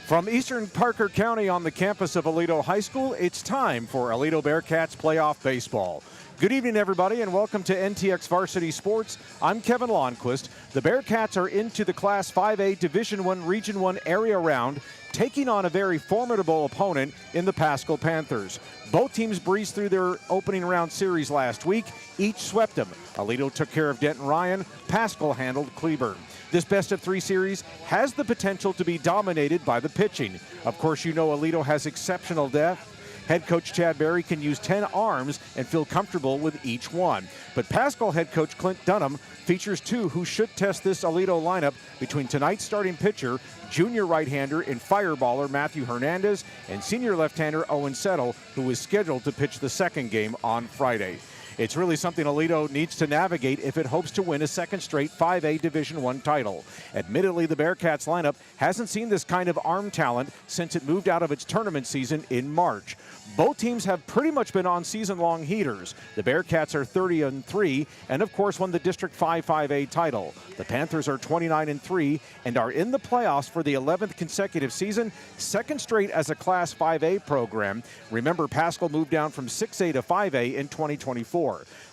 From Eastern Parker County on the campus of Aledo High School, it's time for Aledo Bearcats Playoff Baseball. Good evening, everybody, and welcome to NTX Varsity Sports. I'm Kevin Lonnquist. The Bearcats are into the Class 5A Division I Region I area round, taking on a very formidable opponent in the Paschal Panthers. Both teams breezed through their opening round series last week. Each swept them. Aledo took care of Denton Ryan. Paschal handled Cleburne. This best-of-3 series has the potential to be dominated by the pitching. Of course, you know Aledo has exceptional depth. Head coach Chad Berry can use 10 arms and feel comfortable with each one. But Paschal head coach Clint Dunham features two who should test this Aledo lineup between tonight's starting pitcher, junior right-hander and fireballer Matthew Hernandez, and senior left-hander Owen Settle, who is scheduled to pitch the second game on Friday. It's really something Aledo needs to navigate if it hopes to win a second straight 5A Division I title. Admittedly, the Bearcats lineup hasn't seen this kind of arm talent since it moved out of its tournament season in March. Both teams have pretty much been on season-long heaters. The Bearcats are 30-3 and, of course, won the District 5 5A title. The Panthers are 29-3 and are in the playoffs for the 11th consecutive season, second straight as a Class 5A program. Remember, Paschal moved down from 6A to 5A in 2024.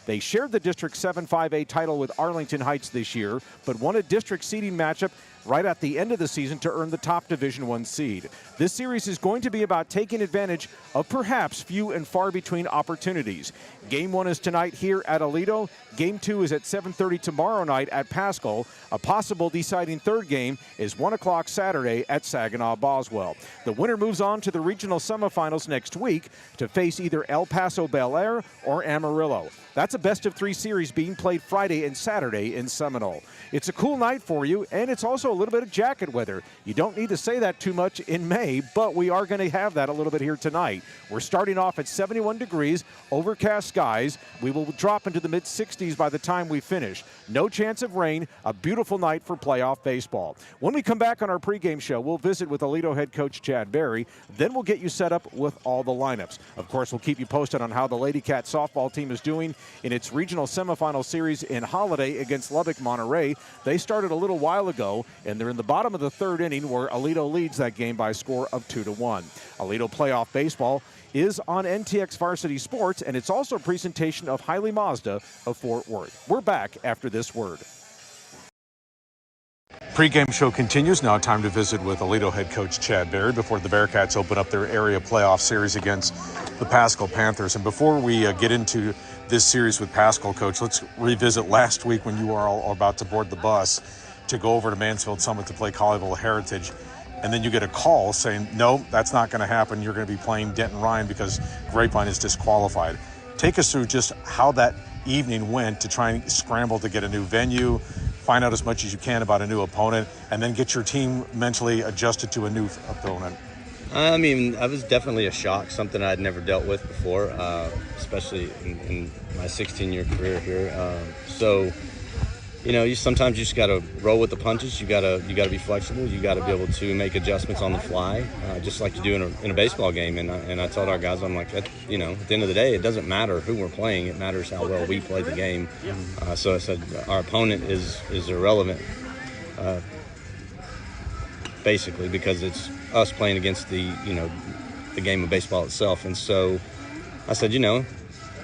They shared the District 7 5A title with Arlington Heights this year, but won a district seeding matchup right at the end of the season to earn the top Division I seed. This series is going to be about taking advantage of perhaps few and far between opportunities. Game 1 is tonight here at Aledo. Game 2 is at 7:30 tomorrow night at Paschal. A possible deciding third game is 1 o'clock Saturday at Saginaw Boswell. The winner moves on to the regional semifinals next week to face either El Paso Bel Air or Amarillo. That's a best-of-3 series being played Friday and Saturday in Seminole. It's a cool night for you, and it's also a little bit of jacket weather. You don't need to say that too much in May, but we are going to have that a little bit here tonight. We're starting off at 71 degrees, overcast skies. We will drop into the mid-60s by the time we finish. No chance of rain, a beautiful night for playoff baseball. When we come back on our pregame show, we'll visit with Aledo head coach Chad Berry. Then we'll get you set up with all the lineups. Of course, we'll keep you posted on how the Lady Cat softball team is doing in its regional semifinal series in Holiday against Lubbock Monterey. They started a little while ago, and they're in the bottom of the third inning where Aledo leads that game by a score of 2-1. Aledo playoff baseball is on NTX Varsity Sports, and it's also a presentation of Hiley Mazda of Fort Worth. We're back after this word. Pre-game show continues. Now time to visit with Aledo head coach Chad Berry before the Bearcats open up their area playoff series against the Paschal Panthers. And before we get into this series with Paschal, Coach, let's revisit last week when you were all about to board the bus to go over to Mansfield Summit to play Colleyville Heritage. And then you get a call saying, no, that's not going to happen. You're going to be playing Denton Ryan because Grapevine is disqualified. Take us through just how that evening went to try and scramble to get a new venue, find out as much as you can about a new opponent, and then get your team mentally adjusted to a new opponent. I mean, I was definitely a shock, something I'd never dealt with before, especially in my 16-year career here. So, you know, sometimes you just got to roll with the punches. You got to be flexible. You got to be able to make adjustments on the fly, just like you do in a baseball game. And I told our guys, I'm like, you know, at the end of the day, it doesn't matter who we're playing. It matters how well we play the game. So I said our opponent is irrelevant, basically, because it's us playing against the game of baseball itself. And so I said, you know,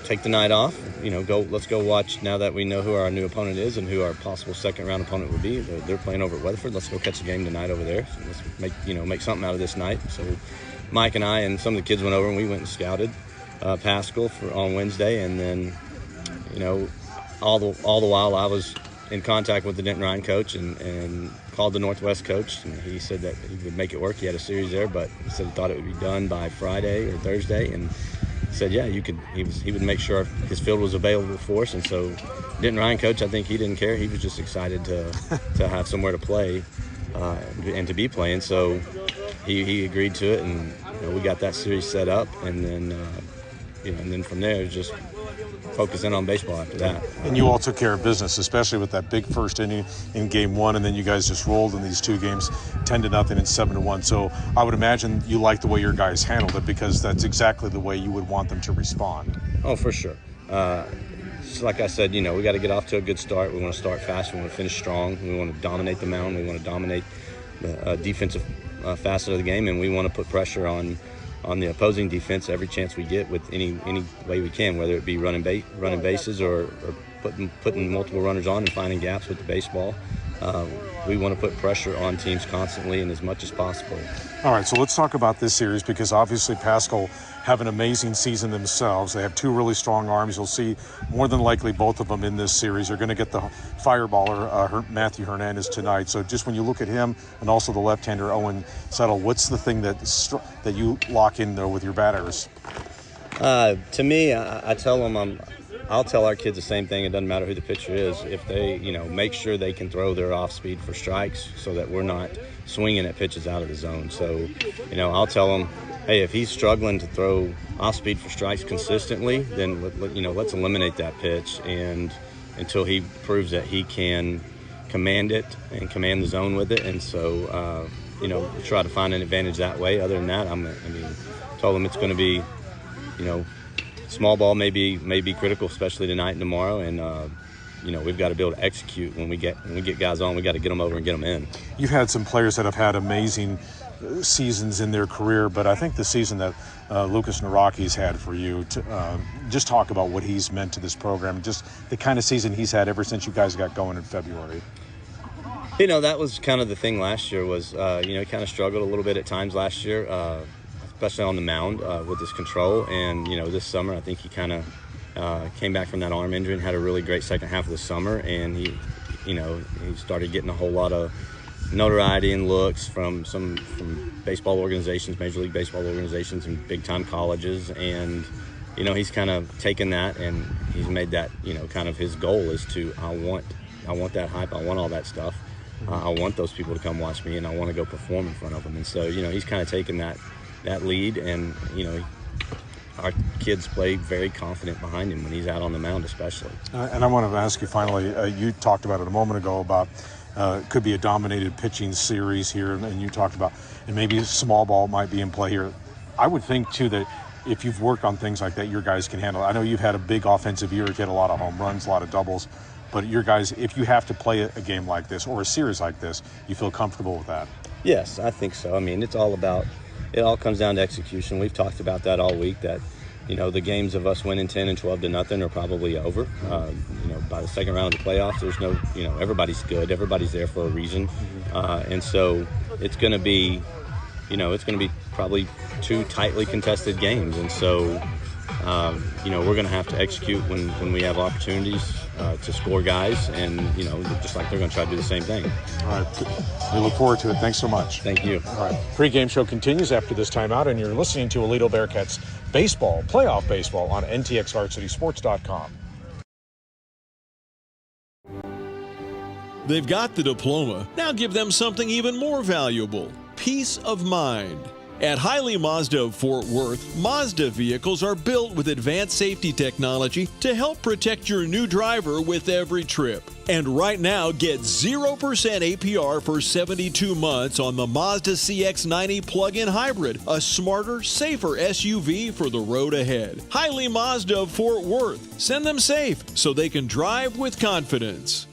take the night off, you know, let's go watch. Now that we know who our new opponent is and who our possible second round opponent would be, they're playing over at Weatherford. Let's go catch a game tonight over there. So let's make something out of this night. So Mike and I and some of the kids went over and we went and scouted Paschal on Wednesday, and then, you know, all the while I was in contact with the Denton Ryan coach and called the Northwest coach, and he said that he would make it work. He had a series there, but he said he thought it would be done by Friday or Thursday, and said, yeah, you could. He would make sure his field was available for us. And so Denton Ryan coach, I think he didn't care. He was just excited to have somewhere to play and to be playing. So he agreed to it, and we got that series set up, and then and then from there it was just focusing on baseball after that. And you all took care of business, especially with that big first inning in game one, and then you guys just rolled in these two games 10-0 and 7-1. So I would imagine you like the way your guys handled it, because that's exactly the way you would want them to respond. Oh, for sure. Just like I said, we got to get off to a good start. We want to start fast. We want to finish strong. We want to dominate the mound. We want to dominate the defensive facet of the game, and we want to put pressure on the opposing defense every chance we get with any way we can, whether it be running bases or putting multiple runners on and finding gaps with the baseball. We want to put pressure on teams constantly and as much as possible. All right, so let's talk about this series, because obviously Paschal have an amazing season themselves. They have two really strong arms. You'll see more than likely both of them in this series. They're going to get the fireballer, Matthew Hernandez, tonight. So just when you look at him and also the left-hander, Owen Settle, what's the thing that you lock in, though, with your batters? To me, I tell them I'll tell our kids the same thing. It doesn't matter who the pitcher is. If they, make sure they can throw their off speed for strikes so that we're not swinging at pitches out of the zone. So, I'll tell them, hey, if he's struggling to throw off speed for strikes consistently, then let's eliminate that pitch and until he proves that he can command it and command the zone with it. And so, try to find an advantage that way. Other than that, told them it's going to be, small ball may be critical, especially tonight and tomorrow, and we've got to be able to execute when we get guys on. We got to get them over and get them in. You've had some players that have had amazing seasons in their career, but I think the season that Lucas Naraki's had for you, just talk about what he's meant to this program, just the kind of season he's had ever since you guys got going in February. That was kind of the thing last year was, he kind of struggled a little bit at times last year, especially on the mound with his control. And, this summer I think he kind of came back from that arm injury and had a really great second half of the summer. And he started getting a whole lot of notoriety and looks from baseball organizations, Major League Baseball organizations and big-time colleges. And, he's kind of taken that and he's made that, kind of his goal is to, I want that hype. I want all that stuff. I want those people to come watch me and I want to go perform in front of them. And so, he's kind of taken that lead, and our kids play very confident behind him when he's out on the mound, especially. And I want to ask you finally, you talked about it a moment ago about could be a dominated pitching series here, and you talked about, and maybe small ball might be in play here. I would think too that if you've worked on things like that, your guys can handle it. I know you've had a big offensive year, you've had a lot of home runs, a lot of doubles, but your guys, if you have to play a game like this or a series like this, you feel comfortable with that? Yes, I think so. It all comes down to execution. We've talked about that all week, that, the games of us winning 10 and 12 to nothing are probably over. By the second round of the playoffs, there's no, everybody's good. Everybody's there for a reason. And so it's going to be, probably two tightly contested games. And so, we're going to have to execute when we have opportunities to score guys, and, just like they're going to try to do the same thing. All right. We look forward to it. Thanks so much. Thank you. All right. Pregame show continues after this timeout, and you're listening to Aledo Bearcats baseball, playoff baseball on NTX Varsity Sports.com. They've got the diploma. Now give them something even more valuable: peace of mind. At Hiley Mazda of Fort Worth, Mazda vehicles are built with advanced safety technology to help protect your new driver with every trip. And right now, get 0% APR for 72 months on the Mazda CX-90 plug-in hybrid, a smarter, safer SUV for the road ahead. Hiley Mazda of Fort Worth. Send them safe so they can drive with confidence.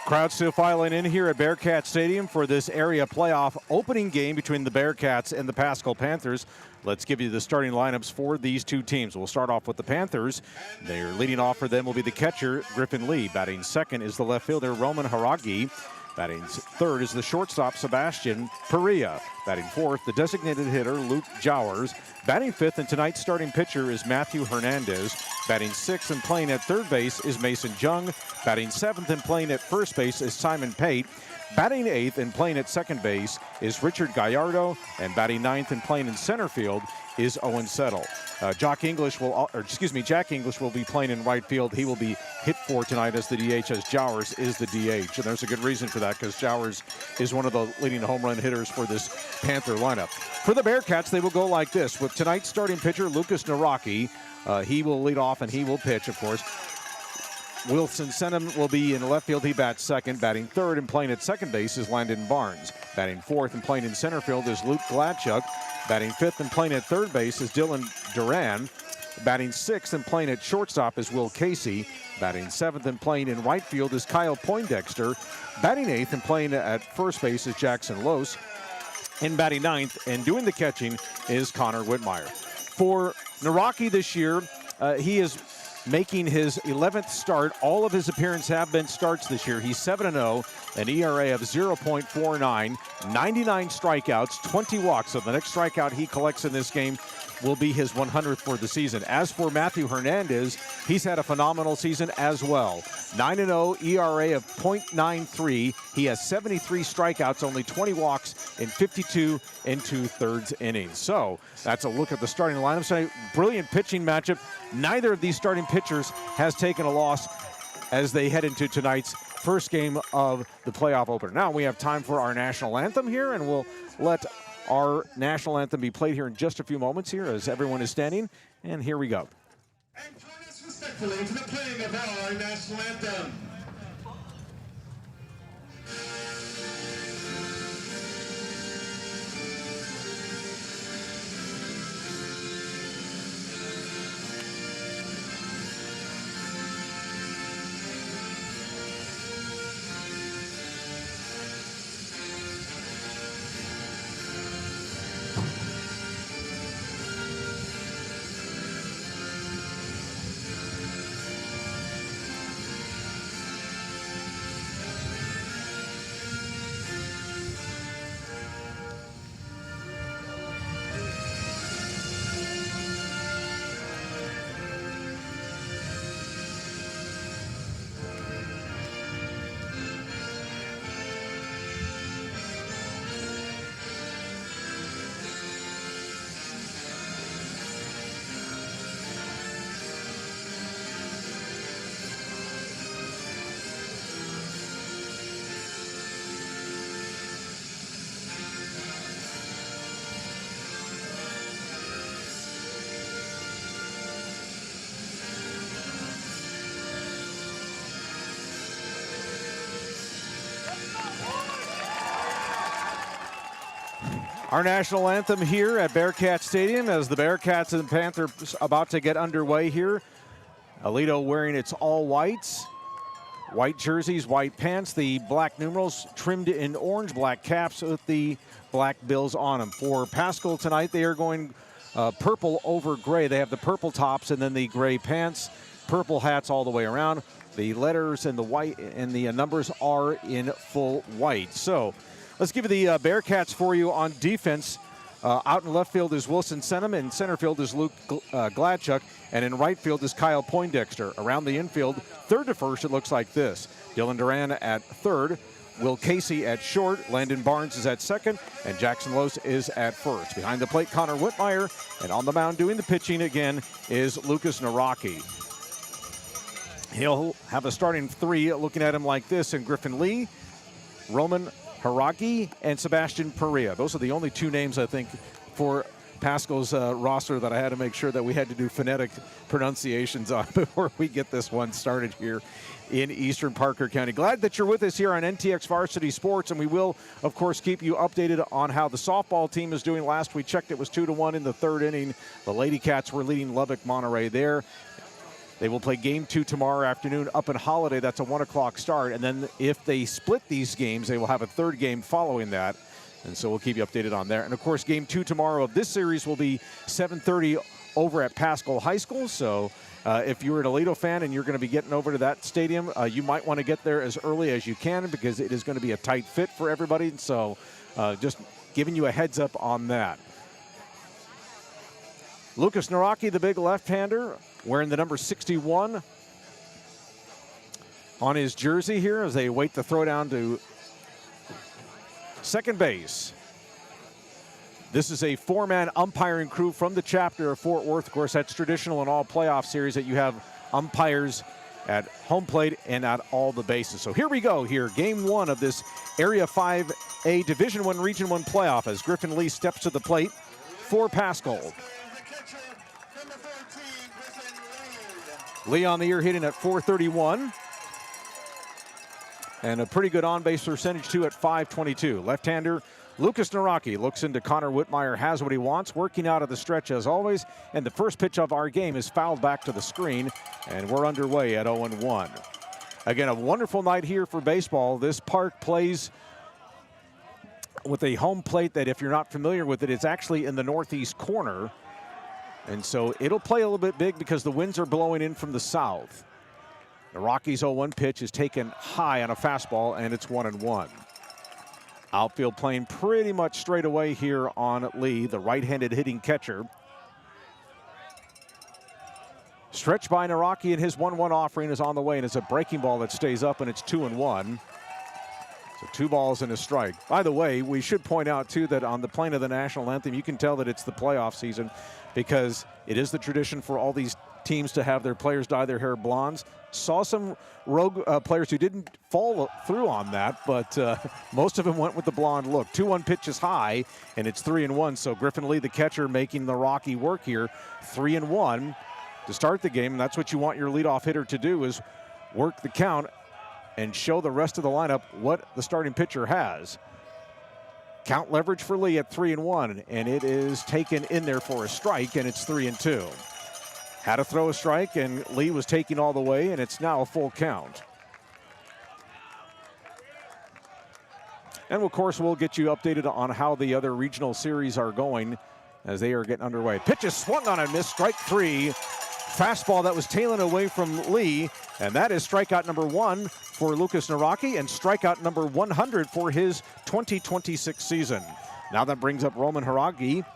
Crowd still filing in here at Bearcat Stadium for this area playoff opening game between the Bearcats and the Paschal Panthers. Let's give you the starting lineups for these two teams. We'll start off with the Panthers. They're leading off for them will be the catcher, Griffin Lee. Batting second is the left fielder, Roman Haragi. Batting third is the shortstop, Sebastian Perea. Batting fourth, the designated hitter, Luke Jowers. Batting fifth and tonight's starting pitcher is Matthew Hernandez. Batting sixth and playing at third base is Mason Jung. Batting seventh and playing at first base is Simon Pate. Batting eighth and playing at second base is Richard Gallardo. And batting ninth and playing in center field is Owen Settle. Jack English will be playing in right field. He will be hit for tonight as the DH, as Jowers is the DH. And there's a good reason for that, because Jowers is one of the leading home run hitters for this Panther lineup. For the Bearcats, they will go like this. With tonight's starting pitcher, Lucas Naraki, he will lead off and he will pitch, of course. Wilson Senham will be in left field. He bats second. Batting third and playing at second base is Landon Barnes. Batting fourth and playing in center field is Luke Gladchuk. Batting fifth and playing at third base is Dylan Duran. Batting 6th and playing at shortstop is Will Casey. Batting 7th and playing in right field is Kyle Poindexter. Batting 8th and playing at first base is Jackson Los. And batting 9th and doing the catching is Connor Whitmire. For Naraki this year, he is making his 11th start. All of his appearances have been starts this year. He's 7-0, an ERA of 0.49, 99 strikeouts, 20 walks. So the next strikeout he collects in this game will be his 100th for the season. As for Matthew Hernandez, he's had a phenomenal season as well. 9-0, ERA of .93. He has 73 strikeouts, only 20 walks in 52 2/3 innings. So that's a look at the starting lineup tonight. Brilliant pitching matchup. Neither of these starting pitchers has taken a loss as they head into tonight's first game of the playoff opener. Now we have time for our national anthem here, and we'll let our national anthem be played here in just a few moments here as everyone is standing. And here we go. And join us respectfully for the playing of our national anthem. Our national anthem here at Bearcat Stadium as the Bearcats and Panthers about to get underway here. Aledo wearing its all whites, white jerseys, white pants, the black numerals trimmed in orange, black caps with the black bills on them. For Paschal tonight, they are going purple over gray. They have the purple tops and then the gray pants, purple hats all the way around. The letters and the white and the numbers are in full white. So let's give you the Bearcats for you on defense. Out in left field is Wilson Senham. In center field is Luke Gladchuk. And in right field is Kyle Poindexter. Around the infield, third to first, it looks like this. Dylan Duran at third. Will Casey at short. Landon Barnes is at second. And Jackson Los is at first. Behind the plate, Connor Whitmire. And on the mound doing the pitching again is Lucas Naraki. He'll have a starting three looking at him like this. And Griffin Lee, Roman Haragi, and Sebastian Perea. Those are the only two names, I think, for Paschal's roster that I had to make sure that we had to do phonetic pronunciations on before we get this one started here in Eastern Parker County. Glad that you're with us here on NTX Varsity Sports, and we will, of course, keep you updated on how the softball team is doing. Last we checked, it was 2-1 in the third inning. The Lady Cats were leading Lubbock Monterey there. They will play game 2 tomorrow afternoon up in Holiday. That's a 1 o'clock start. And then if they split these games, they will have a third game following that. And so we'll keep you updated on there. And, of course, game 2 tomorrow of this series will be 7:30 over at Paschal High School. So if you're an Aledo fan and you're going to be getting over to that stadium, you might want to get there as early as you can because it is going to be a tight fit for everybody. And so just giving you a heads up on that. Lucas Naraki, the big left-hander, wearing the number 61 on his jersey here as they wait the throw down to second base. This is a four-man umpiring crew from the chapter of Fort Worth. Of course, that's traditional in all playoff series that you have umpires at home plate and at all the bases. So here we go here, game 1 of this Area 5A Division I Region 1 playoff as Griffin Lee steps to the plate for Paschal. Lee on the year hitting at .431. And a pretty good on-base percentage, too, at .522. Left-hander Lucas Naraki looks into Connor Whitmire, has what he wants, working out of the stretch as always. And the first pitch of our game is fouled back to the screen, and we're underway at 0-1. Again, a wonderful night here for baseball. This park plays with a home plate that, if you're not familiar with it, it's actually in the northeast corner. And so it'll play a little bit big because the winds are blowing in from the south. The Rockies' 0-1 pitch is taken high on a fastball, and it's 1-1. Outfield playing pretty much straight away here on Lee, the right-handed hitting catcher. Stretched by Naraki, and his 1-1 offering is on the way, and it's a breaking ball that stays up, and it's 2-1. So 2 balls and a strike. By the way, we should point out, too, that on the playing of the national anthem, you can tell that it's the playoff season because it is the tradition for all these teams to have their players dye their hair blondes. Saw some rogue players who didn't follow through on that, but most of them went with the blonde look. 2-1 pitch is high, and it's 3-1. So Griffin Lee, the catcher, making the Rocky work here. 3-1 to start the game, and that's what you want your leadoff hitter to do, is work the count and show the rest of the lineup what the starting pitcher has. Count leverage for Lee at 3-1, and it is taken in there for a strike, and it's 3-2. Had to throw a strike, and Lee was taking all the way, and it's now a full count. And of course, we'll get you updated on how the other regional series are going as they are getting underway. Pitch is swung on and missed, strike 3. Fastball that was tailing away from Lee, and that is strikeout number 1 for Lucas Naraki and strikeout number 100 for his 2026 season. Now that brings up Roman Haragi.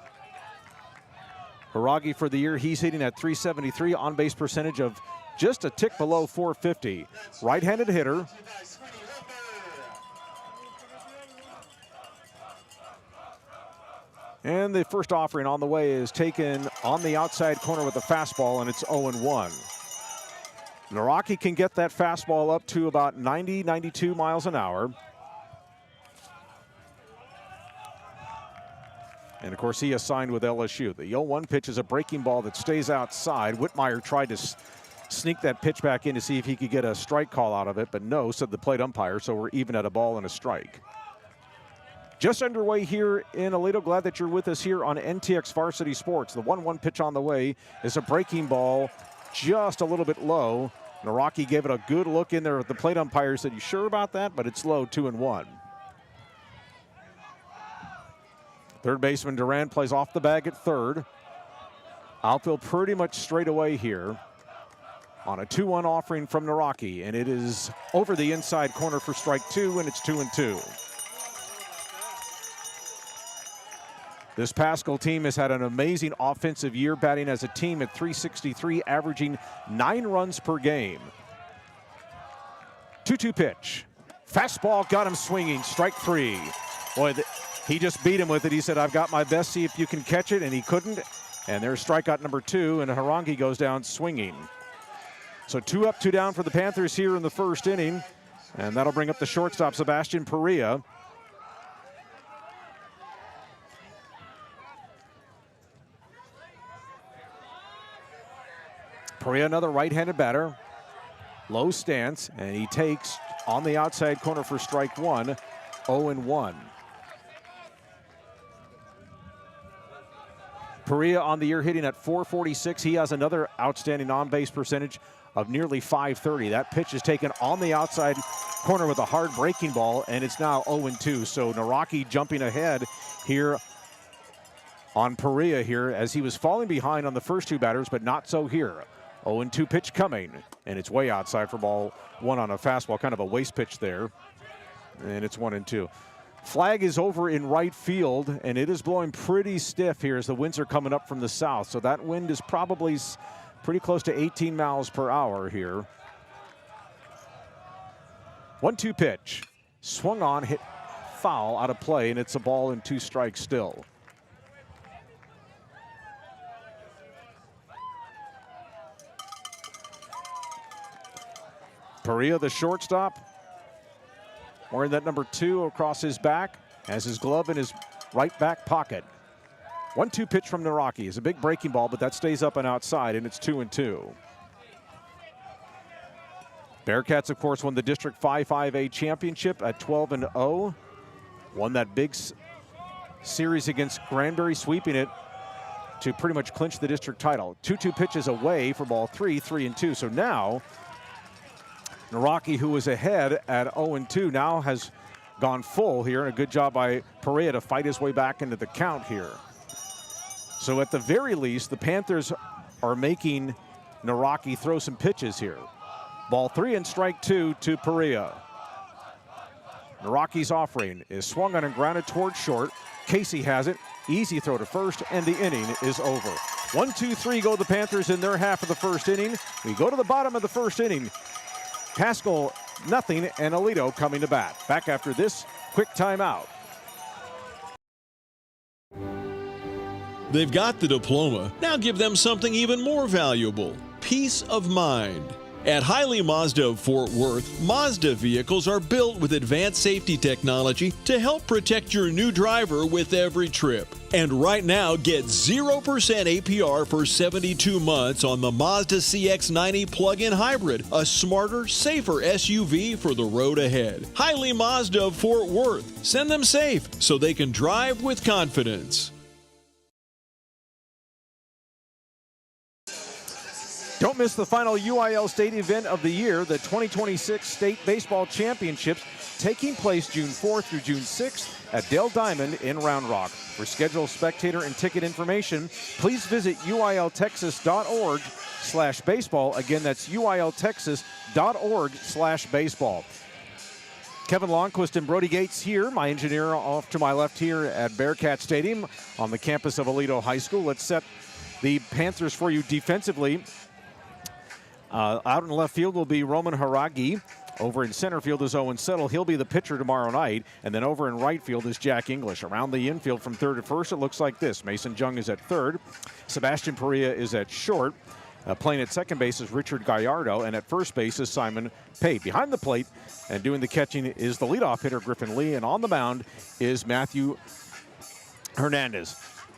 Haragi for the year, he's hitting at .373, on-base percentage of just a tick below .450. Right-handed hitter. And the first offering on the way is taken on the outside corner with a fastball, and it's 0-1. Naraki can get that fastball up to about 90, 92 miles an hour. And of course, he is signed with LSU. The 0-1 pitch is a breaking ball that stays outside. Whitmire tried to sneak that pitch back in to see if he could get a strike call out of it, but no, said the plate umpire, so we're even at a ball and a strike. Just underway here in Aledo. Glad that you're with us here on NTX Varsity Sports. The 1-1 pitch on the way is a breaking ball just a little bit low. Naraki gave it a good look in there. The plate umpire said, "You sure about that?" But it's low, 2-1. Third baseman Duran plays off the bag at third. Outfield pretty much straight away here on a 2-1 offering from Naraki, and it is over the inside corner for strike 2, and it's 2-2. This Paschal team has had an amazing offensive year, batting as a team at .363, averaging 9 runs per game. 2-2 pitch. Fastball got him swinging, strike 3. Boy, he just beat him with it. He said, "I've got my best, see if you can catch it," and he couldn't. And there's strikeout number 2, and Harangi goes down swinging. So 2 up, 2 down for the Panthers here in the first inning, and that'll bring up the shortstop, Sebastian Perea. Perea, another right-handed batter. Low stance, and he takes on the outside corner for strike 1, 0-1. Perea on the year hitting at .446. He has another outstanding on-base percentage of nearly .530. That pitch is taken on the outside corner with a hard breaking ball, and it's now 0-2. So Naraki jumping ahead here on Perea here as he was falling behind on the first 2 batters, but not so here. 0-2 pitch coming, and it's way outside for ball 1 on a fastball, kind of a waste pitch there, and it's 1-2. Flag is over in right field, and it is blowing pretty stiff here as the winds are coming up from the south, so that wind is probably pretty close to 18 miles per hour here. 1-2 pitch, swung on, hit foul, out of play, and it's a ball and 2 strikes still. Perea, the shortstop, wearing that number 2 across his back, has his glove in his right back pocket. 1-2 pitch from Naraki is a big breaking ball, but that stays up and outside, and it's 2-2. Bearcats, of course, won the District 5-5A championship at 12-0. Won that big series against Granbury, sweeping it to pretty much clinch the district title. 2-2 pitches away for ball 3, 3-2. So now Naraki, who was ahead at 0-2, now has gone full here, and a good job by Perea to fight his way back into the count here. So at the very least, the Panthers are making Naraki throw some pitches here. Ball 3 and strike 2 to Perea. Naraki's offering is swung on and grounded towards short. Casey has it. Easy throw to first, and the inning is over. 1-2-3 go the Panthers in their half of the first inning. We go to the bottom of the first inning. Paschal, nothing, and Aledo coming to bat. Back after this quick timeout. They've got the diploma. Now give them something even more valuable: peace of mind. At Hiley Mazda of Fort Worth, Mazda vehicles are built with advanced safety technology to help protect your new driver with every trip. And right now, get 0% APR for 72 months on the Mazda CX-90 plug-in hybrid, a smarter, safer SUV for the road ahead. Hiley Mazda of Fort Worth. Send them safe so they can drive with confidence. Don't miss the final UIL state event of the year, the 2026 State Baseball Championships, taking place June 4th through June 6th at Dale Diamond in Round Rock. For scheduled spectator and ticket information, please visit uiltexas.org/baseball. Again, that's uiltexas.org/baseball. Kevin Lonnquist and Brody Gates here, my engineer off to my left here at Bearcat Stadium on the campus of Aledo High School. Let's set the Panthers for you defensively. Out in left field will be Roman Haragi. Over in center field is Owen Settle. He'll be the pitcher tomorrow night. And then over in right field is Jack English. Around the infield from third to first, it looks like this. Mason Jung is at third. Sebastian Perea is at short. Playing at second base is Richard Gallardo. And at first base is Simon Pate. Behind the plate and doing the catching is the leadoff hitter, Griffin Lee. And on the mound is Matthew Hernandez.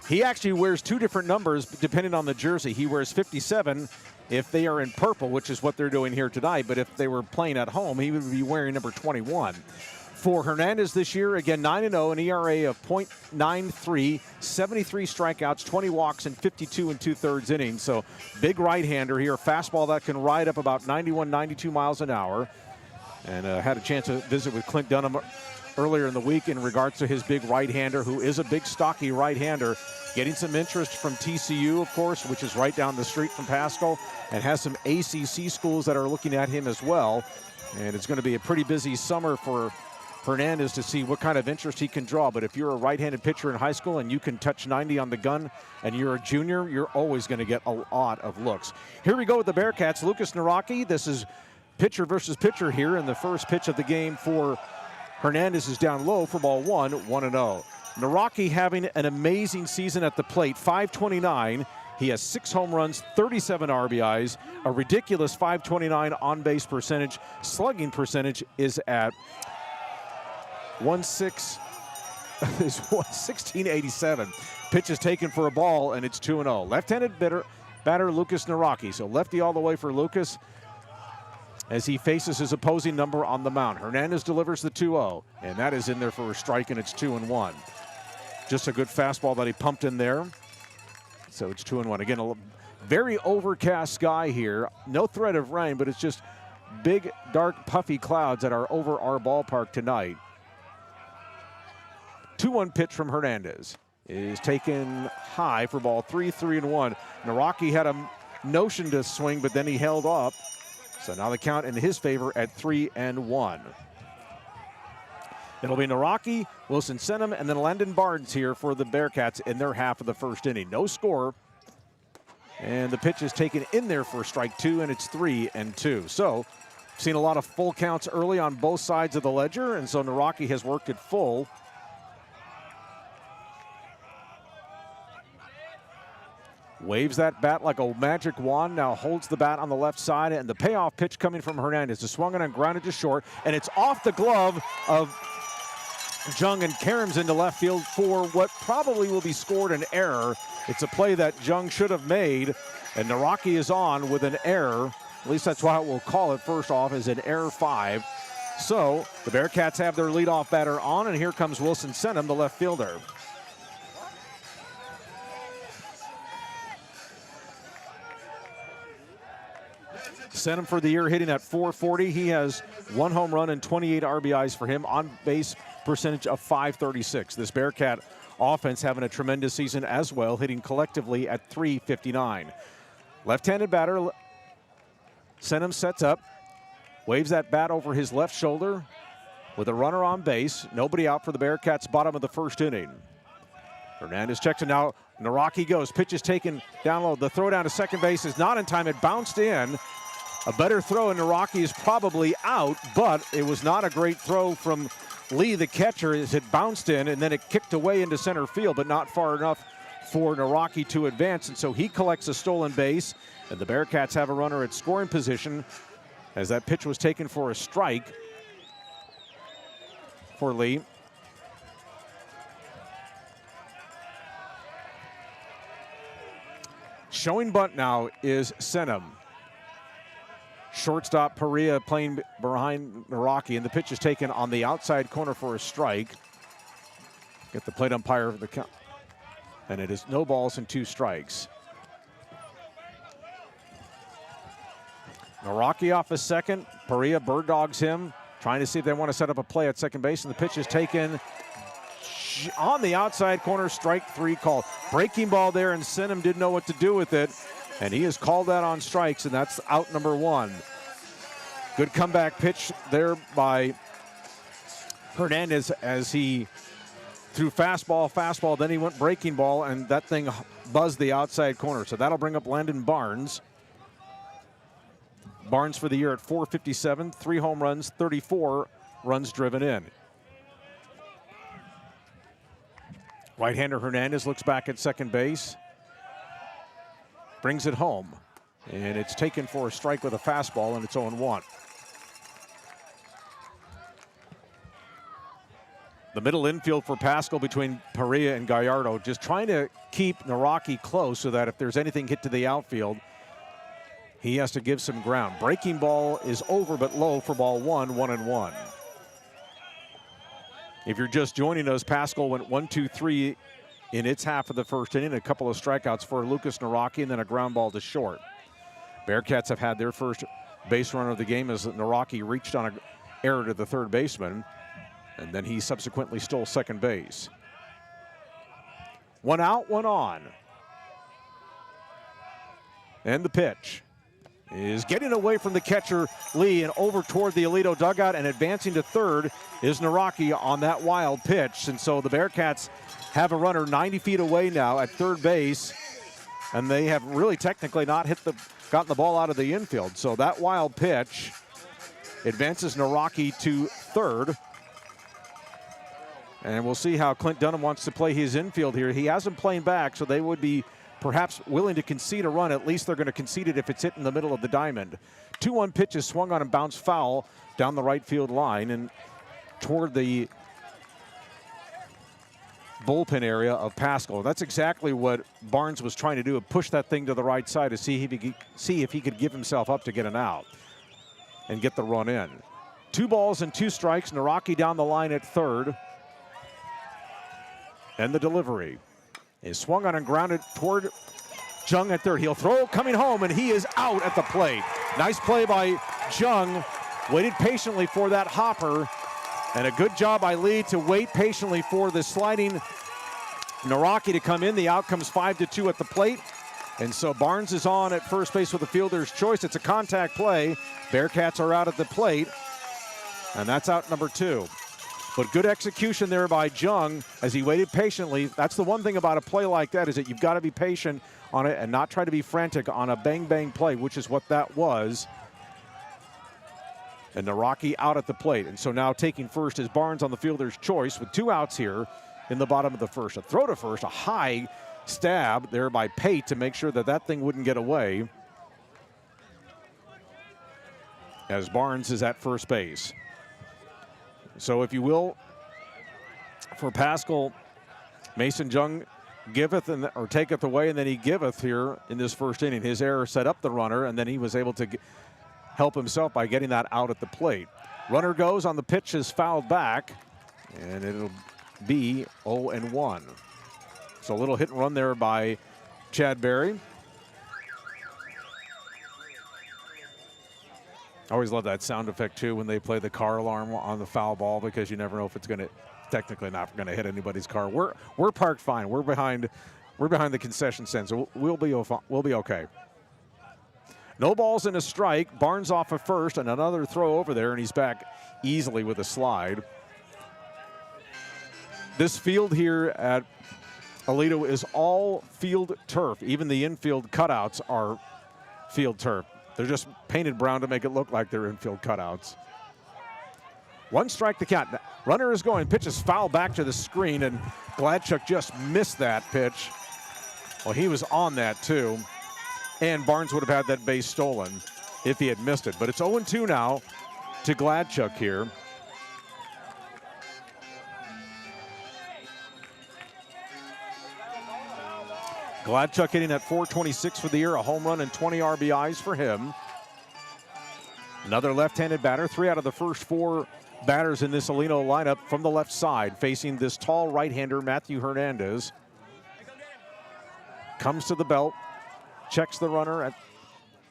He actually wears two different numbers depending on the jersey. He wears 57 if they are in purple, which is what they're doing here tonight. But if they were playing at home, he would be wearing number 21. For Hernandez this year, again, 9-0, an ERA of .93, 73 strikeouts, 20 walks, and 52 2/3 innings. So big right-hander here, fastball that can ride up about 91, 92 miles an hour. And had a chance to visit with Clint Dunham earlier in the week in regards to his big right-hander, who is a big, stocky right-hander. Getting some interest from TCU, of course, which is right down the street from Paschal, and has some ACC schools that are looking at him as well. And it's going to be a pretty busy summer for Hernandez to see what kind of interest he can draw. But if you're a right-handed pitcher in high school and you can touch 90 on the gun and you're a junior, you're always going to get a lot of looks. Here we go with the Bearcats. Lucas Naraki. This is pitcher versus pitcher here, and the first pitch of the game for Hernandez is down low for ball 1, 1-0. Naraki having an amazing season at the plate, .529. He has 6 home runs, 37 RBIs, a ridiculous .529 on-base percentage. Slugging percentage is at 1687. Pitch is taken for a ball, and it's 2-0. Left-handed batter Lucas Naraki. So lefty all the way for Lucas as he faces his opposing number on the mound. Hernandez delivers the 2-0, and that is in there for a strike, and it's 2-1. Just a good fastball that he pumped in there. So it's 2-1. Again, a very overcast sky here. No threat of rain, but it's just big, dark, puffy clouds that are over our ballpark tonight. 2-1 pitch from Hernandez is taken high for ball 3, 3-1. Naraki had a notion to swing, but then he held up. So now the count in his favor at 3-1. It'll be Naraki, Wilson Senham, and then Landon Barnes here for the Bearcats in their half of the first inning. No score. And the pitch is taken in there for strike 2, and it's 3-2. So, seen a lot of full counts early on both sides of the ledger, and so Naraki has worked it full. Waves that bat like a magic wand, now holds the bat on the left side, and the payoff pitch coming from Hernandez is swung on and grounded to short, and it's off the glove of Jung and caroms into left field for what probably will be scored an error. It's a play that Jung should have made, and Naraki is on with an error. At least that's why we'll call it first off as an error 5. So the Bearcats have their leadoff batter on, and here comes Wilson Senham, the left fielder. Sent him for the year hitting at .440. He has 1 home run and 28 RBIs for him, on base percentage of .536. This Bearcat offense having a tremendous season as well, hitting collectively at .359. Left-handed batter, Senum sets up, waves that bat over his left shoulder with a runner on base. Nobody out for the Bearcats, bottom of the first inning. Hernandez checks it now. Naraki goes. Pitch is taken down low. The throw down to second base is not in time. It bounced in. A better throw, and Naraki is probably out, but it was not a great throw from Lee, the catcher, as it bounced in, and then it kicked away into center field, but not far enough for Naraki to advance, and so he collects a stolen base, and the Bearcats have a runner at scoring position as that pitch was taken for a strike for Lee. Showing bunt now is Senum. Shortstop Perea playing behind Naraki, and the pitch is taken on the outside corner for a strike. Get the plate umpire for the count. And it is no balls and 2 strikes. Naraki off a second. Perea bird dogs him, trying to see if they want to set up a play at second base, and the pitch is taken on the outside corner, strike 3 called. Breaking ball there, and Senum didn't know what to do with it, and he has called that on strikes, and that's out number 1. Good comeback pitch there by Hernandez as he threw fastball, then he went breaking ball, and that thing buzzed the outside corner. So that'll bring up Landon Barnes. Barnes for the year at .457, 3 home runs, 34 runs driven in. Right-hander Hernandez looks back at second base. Brings it home. And it's taken for a strike with a fastball, and it's 0-1. The middle infield for Paschal between Perea and Gallardo, just trying to keep Naraki close so that if there's anything hit to the outfield, he has to give some ground. Breaking ball is over but low for ball 1, 1-1. If you're just joining us, Paschal went 1-2-3 in its half of the first inning, a couple of strikeouts for Lucas Naraki, and then a ground ball to short. Bearcats have had their first base runner of the game as Naraki reached on an error to the third baseman, and then he subsequently stole second base. 1 out, 1 on. And the pitch is getting away from the catcher, Lee, and over toward the Aledo dugout, and advancing to third is Naraki on that wild pitch. And so the Bearcats have a runner 90 feet away now at third base, and they have really technically not gotten the ball out of the infield. So that wild pitch advances Naraki to third. And we'll see how Clint Dunham wants to play his infield here. He hasn't played back, so they would be perhaps willing to concede a run. At least they're going to concede it if it's hit in the middle of the diamond. 2-1 pitch is swung on and bounced foul down the right field line and toward the bullpen area of Paschal. That's exactly what Barnes was trying to do, push that thing to the right side to see if he could give himself up to get an out and get the run in. 2 balls and 2 strikes. Naraki down the line at third. And the delivery is swung on and grounded toward Jung at third. He'll throw coming home, and he is out at the plate. Nice play by Jung. Waited patiently for that hopper, and a good job by Lee to wait patiently for the sliding Naraki to come in. The out comes 5-2 at the plate. And so Barnes is on at first base with a fielder's choice. It's a contact play. Bearcats are out at the plate, and that's out number 2. But good execution there by Jung as he waited patiently. That's the one thing about a play like that, is that you've got to be patient on it and not try to be frantic on a bang-bang play, which is what that was. And Naraki out at the plate. And so now taking first is Barnes on the fielder's choice with 2 outs here in the bottom of the first. A throw to first, a high stab there by Pate to make sure that that thing wouldn't get away, as Barnes is at first base. So if you will, for Paschal, Mason Jung giveth or taketh away, and then he giveth here in this first inning. His error set up the runner, and then he was able to help himself by getting that out at the plate. Runner goes on the pitch, is fouled back, and it'll be 0-1. So a little hit and run there by Chad Berry. I always love that sound effect too when they play the car alarm on the foul ball, because you never know if it's going to, technically not going to hit anybody's car. We're parked fine. We're behind the concession stand, so we'll be okay. No balls and a strike. Barnes off at first, and another throw over there, and he's back easily with a slide. This field here at Aledo is all field turf. Even the infield cutouts are field turf. They're just painted brown to make it look like they're infield cutouts. One strike to count. Runner is going. Pitch is foul back to the screen, and Gladchuk just missed that pitch. Well, he was on that too. And Barnes would have had that base stolen if he had missed it. But it's 0-2 now to Gladchuk here. Gladchuk hitting at .426 for the year, a home run and 20 RBIs for him. Another left-handed batter. 3 out of the first 4 batters in this Aledo lineup from the left side, facing this tall right-hander, Matthew Hernandez. Comes to the belt, checks the runner,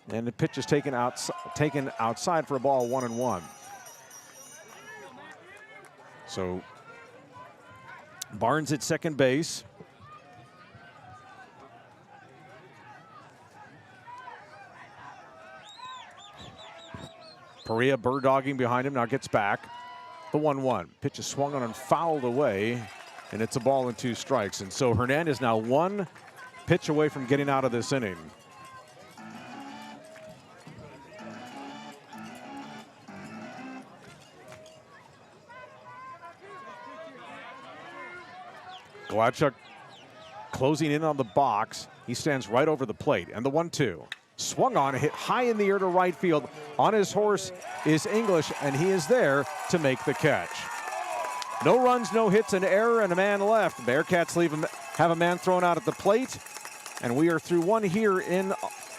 and the pitch is taken outside for a ball, 1-1. So Barnes at second base. Perea bird dogging behind him, now gets back. The 1-1. Pitch is swung on and fouled away, and it's a ball and 2 strikes. And so Hernandez now 1 pitch away from getting out of this inning. Gladchuk closing in on the box. He stands right over the plate, and the 1-2. Swung on, hit high in the air to right field. On his horse is English, and he is there to make the catch. No runs, no hits, an error, and a man left. Bearcats have a man thrown out at the plate, and we are through 1 here in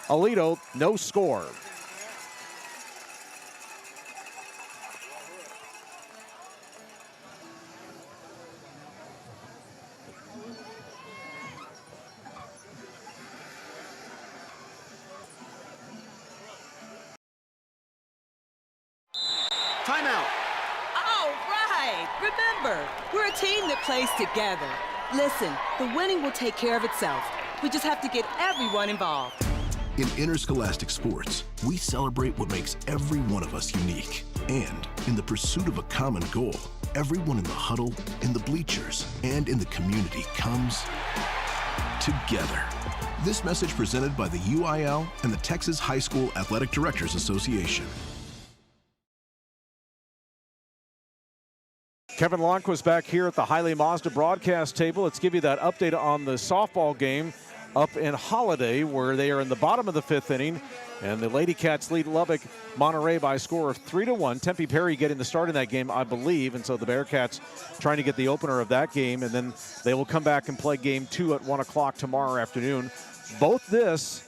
Aledo. No score. Timeout. All right. Remember, we're a team that plays together. Listen, the winning will take care of itself. We just have to get everyone involved. In interscholastic sports, we celebrate what makes every one of us unique. And in the pursuit of a common goal, everyone in the huddle, in the bleachers, and in the community comes together. This message presented by the UIL and the Texas High School Athletic Directors Association. Kevin Lonnquist back here at the Hiley Mazda broadcast table. Let's give you that update on the softball game up in Holiday, where they are in the bottom of the 5th inning, and the Lady Cats lead Lubbock Monterey by a score of 3-1. Tempe Perry getting the start in that game, I believe, and so the Bearcats trying to get the opener of that game, and then they will come back and play game 2 at 1 o'clock tomorrow afternoon. Both this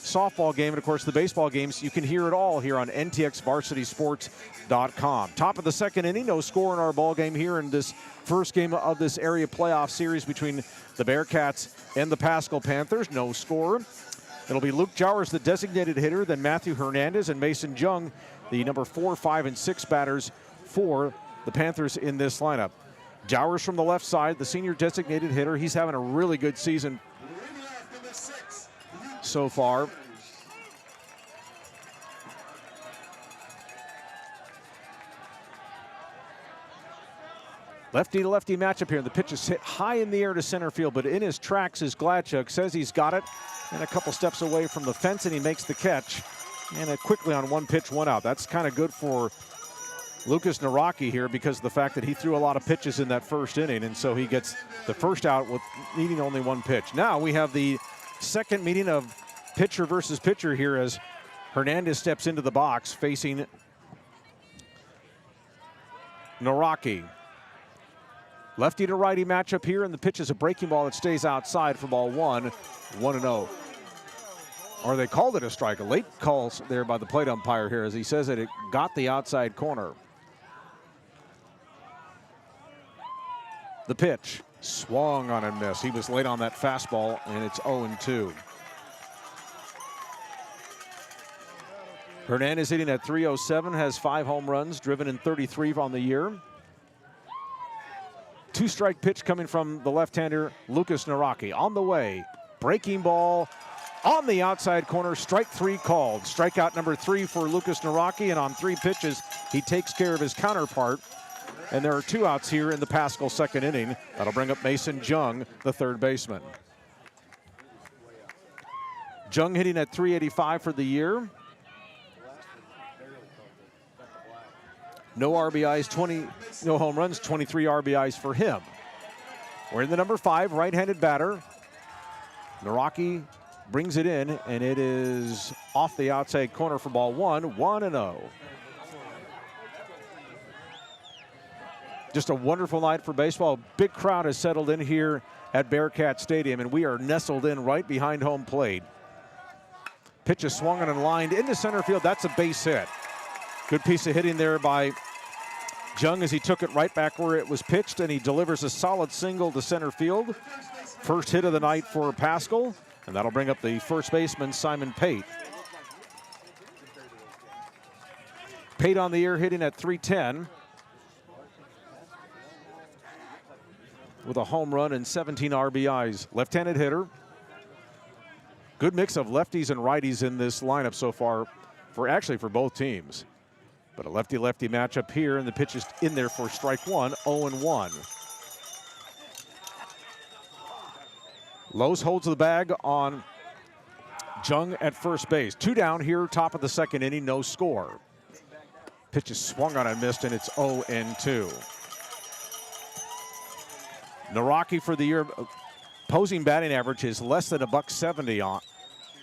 softball game and, of course, the baseball games, you can hear it all here on NTX Varsity Sports.com. Top of the 2nd inning, no score in our ball game here in this first game of this area playoff series between the Bearcats and the Paschal Panthers. No score. It'll be Luke Jowers, the designated hitter, then Matthew Hernandez and Mason Jung, the number 4, 5, and 6 batters for the Panthers in this lineup. Jowers from the left side, the senior designated hitter. He's having a really good season so far. Lefty to lefty matchup here. The pitch is hit high in the air to center field, but in his tracks is Gladchuk. Says he's got it, and a couple steps away from the fence, and he makes the catch. And it quickly on 1 pitch, 1 out. That's kind of good for Lucas Naraki here because of the fact that he threw a lot of pitches in that first inning, and so he gets the first out with needing only 1 pitch. Now we have the second meeting of pitcher versus pitcher here as Hernandez steps into the box facing Naraki. Lefty to righty matchup here, and the pitch is a breaking ball that stays outside for ball 1, 1-0. Or they called it a strike. A late call there by the plate umpire here as he says that it got the outside corner. The pitch swung on and missed. He was late on that fastball, and it's 0-2. Hernandez hitting at 307, has 5 home runs, driven in 33 on the year. 2-strike pitch coming from the left-hander, Lucas Naraki. On the way, breaking ball on the outside corner, strike 3 called. Strikeout number 3 for Lucas Naraki, and on 3 pitches, he takes care of his counterpart. And there are 2 outs here in the Paschal second inning. That'll bring up Mason Jung, the third baseman. Jung hitting at 385 for the year. No RBIs, no home runs, 23 RBIs for him. We're in the number 5, right-handed batter. Naraki brings it in, and it is off the outside corner for ball 1, 1-0. Just a wonderful night for baseball. Big crowd has settled in here at Bearcat Stadium, and we are nestled in right behind home plate. Pitch is swung on and lined into center field. That's a base hit. Good piece of hitting there by Jung as he took it right back where it was pitched, and he delivers a solid single to center field. First hit of the night for Paschal, and that'll bring up the first baseman, Simon Pate. Pate on the year hitting at 310 with a home run and 17 RBIs. Left-handed hitter. Good mix of lefties and righties in this lineup so far, for both teams. But a lefty-lefty matchup here, and the pitch is in there for strike 1, 0-1. Lowe's holds the bag on Jung at first base. 2 down here, top of the second inning, no score. Pitch is swung on and missed, and it's 0-2. Naraki for the year, opposing batting average is less than $170 on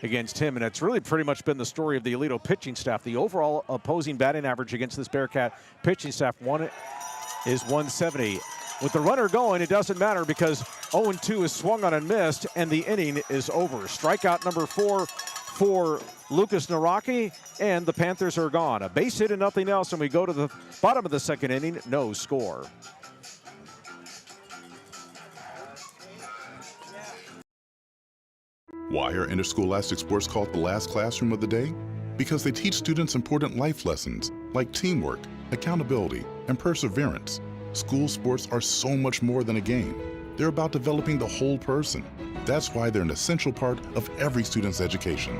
against him, and it's really pretty much been the story of the Aledo pitching staff. The overall opposing batting average against this Bearcat pitching staff is 170. With the runner going, it doesn't matter because 0-2 is swung on and missed, and the inning is over. Strikeout number 4 for Lucas Naraki, and the Panthers are gone. A base hit and nothing else, and we go to the bottom of the second inning, no score. Why are interscholastic sports called the last classroom of the day? Because they teach students important life lessons like teamwork, accountability, and perseverance. School sports are so much more than a game. They're about developing the whole person. That's why they're an essential part of every student's education.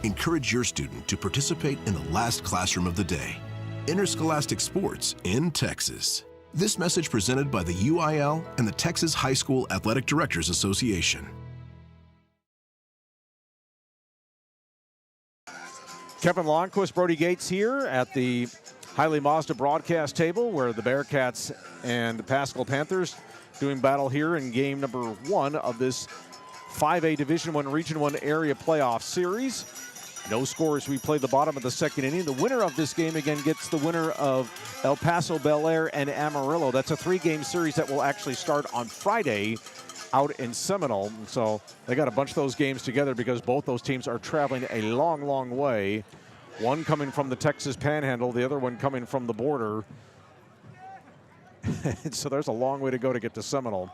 Encourage your student to participate in the last classroom of the day. Interscholastic sports in Texas. This message presented by the UIL and the Texas High School Athletic Directors Association. Kevin Lonnquist, Brody Gates here at the Hiley Mazda broadcast table where the Bearcats and the Paschal Panthers doing battle here in game number 1 of this 5A Division I Region I area playoff series. No score as we play the bottom of the second inning. The winner of this game again gets the winner of El Paso, Bel Air, and Amarillo. That's a 3-game series that will actually start on Friday out in Seminole. So they got a bunch of those games together because both those teams are traveling a long, long way. One coming from the Texas Panhandle, the other one coming from the border. So there's a long way to go to get to Seminole.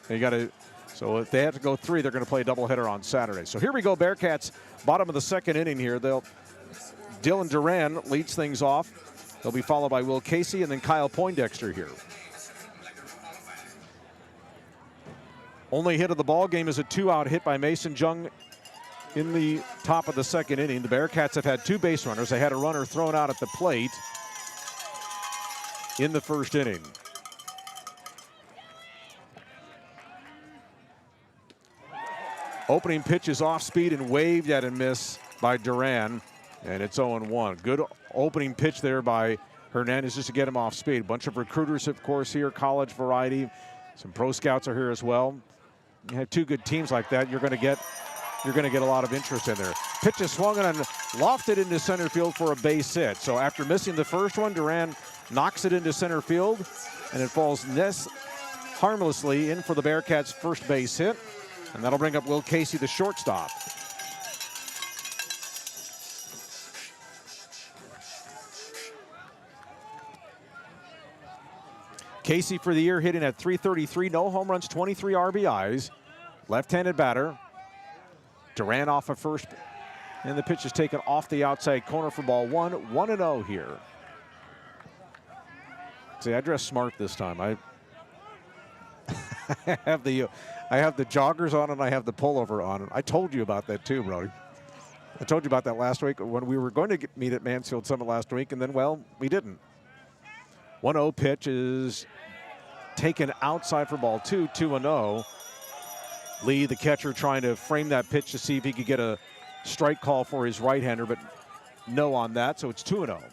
So if they have to go 3, they're going to play a doubleheader on Saturday. So here we go, Bearcats, bottom of the second inning here. Dylan Duran leads things off. They'll be followed by Will Casey and then Kyle Poindexter here. Only hit of the ball game is a 2-out hit by Mason Jung in the top of the second inning. The Bearcats have had 2 base runners. They had a runner thrown out at the plate in the first inning. Opening pitch is off speed and waved at and miss by Duran, and it's 0-1. Good opening pitch there by Hernandez just to get him off speed. A bunch of recruiters, of course, here, college variety. Some pro scouts are here as well. You have 2 good teams like that, you're going to get a lot of interest in there. Pitch is swung and lofted into center field for a base hit. So after missing the first one, Duran knocks it into center field, and it falls harmlessly in for the Bearcats' first base hit, and that'll bring up Will Casey, the shortstop. Casey for the year hitting at 333, no home runs, 23 RBIs. Left-handed batter. Duran off of first And the pitch is taken off the outside corner for ball one. 1-0 here. See, I dressed smart this time. I have the joggers on and I have the pullover on. I told you about that too, Brody. I told you about that last week when we were going to meet at Mansfield Summit last week, and then, well, we didn't. 1-0 pitch is taken outside for ball two, 2-0. Lee, the catcher, trying to frame that pitch to see if he could get a strike call for his right-hander, but no on that, so it's 2-0.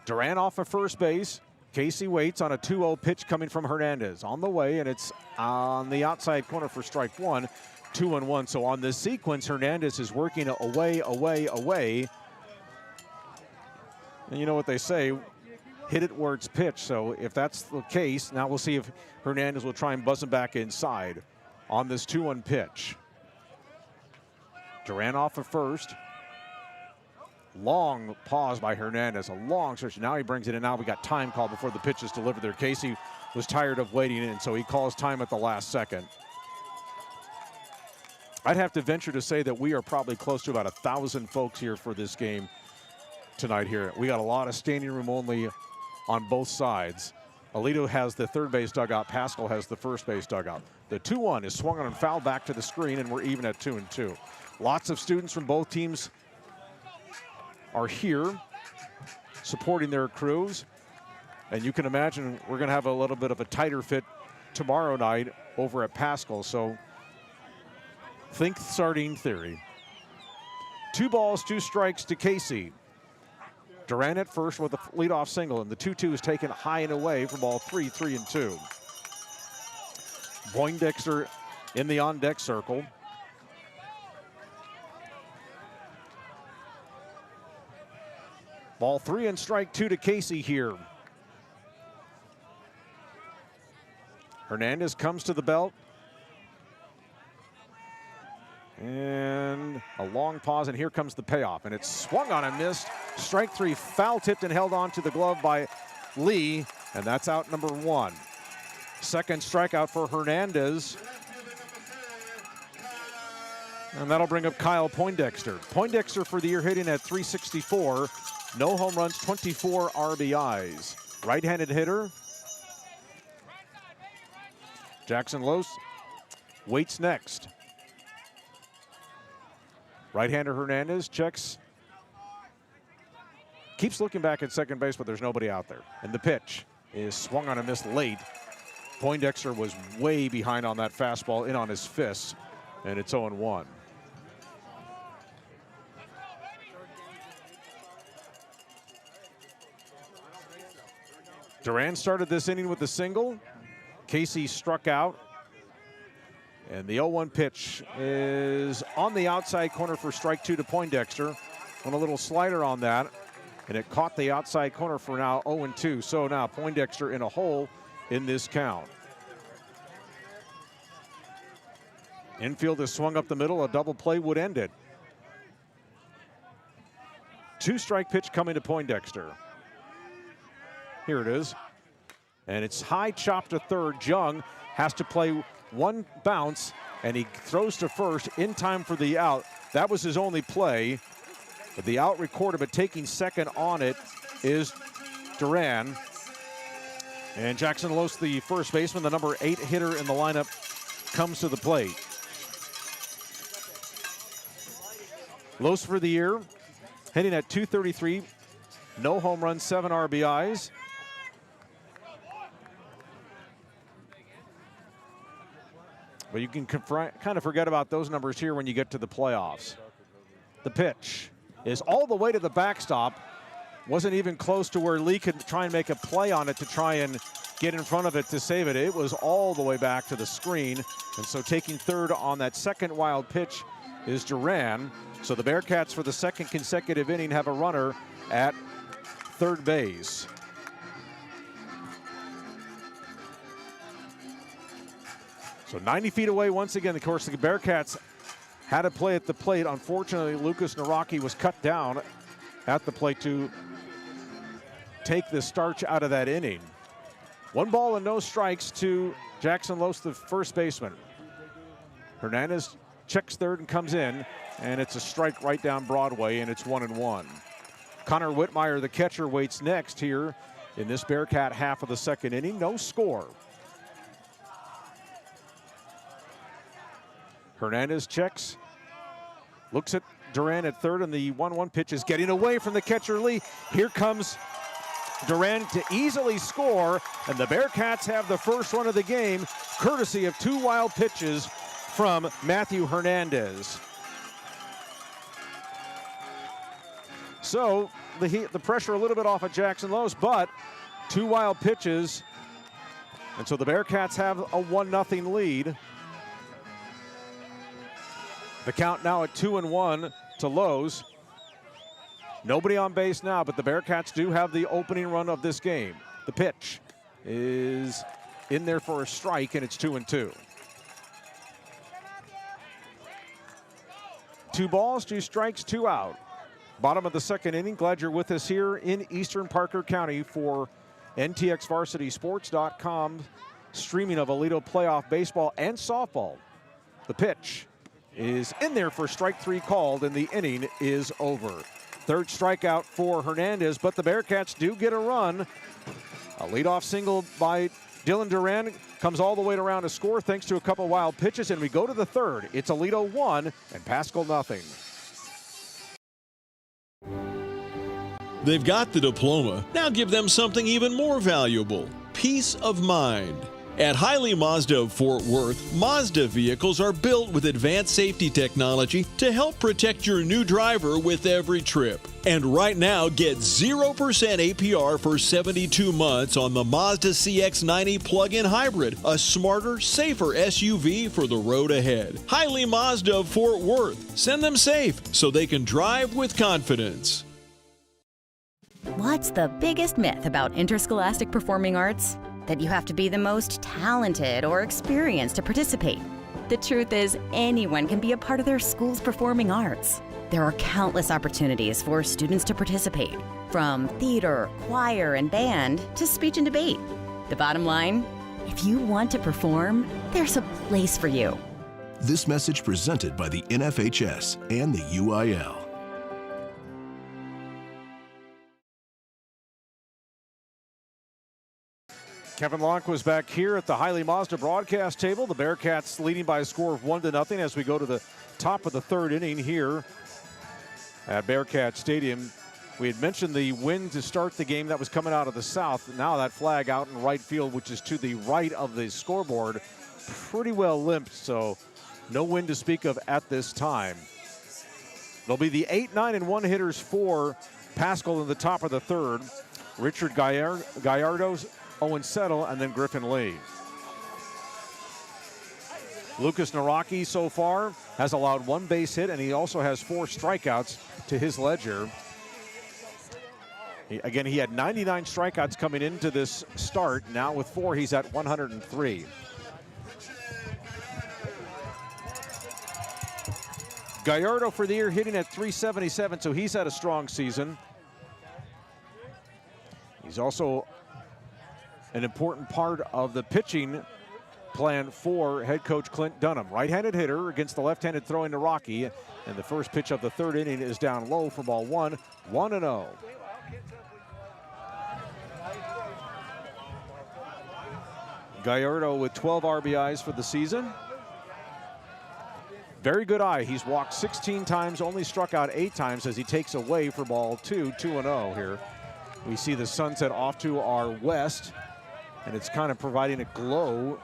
Duran off of first base. Casey waits on a 2-0 pitch coming from Hernandez. On the way, and it's on the outside corner for strike one. 2-1. So on this sequence, Hernandez is working away, away, away. And you know what they say, hit it where it's pitched. So if that's the case, now we'll see if Hernandez will try and buzz him back inside on this 2-1 pitch. Duran off of first. Long pause by Hernandez, a long stretch. Now he brings it in. Now we got time called before the pitch is delivered there. Casey was tired of waiting in, so he calls time at the last second. I'd have to venture to say that we are probably close to about 1,000 folks here for this game tonight here. We got a lot of standing room only on both sides. Aledo has the third base dugout. Paschal has the first base dugout. The 2-1 is swung on and fouled back to the screen, and we're even at 2-2. Lots of students from both teams are here supporting their crews, and you can imagine we're going to have a little bit of a tighter fit tomorrow night over at Paschal. So think sardine theory. 2 balls, 2 strikes to Casey. Duran at first with a leadoff single, and the 2-2 is taken high and away for ball 3, 3-2. Poindexter in the on-deck circle. Ball 3 and strike 2 to Casey here. Hernandez comes to the belt. And a long pause, and here comes the payoff. And it's swung on and missed. Strike 3, foul tipped and held on to the glove by Lee, and that's out number 1. Second strikeout for Hernandez. And that'll bring up Kyle Poindexter. Poindexter for the year hitting at .364. No home runs, 24 RBIs. Right-handed hitter. Jackson Los waits next. Right-hander Hernandez checks. Keeps looking back at second base, but there's nobody out there. And the pitch is swung on and missed late. Poindexter was way behind on that fastball, in on his fist, and it's 0-1. Duran started this inning with a single. Casey struck out. And the 0-1 pitch is on the outside corner for strike 2 to Poindexter. On a little slider on that. And it caught the outside corner for now 0-2. So now Poindexter in a hole in this count. Infield is swung up the middle. A double play would end it. 2-strike pitch coming to Poindexter. Here it is. And it's high chop to third. Jung has to play one bounce, and he throws to first in time for the out. That was his only play. But the out recorded, but taking second on it is Duran. And Jackson Los, the first baseman, the number 8 hitter in the lineup, comes to the plate. Los for the year, hitting at .233. No home runs, 7 RBIs. But you can kind of forget about those numbers here when you get to the playoffs. The pitch is all the way to the backstop. Wasn't even close to where Lee could try and make a play on it to try and get in front of it to save it. It was all the way back to the screen. And so taking third on that second wild pitch is Duran. So the Bearcats, for the second consecutive inning, have a runner at third base. So 90 feet away once again. Of course, the Bearcats had a play at the plate. Unfortunately, Lucas Naraki was cut down at the plate to take the starch out of that inning. 1 ball and no strikes to Jackson Los, the first baseman. Hernandez checks third and comes in, and it's a strike right down Broadway, and it's 1-1. Connor Whitmire, the catcher, waits next here in this Bearcat half of the second inning. No score. Hernandez checks, looks at Duran at third, and the 1-1 pitch is getting away from the catcher Lee. Here comes Duran to easily score, and the Bearcats have the first run of the game, courtesy of two wild pitches from Matthew Hernandez. So the pressure a little bit off of Jackson Lowe's, but two wild pitches, and so the Bearcats have a 1-0 lead. The count now at 2-1 to Lowe's. Nobody on base now, but the Bearcats do have the opening run of this game. The pitch is in there for a strike, and it's 2-2. 2 balls, 2 strikes, 2 out. Bottom of the second inning. Glad you're with us here in Eastern Parker County for NTXVarsitySports.com streaming of Aledo playoff baseball and softball. The pitch is in there for strike 3 called, and the inning is over. Third strikeout for Hernandez, but the Bearcats do get a run. A leadoff single by Dylan Duran comes all the way around to score thanks to a couple wild pitches, and we go to the third. It's Aledo 1 and Paschal nothing. They've got the diploma. Now give them something even more valuable: peace of mind. At Hiley Mazda of Fort Worth, Mazda vehicles are built with advanced safety technology to help protect your new driver with every trip. And right now, get 0% APR for 72 months on the Mazda CX-90 plug-in hybrid, a smarter, safer SUV for the road ahead. Hiley Mazda of Fort Worth. Send them safe so they can drive with confidence. What's the biggest myth about interscholastic performing arts? That you have to be the most talented or experienced to participate. The truth is, anyone can be a part of their school's performing arts. There are countless opportunities for students to participate, from theater, choir, and band to speech and debate. The bottom line, if you want to perform, there's a place for you. This message presented by the NFHS and the UIL. Kevin Lonnquist back here at the Hiley Mazda broadcast table. The Bearcats leading by a score of 1-0 as we go to the top of the third inning here at Bearcat Stadium. We had mentioned the wind to start the game that was coming out of the south. Now that flag out in right field, which is to the right of the scoreboard, pretty well limped, so no wind to speak of at this time. There'll be the 8, 9, and 1 hitters for Paschal in the top of the third. Richard Gallardo's, Owen Settle, and then Griffin Lee. Lucas Naraki so far has allowed 1 base hit, and he also has 4 strikeouts to his ledger. He had 99 strikeouts coming into this start. Now with 4, he's at 103. Gallardo for the year hitting at 377, so he's had a strong season. He's also an important part of the pitching plan for head coach Clint Dunham. Right-handed hitter against the left-handed throwing Naraki, and the first pitch of the third inning is down low for ball 1, 1-0. Gallardo with 12 RBIs for the season. Very good eye. He's walked 16 times, only struck out 8 times as he takes away for ball 2, 2-0 here. We see the sunset off to our west, and it's kind of providing a glow,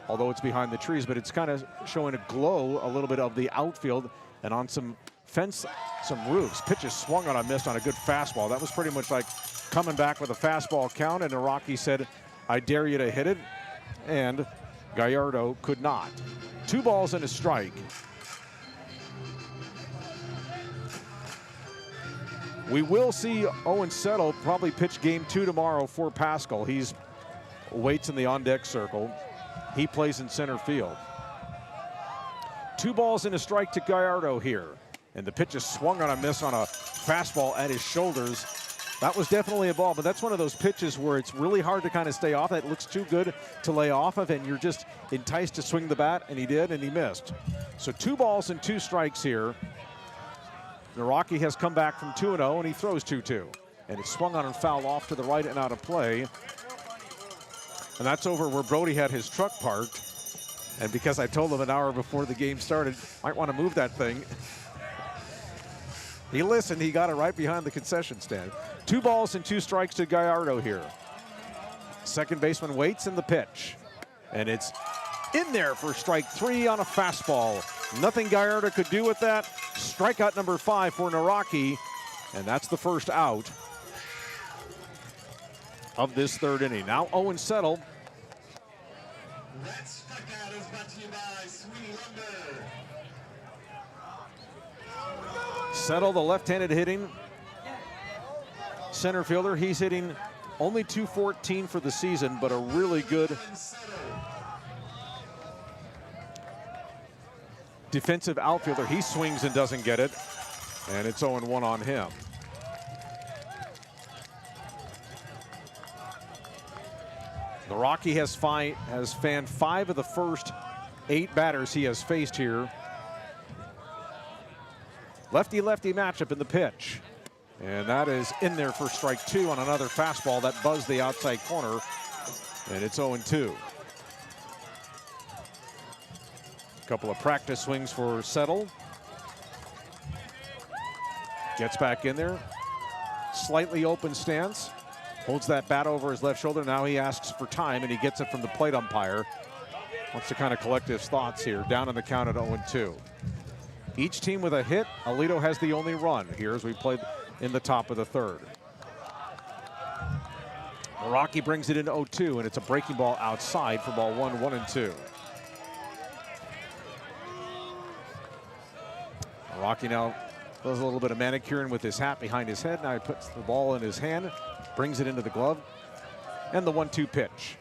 although it's behind the trees, but it's kind of showing a glow a little bit of the outfield and on some fence, some roofs. Pitches swung on a miss on a good fastball. That was pretty much like coming back with a fastball count, and Naraki said, "I dare you to hit it," and Gallardo could not. 2 balls and a strike. We will see Owen Settle probably pitch game 2 tomorrow for Paschal. He's waits in the on-deck circle. He plays in center field. 2 balls and a strike to Gallardo here. And the pitch is swung on a miss on a fastball at his shoulders. That was definitely a ball, but that's one of those pitches where it's really hard to kind of stay off. It looks too good to lay off of, and you're just enticed to swing the bat, and he did, and he missed. So 2 balls and 2 strikes here. Naraki has come back from 2-0, and he throws 2-2. And it's swung on and fouled off to the right and out of play. And that's over where Brody had his truck parked. And because I told him an hour before the game started, might want to move that thing. He listened, he got it right behind the concession stand. 2 balls and 2 strikes to Gallardo here. Second baseman waits in the pitch. And it's in there for strike 3 on a fastball. Nothing Gallardo could do with that. Strikeout number 5 for Naraki. And that's the first out of this 3rd inning. Now Owen Settle. That strikeout is brought to you by Sweetie Lumber. Settle, the left-handed hitting center fielder. He's hitting only .214 for the season, but a really good defensive outfielder. He swings and doesn't get it, and it's 0-1 on him. Naraki has fanned 5 of the first 8 batters he has faced here. Lefty-lefty matchup in the pitch. And that is in there for strike 2 on another fastball that buzzed the outside corner. And it's 0-2. A couple of practice swings for Settle. Gets back in there. Slightly open stance. Holds that bat over his left shoulder. Now he asks for time, and he gets it from the plate umpire. Wants to kind of collect his thoughts here. Down on the count at 0-2. Each team with a hit. Aledo has the only run here as we played in the top of the 3rd. Naraki brings it into 0-2, and it's a breaking ball outside for ball 1, 1-2. Naraki now does a little bit of manicuring with his hat behind his head. Now he puts the ball in his hand, brings it into the glove, and the 1-2 pitch.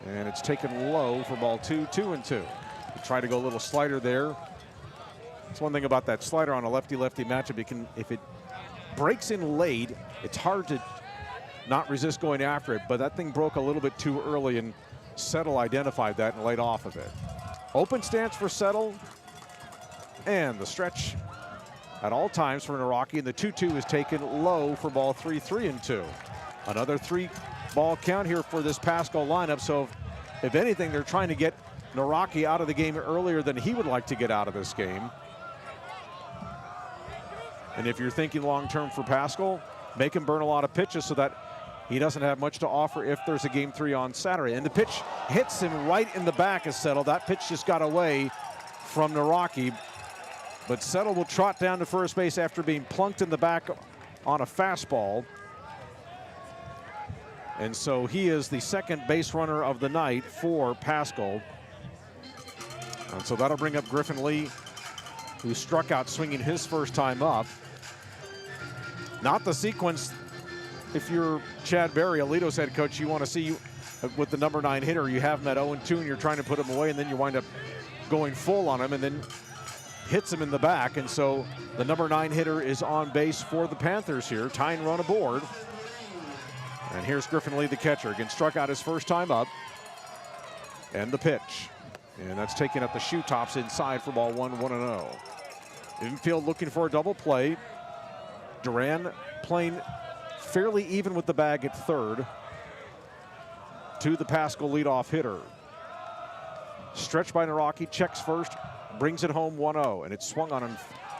And it's taken low for ball 2, 2-2. He tried to go a little slider there. That's one thing about that slider on a lefty-lefty matchup. If it breaks in late, it's hard to not resist going after it, but that thing broke a little bit too early, and Settle identified that and laid off of it. Open stance for Settle, and the stretch at all times for Naraki, and the 2-2 is taken low for ball 3, 3-2. Another 3-ball count here for this Paschal lineup, so if anything, they're trying to get Naraki out of the game earlier than he would like to get out of this game. And if you're thinking long-term for Paschal, make him burn a lot of pitches so that he doesn't have much to offer if there's a game 3 on Saturday. And the pitch hits him right in the back of Settle. That pitch just got away from Naraki. But Settle will trot down to first base after being plunked in the back on a fastball. And so he is the 2nd base runner of the night for Paschal. And so that'll bring up Griffin Lee, who struck out swinging his first time up. Not the sequence, if you're Chad Berry, Aledo's head coach, you want to see with the number 9 hitter. You have him at 0-2 and you're trying to put him away, and then you wind up going full on him and then hits him in the back. And so the number 9 hitter is on base for the Panthers here, tying run aboard. And here's Griffin Lee, the catcher. Again, struck out his first time up. And the pitch. And that's taken up the shoe tops inside for ball 1, 1-0. Infield looking for a double play. Duran playing fairly even with the bag at 3rd. To the Paschal leadoff hitter. Stretched by Naraki, checks first, brings it home 1-0, and it's swung on and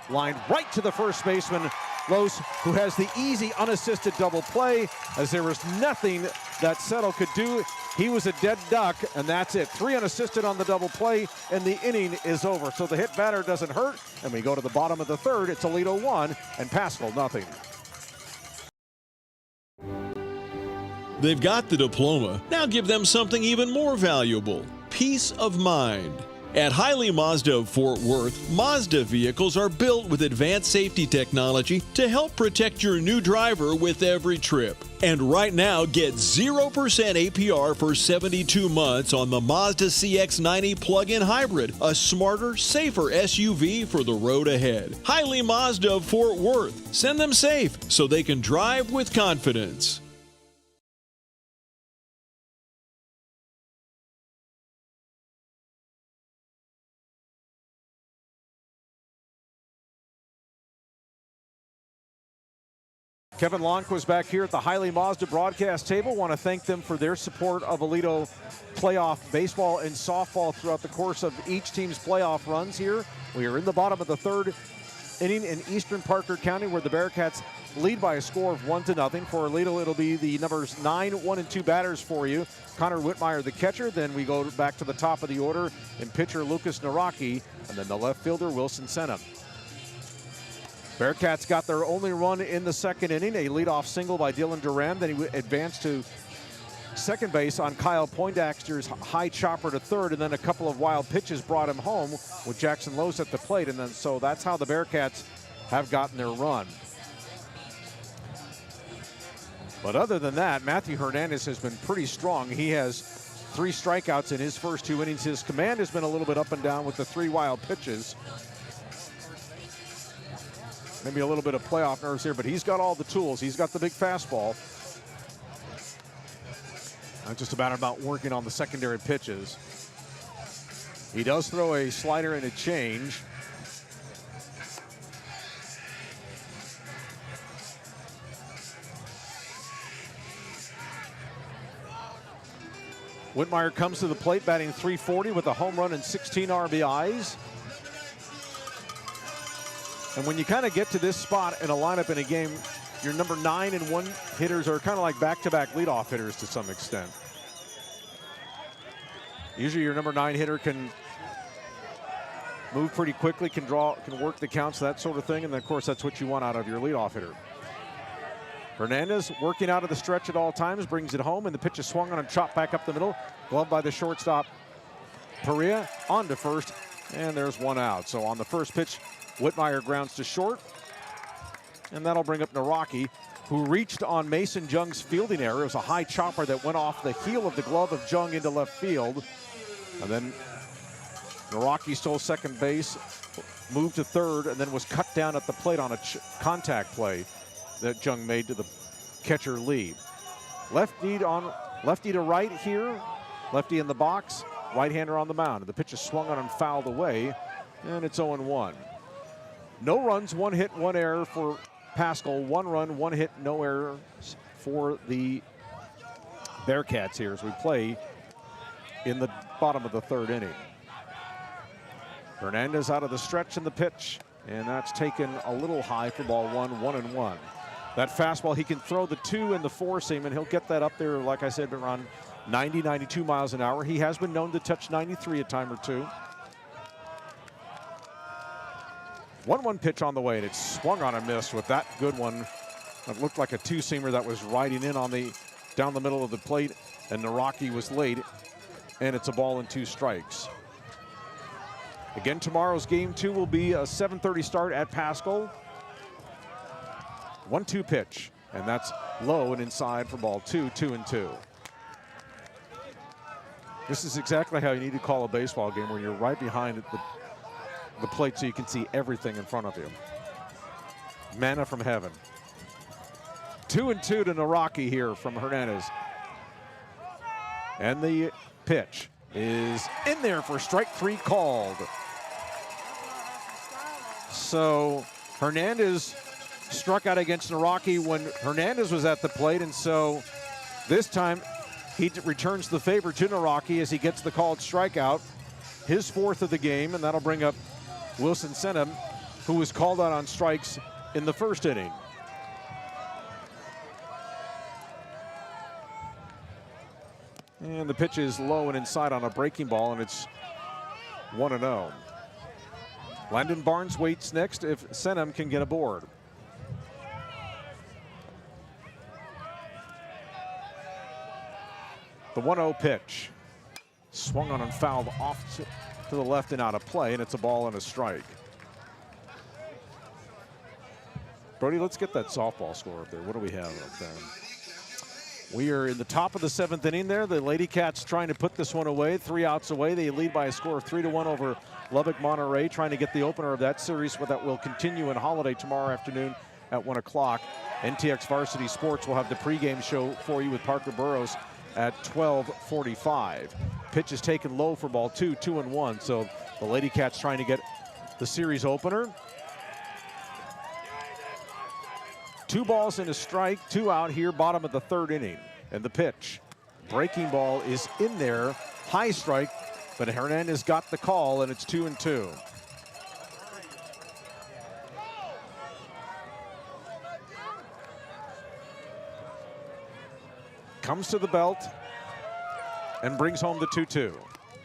lined right to the first baseman, Los, who has the easy unassisted double play, as there was nothing that Settle could do. He was a dead duck, and that's it. 3 unassisted on the double play, and the inning is over. So the hit batter doesn't hurt, and we go to the bottom of the 3rd. It's Aledo 1 and Paschal nothing. They've got the diploma. Now give them something even more valuable: peace of mind. At Hiley Mazda of Fort Worth, Mazda vehicles are built with advanced safety technology to help protect your new driver with every trip. And right now, get 0% APR for 72 months on the Mazda CX-90 plug-in hybrid, a smarter, safer SUV for the road ahead. Hiley Mazda of Fort Worth. Send them safe so they can drive with confidence. Kevin Lonnquist back here at the Hiley Mazda broadcast table. Want to thank them for their support of Aledo playoff baseball and softball throughout the course of each team's playoff runs here. We are in the bottom of the third inning in Eastern Parker County, where the Bearcats lead by a score of 1-0. For Aledo, it'll be the numbers 9, 1, and 2 batters for you. Connor Whitmire, the catcher. Then we go back to the top of the order and pitcher Lucas Naraki, and then the left fielder Wilson Senham. Bearcats got their only run in the second inning, a leadoff single by Dylan Duran. Then he advanced to second base on Kyle Poindexter's high chopper to third, and then a couple of wild pitches brought him home with Jackson Lose at the plate. And then so that's how the Bearcats have gotten their run. But other than that, Matthew Hernandez has been pretty strong. He has 3 strikeouts in his first 2 innings. His command has been a little bit up and down with the 3 wild pitches. Maybe a little bit of playoff nerves here, but he's got all the tools. He's got the big fastball. It's just about working on the secondary pitches. He does throw a slider and a change. Whitmire comes to the plate batting .340 with a home run and 16 RBIs. And when you kind of get to this spot in a lineup in a game, your number 9 and 1 hitters are kind of like back-to-back leadoff hitters to some extent. Usually your number 9 hitter can move pretty quickly, can work the counts, that sort of thing. And then, of course, that's what you want out of your leadoff hitter. Hernandez working out of the stretch at all times, brings it home, and the pitch is swung on and chopped back up the middle. Gloved by the shortstop, Perea, on to first, and there's 1 out. So on the first pitch, Whitmire grounds to short, and that'll bring up Naraki, who reached on Mason Jung's fielding error. It was a high chopper that went off the heel of the glove of Jung into left field. And then Naraki stole second base, moved to third, and then was cut down at the plate on a contact play that Jung made to the catcher Lee. Lefty to right here, lefty in the box, right-hander on the mound. The pitch is swung on and fouled away, and it's 0-1. No runs, 1 hit, 1 error for Paschal. 1 run, 1 hit, no errors for the Bearcats here as we play in the bottom of the third inning. Hernandez out of the stretch in the pitch, and that's taken a little high for ball 1, 1-1. That fastball, he can throw the 2 and the 4-seam, and he'll get that up there, like I said, around 90, 92 miles an hour. He has been known to touch 93 a time or two. 1-1 pitch on the way, and it swung on and missed with that good one. It looked like a 2-seamer that was riding in on down the middle of the plate, and Naraki was late, and it's a ball and 2 strikes. Again, tomorrow's game 2 will be a 7:30 start at Paschal. 1-2 pitch, and that's low and inside for ball 2, 2-2. This is exactly how you need to call a baseball game, when you're right behind the plate so you can see everything in front of you. Manna from heaven. 2-2 to Naraki here from Hernandez. And the pitch is in there for strike 3 called. So Hernandez struck out against Naraki when Hernandez was at the plate, and so this time he returns the favor to Naraki as he gets the called strikeout, his 4th of the game, and that'll bring up Wilson Senham, who was called out on strikes in the first inning. And the pitch is low and inside on a breaking ball, and it's 1-0. Landon Barnes waits next if Senham can get aboard. The 1-0 pitch. Swung on and fouled off to the left and out of play, and it's a ball and a strike. Brody, let's get that softball score up there. What do we have up there? We are in the top of the 7th inning there. The Lady Cats trying to put this one away, 3 outs away. They lead by a score of 3-1 over Lubbock Monterey, trying to get the opener of that series, but that will continue in Holiday tomorrow afternoon at 1 o'clock. NTX Varsity Sports will have the pregame show for you with Parker Burrows at 12:45. Pitch is taken low for ball 2, 2-1. So the Lady Cats trying to get the series opener. 2 balls and a strike, 2 out here, bottom of the 3rd inning. And the pitch, breaking ball is in there, high strike, but Hernandez got the call, and it's 2-2. Comes to the belt and brings home the 2-2.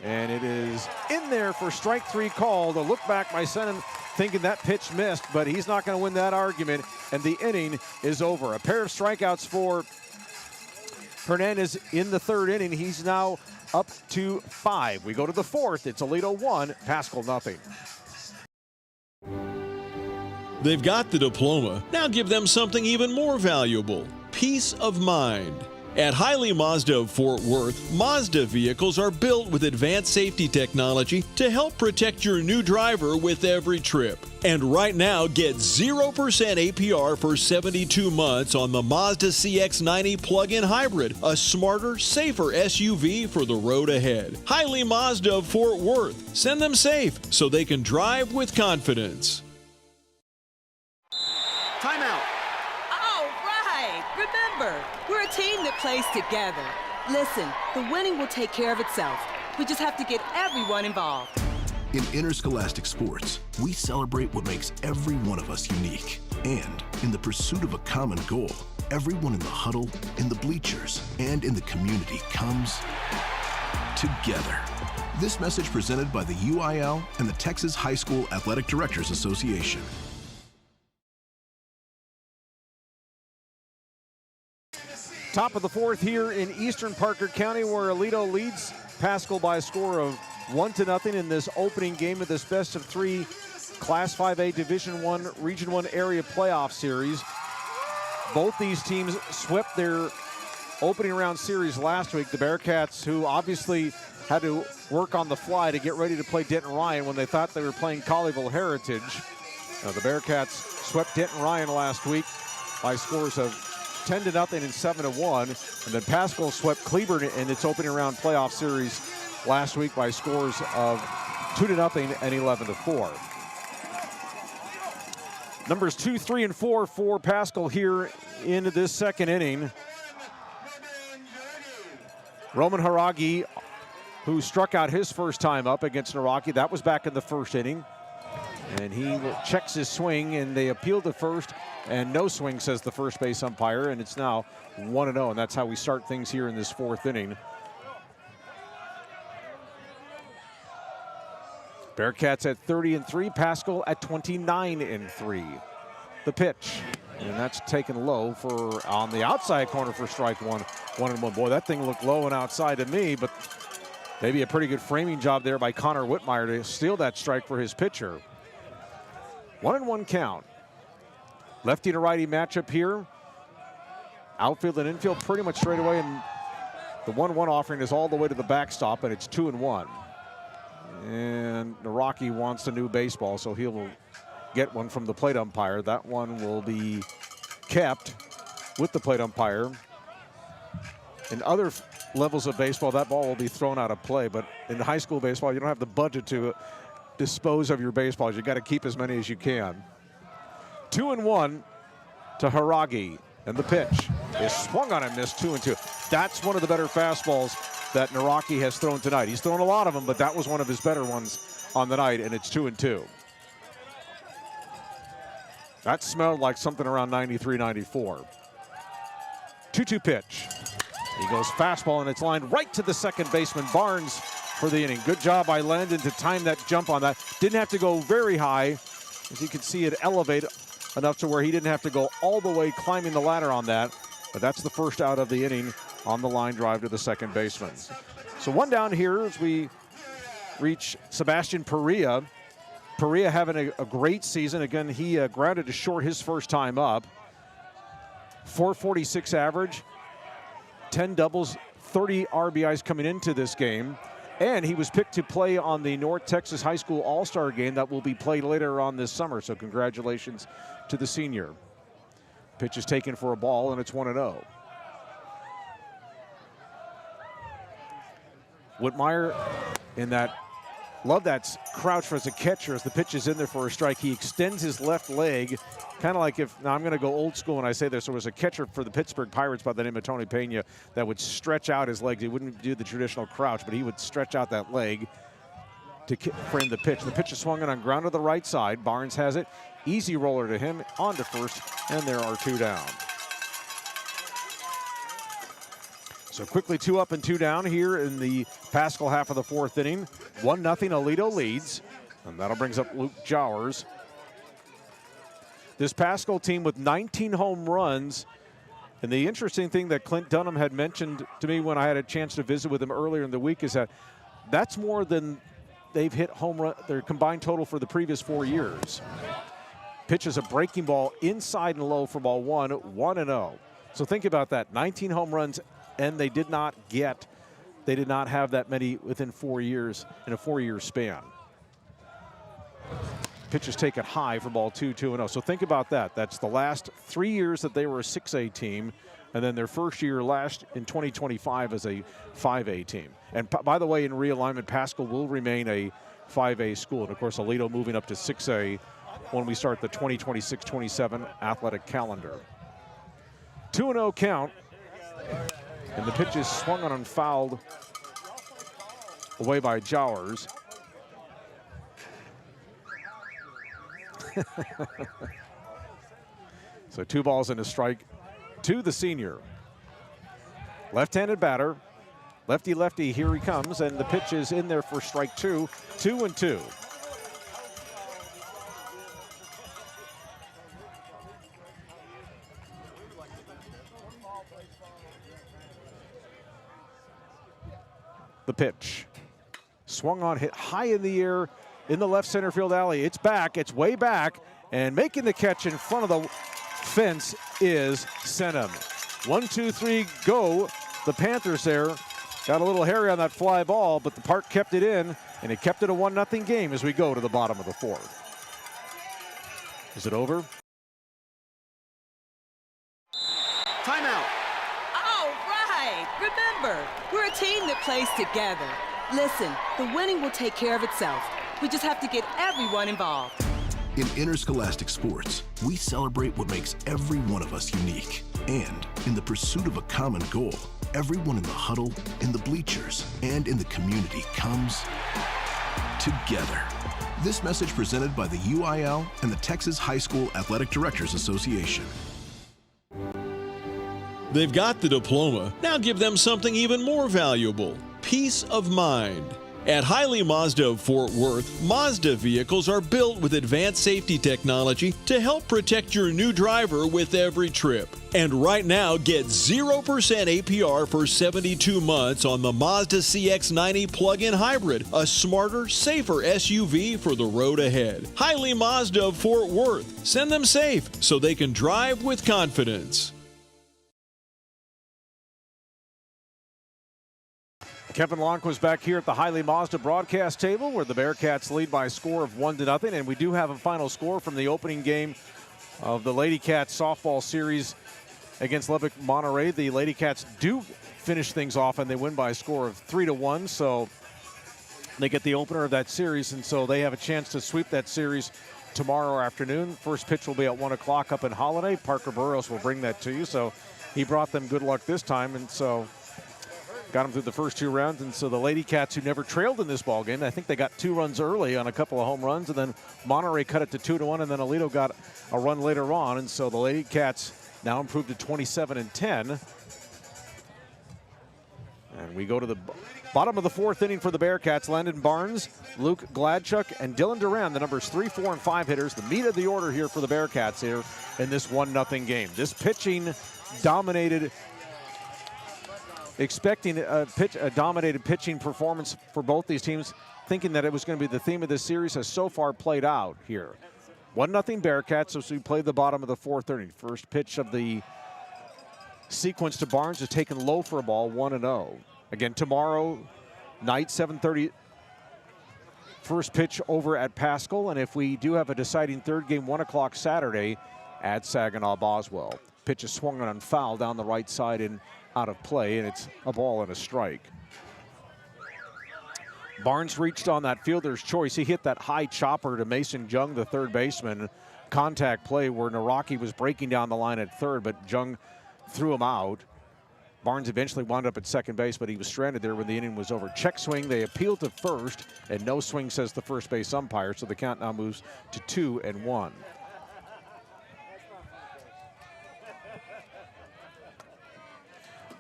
And it is in there for strike 3 call. The look back by Sennin, thinking that pitch missed, but he's not going to win that argument, and the inning is over. A pair of strikeouts for Hernandez in the 3rd inning. He's now up to 5. We go to the 4th. It's Aledo 1, Paschal 0. They've got the diploma. Now give them something even more valuable: peace of mind. At Hiley Mazda of Fort Worth, Mazda vehicles are built with advanced safety technology to help protect your new driver with every trip. And right now, get 0% APR for 72 months on the Mazda CX-90 plug-in hybrid, a smarter, safer SUV for the road ahead. Hiley Mazda of Fort Worth. Send them safe so they can drive with confidence. Timeout. All right. Remember, we're a team that plays together. Listen, the winning will take care of itself. We just have to get everyone involved. In interscholastic sports, we celebrate what makes every one of us unique. And in the pursuit of a common goal, everyone in the huddle, in the bleachers, and in the community comes together. This message presented by the UIL and the Texas High School Athletic Directors Association. Top of the 4th here in Eastern Parker County, where Aledo leads Paschal by a score of 1-0 in this opening game of this best-of-3 Class 5A Division I Region I area playoff series. Both these teams swept their opening round series last week. The Bearcats, who obviously had to work on the fly to get ready to play Denton Ryan when they thought they were playing Colleyville Heritage. The Bearcats swept Denton Ryan last week by scores of 10-0 and 7-1. And then Paschal swept Cleburne in its opening round playoff series last week by scores of 2-0 and 11-4. Numbers 2, 3, and 4 for Paschal here in this 2nd inning. Roman Haragi, who struck out his first time up against Naraki, that was back in the 1st inning. And he checks his swing, and they appeal to first, and no swing, says the first base umpire, and it's now 1-0, and that's how we start things here in this 4th inning. Bearcats at 30-3, Paschal at 29-3. The pitch, and that's taken low for on the outside corner for strike 1, 1-1. Boy, that thing looked low and outside to me, but maybe a pretty good framing job there by Connor Whitmire to steal that strike for his pitcher. 1-1 count. Lefty to righty matchup here. Outfield and infield pretty much straight away, and the 1-1 offering is all the way to the backstop, and it's 2-1. And Naraki wants a new baseball, so he'll get one from the plate umpire. That one will be kept with the plate umpire. In other levels of baseball, that ball will be thrown out of play, but in high school baseball, you don't have the budget to dispose of your baseballs. You got to keep as many as you can. 2-1 to Haragi, and the pitch is swung on and missed. 2-2. That's one of the better fastballs that Naraki has thrown tonight. He's thrown a lot of them, but that was one of his better ones on the night, and it's 2-2. That smelled like something around 93, 94. 2-2 pitch. He goes fastball, and it's lined right to the second baseman, Barnes, for the inning. Good job by Landon to time that jump on that. Didn't have to go very high. As you can see, it elevate enough to where he didn't have to go all the way climbing the ladder on that. But that's the first out of the inning on the line drive to the second baseman. So 1 down here as we reach Sebastian Perea. Perea having a great season. Again, he grounded to short his first time up. 446 average, 10 doubles, 30 RBIs coming into this game. And he was picked to play on the North Texas High School All-Star game that will be played later on this summer. So congratulations to the senior. Pitch is taken for a ball, and it's 1-0. Whitmire in that, love that crouch as a catcher as the pitch is in there for a strike. He extends his left leg, kind of like if, now I'm going to go old school when I say this, there was a catcher for the Pittsburgh Pirates by the name of Tony Pena that would stretch out his legs. He wouldn't do the traditional crouch, but he would stretch out that leg to frame the pitch. The pitch is swung on ground to the right side. Barnes has it. Easy roller to him, on to first, and there are 2 down. So quickly 2 up and 2 down here in the Paschal half of the 4th inning. 1-0 Aledo leads, and that'll brings up Luke Jowers. This Paschal team with 19 home runs, and the interesting thing that Clint Dunham had mentioned to me when I had a chance to visit with him earlier in the week is that that's more than they've hit home run, their combined total for the previous 4 years. Pitches a breaking ball inside and low for ball 1, 1-0. So think about that, 19 home runs, and they did not have that many within 4 years in a 4-year span. Pitch is taken high for ball 2, 2-0. So think about that. That's the last 3 years that they were a 6A team, and then their first year last in 2025 as a 5A team. And by the way, in realignment, Paschal will remain a 5A school. And of course, Aledo moving up to 6A when we start the 2026-27 athletic calendar. 2-0 count. And the pitch is swung on and fouled away by Jowers. So 2 balls and a strike to the senior. Left-handed batter. Lefty, here he comes, and the pitch is in there for strike 2, 2-2. The pitch. Swung on, hit high in the air in the left center field alley. It's back, it's way back, and making the catch in front of the fence is Senham. 1, 2, 3, go. The Panthers there got a little hairy on that fly ball, but the park kept it in, and it kept it a 1-0 game as we go to the bottom of the 4th. Is it over? Timeout. All right. Remember, we're a team that plays together. Listen, the winning will take care of itself. We just have to get everyone involved. In interscholastic sports, we celebrate what makes every one of us unique. And in the pursuit of a common goal, everyone in the huddle, in the bleachers, and in the community comes together. This message presented by the UIL and the Texas High School Athletic Directors Association. They've got the diploma. Now give them something even more valuable: peace of mind. At Hiley Mazda of Fort Worth, Mazda vehicles are built with advanced safety technology to help protect your new driver with every trip. And right now, get 0% APR for 72 months on the Mazda CX-90 plug-in hybrid, a smarter, safer SUV for the road ahead. Hiley Mazda of Fort Worth. Send them safe so they can drive with confidence. Kevin Lonnquist back here at the Hiley Mazda broadcast table where the Bearcats lead by a score of 1-0. And we do have a final score from the opening game of the Lady Cats softball series against Lubbock Monterey. The Lady Cats do finish things off and they win by a score of 3-1. So they get the opener of that series, and so they have a chance to sweep that series tomorrow afternoon. First pitch will be at 1 o'clock up in Holiday. Parker Burrows will bring that to you. So he brought them good luck this time, and so got them through the first 2 rounds. And so the Lady Cats, who never trailed in this ball game, I think they got 2 runs early on a couple of home runs, and then Monterey cut it to 2-1, and then Aledo got a run later on. And so the Lady Cats now improved to 27-10. And we go to the bottom of the 4th inning for the Bearcats. Landon Barnes, Luke Gladchuk, and Dylan Duran, the numbers 3, 4, and 5 hitters. The meat of the order here for the Bearcats here in this 1-0 game. This pitching dominated expecting a dominated pitching performance for both these teams, thinking that it was going to be the theme of this series, has so far played out here. 1-0 Bearcats as we play the bottom of the fourth inning. First pitch of the sequence to Barnes is taken low for a ball, 1-0. Again, tomorrow night, 7:30, first pitch over at Paschal. And if we do have a deciding third game, 1 o'clock Saturday at Saginaw Boswell. Pitch is swung on foul down the right side and out of play, and it's a ball and a strike. Barnes reached on that fielder's choice. He hit that high chopper to Mason Jung, the third baseman. Contact play where Naraki was breaking down the line at third, but Jung threw him out. Barnes eventually wound up at second base, but he was stranded there when the inning was over. Check swing, they appealed to first, and no swing, says the first base umpire, so the count now moves to 2-1.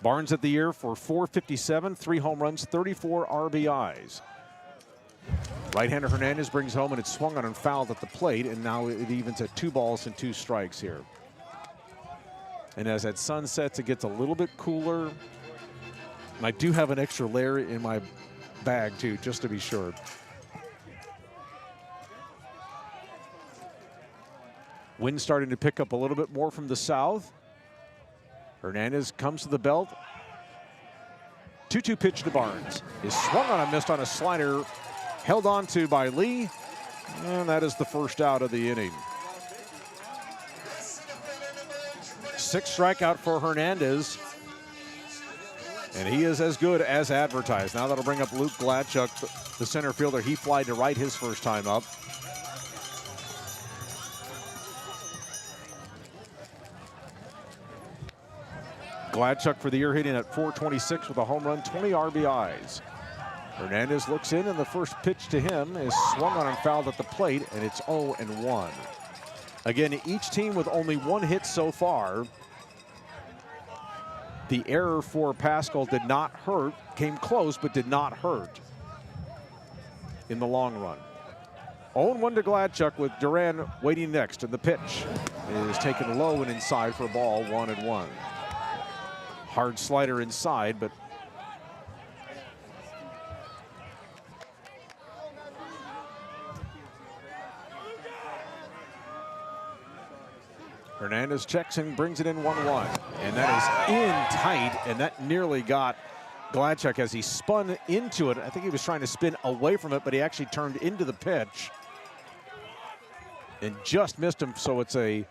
Barnes at the year for .457, 3 home runs, 34 RBIs. Right-hander Hernandez brings home, and it's swung on and fouled at the plate, and now it evens at 2 balls and 2 strikes here. And as that sun sets, it gets a little bit cooler. And I do have an extra layer in my bag too, just to be sure. Wind starting to pick up a little bit more from the south. Hernandez comes to the belt. 2-2 pitch to Barnes. Is swung on and missed on a slider. Held on to by Lee. And that is the first out of the inning. 6th strikeout for Hernandez. And he is as good as advertised. Now that'll bring up Luke Gladchuk, the center fielder. He flied to right his first time up. Gladchuk for the year hitting at .426 with a home run, 20 RBIs. Hernandez looks in, and the first pitch to him is swung on and fouled at the plate, and it's 0-1. Again, each team with only 1 hit so far. The error for Paschal did not hurt, came close, but did not hurt in the long run. 0-1 to Gladchuk with Duran waiting next, and the pitch is taken low and inside for a ball, 1-1. Hard slider inside, but Hernandez checks and brings it in 1-1. And that is in tight, and that nearly got Gladchuk as he spun into it. I think he was trying to spin away from it, but he actually turned into the pitch and just missed him, so it's a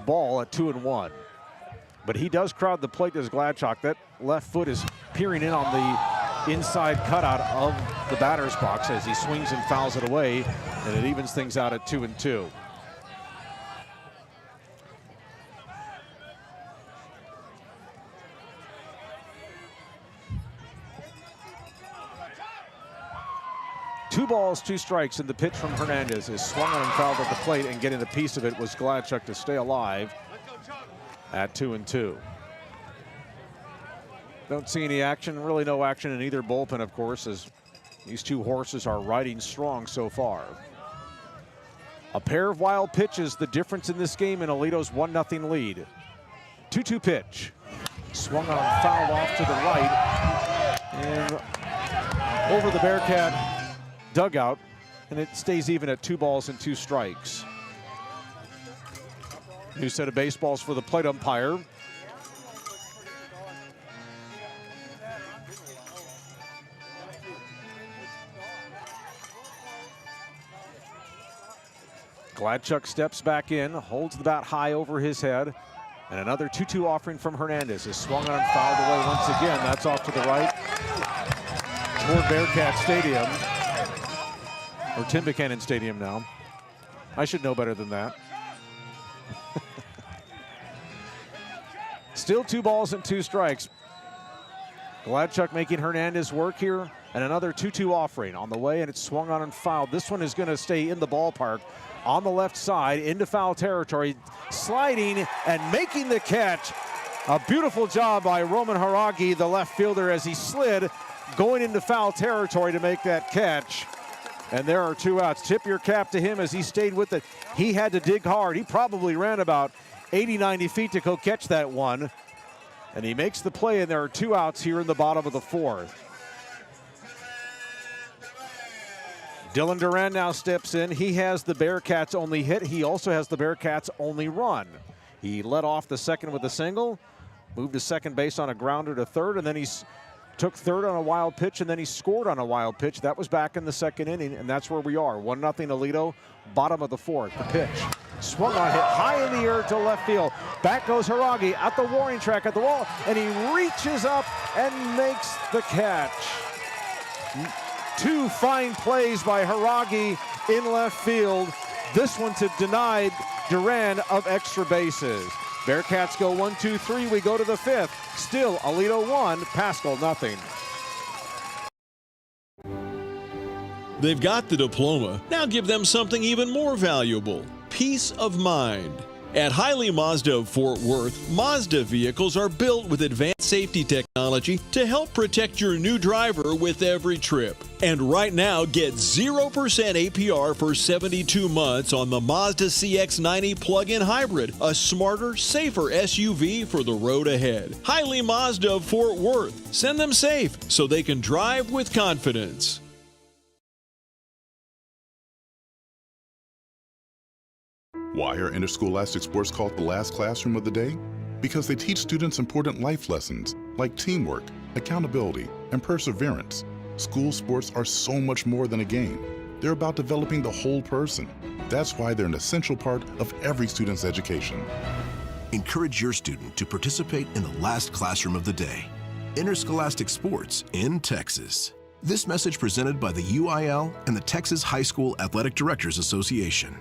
ball at 2-1. But he does crowd the plate, does Gladchuk. That left foot is peering in on the inside cutout of the batter's box as he swings and fouls it away, and it evens things out at 2-2. Two balls, 2 strikes, and the pitch from Hernandez is swung on and fouled at the plate, and getting a piece of it was Gladchuk to stay alive at 2-2. Don't see any action, really no action in either bullpen, of course, as these two horses are riding strong so far. A pair of wild pitches, the difference in this game in Aledo's 1-0 lead. 2-2 pitch. Swung on and fouled off to the right and over the Bearcat dugout, and it stays even at 2 balls and 2 strikes. New set of baseballs for the plate umpire. Gladchuk steps back in, holds the bat high over his head, and another 2-2 offering from Hernandez is swung on and fouled away once again. That's off to the right toward Bearcat Stadium, or Tim Buchanan Stadium now. I should know better than that. Still 2 balls and 2 strikes. Gladchuk making Hernandez work here, and another 2-2 offering on the way, and it's swung on and fouled. This one is going to stay in the ballpark on the left side into foul territory, sliding and making the catch. A beautiful job by Roman Haragi, the left fielder, as he slid going into foul territory to make that catch. And there are 2 outs. Tip your cap to him as he stayed with it. He had to dig hard. He probably ran about 80, 90 feet to go catch that one. And he makes the play, and there are 2 outs here in the bottom of the 4th. Dylan Duran now steps in. He has the Bearcats' only hit. He also has the Bearcats' only run. He led off the second with a single, moved to second base on a grounder to third, and then he took third on a wild pitch, and then he scored on a wild pitch. That was back in the second inning, and that's where we are. 1-0 Aledo, bottom of the 4th. The pitch. Swung on, hit high in the air to left field. Back goes Haragi at the warning track at the wall, and he reaches up and makes the catch. 2 fine plays by Haragi in left field. This one to deny Duran of extra bases. Bearcats go 1-2-3. We go to the 5th. Still Aledo 1, Paschal nothing. They've got the diploma. Now give them something even more valuable: peace of mind. At Hiley Mazda of Fort Worth, Mazda vehicles are built with advanced safety technology to help protect your new driver with every trip. And right now, get 0% APR for 72 months on the Mazda CX-90 plug-in hybrid, a smarter, safer SUV for the road ahead. Hiley Mazda of Fort Worth. Send them safe so they can drive with confidence. Why are interscholastic sports called the last classroom of the day? Because they teach students important life lessons like teamwork, accountability, and perseverance. School sports are so much more than a game. They're about developing the whole person. That's why they're an essential part of every student's education. Encourage your student to participate in the last classroom of the day. Interscholastic sports in Texas. This message presented by the UIL and the Texas High School Athletic Directors Association.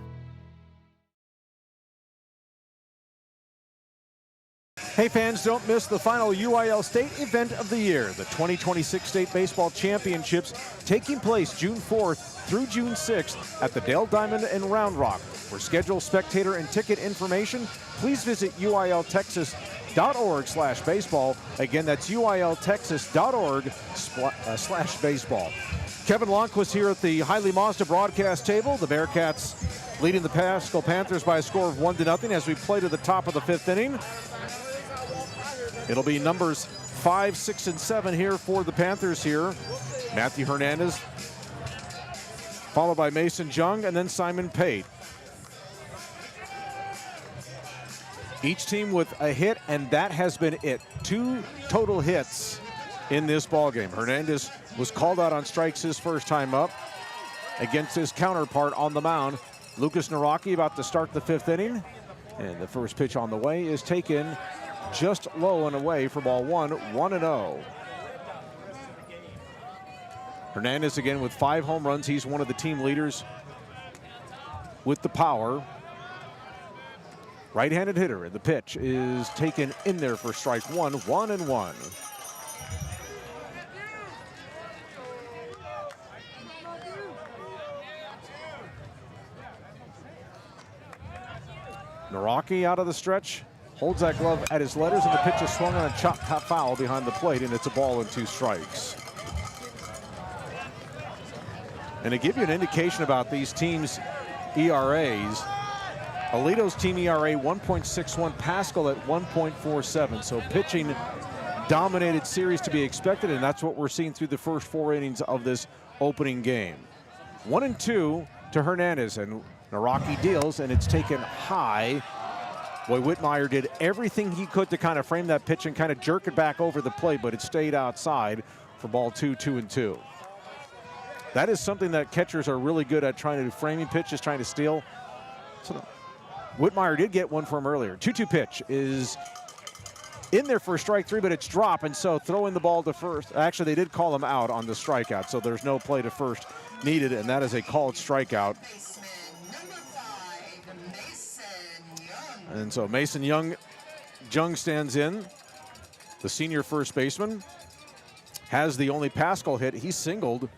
Hey fans, don't miss the final UIL state event of the year, the 2026 State Baseball Championships, taking place June 4th through June 6th at the Dale Diamond in Round Rock. For schedule, spectator, and ticket information, please visit uiltexas.org/baseball. Again, that's uiltexas.org/baseball. Kevin Lonnquist here at the Hiley Mazda broadcast table. The Bearcats leading the Paschal Panthers by a score of 1-0 as we play to the top of the 5th inning. It'll be numbers 5, 6, and 7 here for the Panthers here. Matthew Hernandez, followed by Mason Jung, and then Simon Pate. Each team with a hit, and that has been it. 2 total hits in this ballgame. Hernandez was called out on strikes his first time up against his counterpart on the mound, Lucas Naraki, about to start the 5th inning. And the first pitch on the way is taken just low and away for ball 1, 1-0. Hernandez again with 5 home runs. He's one of the team leaders with the power. Right-handed hitter, and the pitch is taken in there for strike 1, 1-1. Naraki out of the stretch. Holds that glove at his letters, and the pitch is swung on a chop top foul behind the plate, and it's a ball and 2 strikes. And to give you an indication about these teams' ERAs, Aledo's team ERA 1.61, Paschal at 1.47. So pitching dominated series to be expected, and that's what we're seeing through the first 4 innings of this opening game. 1-2 to Hernandez, and Naraki deals, and it's taken high. Boy, Whitmire did everything he could to kind of frame that pitch and kind of jerk it back over the plate, but it stayed outside for ball 2, 2-2. That is something that catchers are really good at, trying to do framing pitches, trying to steal. So Whitmire did get one from earlier. 2-2 pitch is in there for strike 3, but it's dropped, and so throwing the ball to first. Actually, they did call him out on the strikeout, so there's no play to first needed, and that is a called strikeout. And so Mason Jung stands in. The senior first baseman has the only Paschal hit. He singled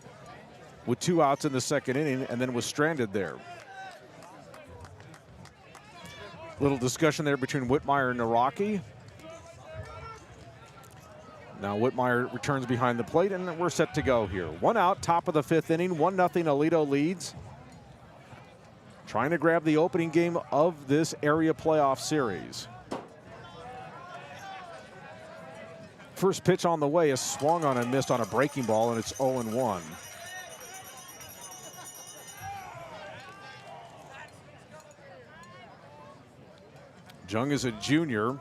with 2 outs in the second inning and then was stranded there. Little discussion there between Whitmire and Naraki. Now Whitmire returns behind the plate, and we're set to go here. 1 out, top of the 5th inning, 1-0 Aledo leads. Trying to grab the opening game of this area playoff series. First pitch on the way is swung on and missed on a breaking ball, and it's 0-1. Jung is a junior.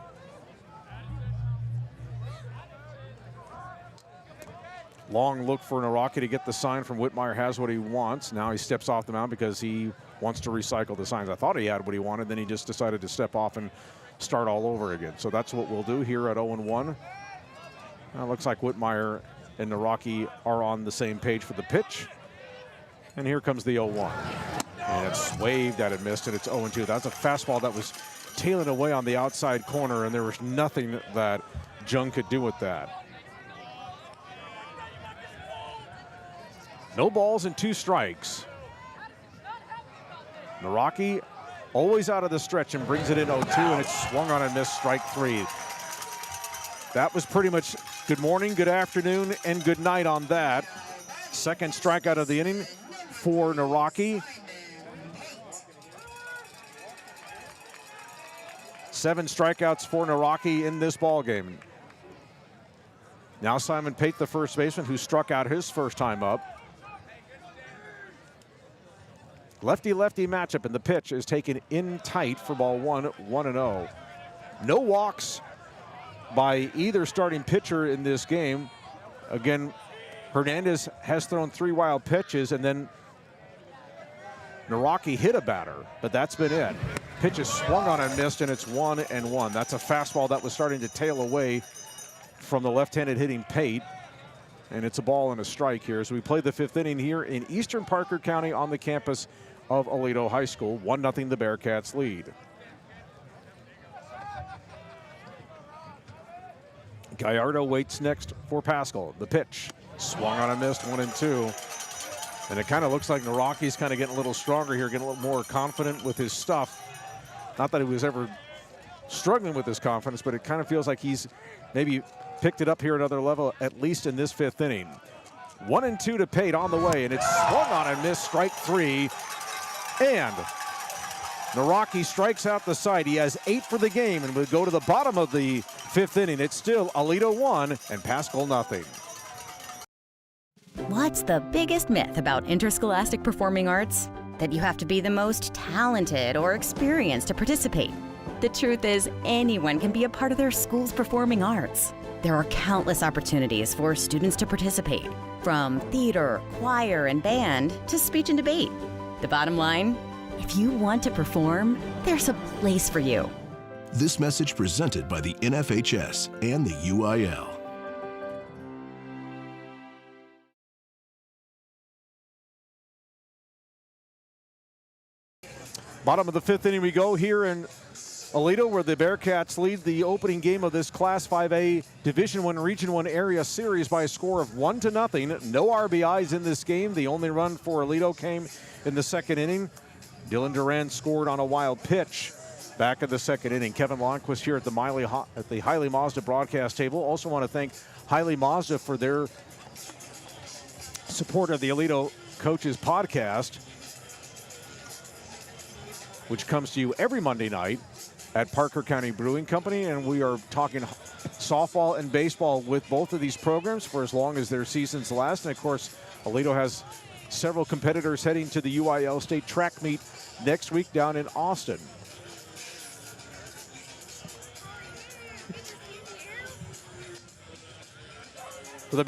Long look for Naraki to get the sign from Whitmire, has what he wants. Now he steps off the mound because he wants to recycle the signs. I thought he had what he wanted, then he just decided to step off and start all over again. So that's what we'll do here at 0-1. Looks like Whitmire and Naraki are on the same page for the pitch. And here comes the 0-1. And it's waved at and missed, and it's 0-2. That's a fastball that was tailing away on the outside corner, and there was nothing that Jung could do with that. No balls and 2 strikes. Naraki always out of the stretch and brings it in 0-2, and it's swung on and missed, strike 3. That was pretty much good morning, good afternoon, and good night on that. Second strikeout of the inning for Naraki. 7 strikeouts for Naraki in this ball game. Now Simon Pate, the first baseman, who struck out his first time up. Lefty-lefty matchup, and the pitch is taken in tight for ball 1, 1-0. No walks by either starting pitcher in this game. Again, Hernandez has thrown 3 wild pitches, and then Naraki hit a batter, but that's been it. Pitch is swung on and missed, and it's 1-1. That's a fastball that was starting to tail away from the left-handed hitting Pate. And it's a ball and a strike here as we play the 5th inning here in Eastern Parker County on the campus of Aledo High School. 1-0 the Bearcats lead. Gallardo waits next for Paschal. The pitch swung on and missed, 1-2. And it kind of looks like Naraki's kind of getting a little stronger here, getting a little more confident with his stuff. Not that he was ever struggling with his confidence, but it kind of feels like he's maybe picked it up here another level, at least in this 5th inning. 1-2 to Pate on the way, and it's swung on and missed, strike 3. And Naraki strikes out the side. He has 8 for the game, and we go to the bottom of the 5th inning. It's still Aledo 1 and Paschal nothing. What's the biggest myth about interscholastic performing arts? That you have to be the most talented or experienced to participate. The truth is, anyone can be a part of their school's performing arts. There are countless opportunities for students to participate, from theater, choir, and band to speech and debate. The bottom line, if you want to perform, there's a place for you. This message presented by the NFHS and the UIL. Bottom of the 5th inning we go here in Aledo, where the Bearcats lead the opening game of this Class 5A Division I Region I area series by a score of 1-0. No RBIs in this game. The only run for Aledo came in the 2nd inning. Dylan Duran scored on a wild pitch back in the 2nd inning. Kevin Lonnquist here at the Hiley Mazda broadcast table. Also want to thank Hiley Mazda for their support of the Aledo Coaches podcast, which comes to you every Monday night at Parker County Brewing Company, and we are talking softball and baseball with both of these programs for as long as their seasons last. And of course, Aledo has several competitors heading to the UIL State Track Meet next week down in Austin. For the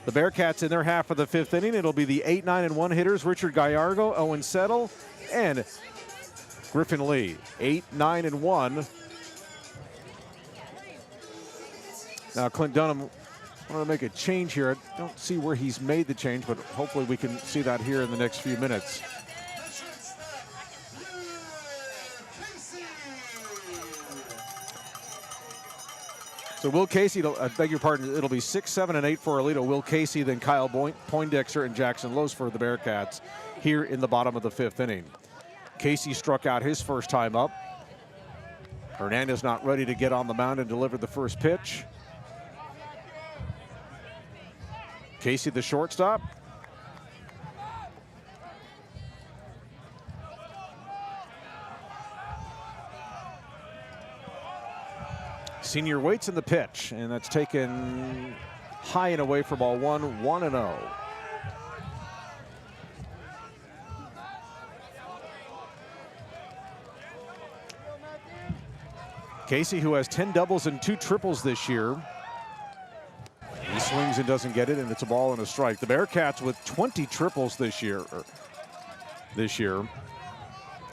the Bearcats in their half of the 5th inning, it'll be the 8, 9, and 1 hitters, Richard Gallardo, Owen Settle, and Griffin Lee. 8, 9, and 1. Now Clint Dunham, I want to make a change here. I don't see where he's made the change, but hopefully we can see that here in the next few minutes. So Will Casey, I beg your pardon, it'll be 6, 7, and 8 for Aledo. Will Casey, then Kyle Poindexter and Jackson Lose for the Bearcats here in the bottom of the 5th inning. Casey struck out his first time up. Hernandez not ready to get on the mound and deliver the first pitch. Casey, the shortstop. Senior waits in the pitch, and that's taken high and away for ball 1, 1-0. Casey, who has 10 doubles and 2 triples this year. He swings and doesn't get it, and it's a ball and a strike. The Bearcats with 20 triples this year,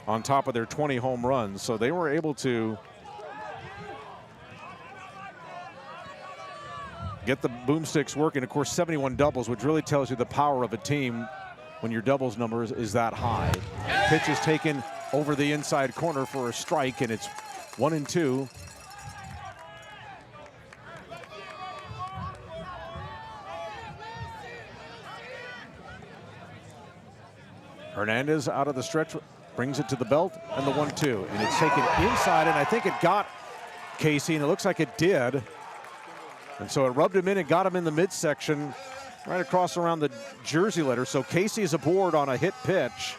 on top of their 20 home runs. So they were able to get the boomsticks working. Of course, 71 doubles, which really tells you the power of a team when your doubles number is that high. Pitch is taken over the inside corner for a strike, and it's 1-2. Hernandez out of the stretch, brings it to the belt, and the 1-2. And it's taken inside, and I think it got Casey, and it looks like it did. And so it rubbed him in and got him in the midsection, right across around the jersey letter. So Casey is aboard on a hit pitch.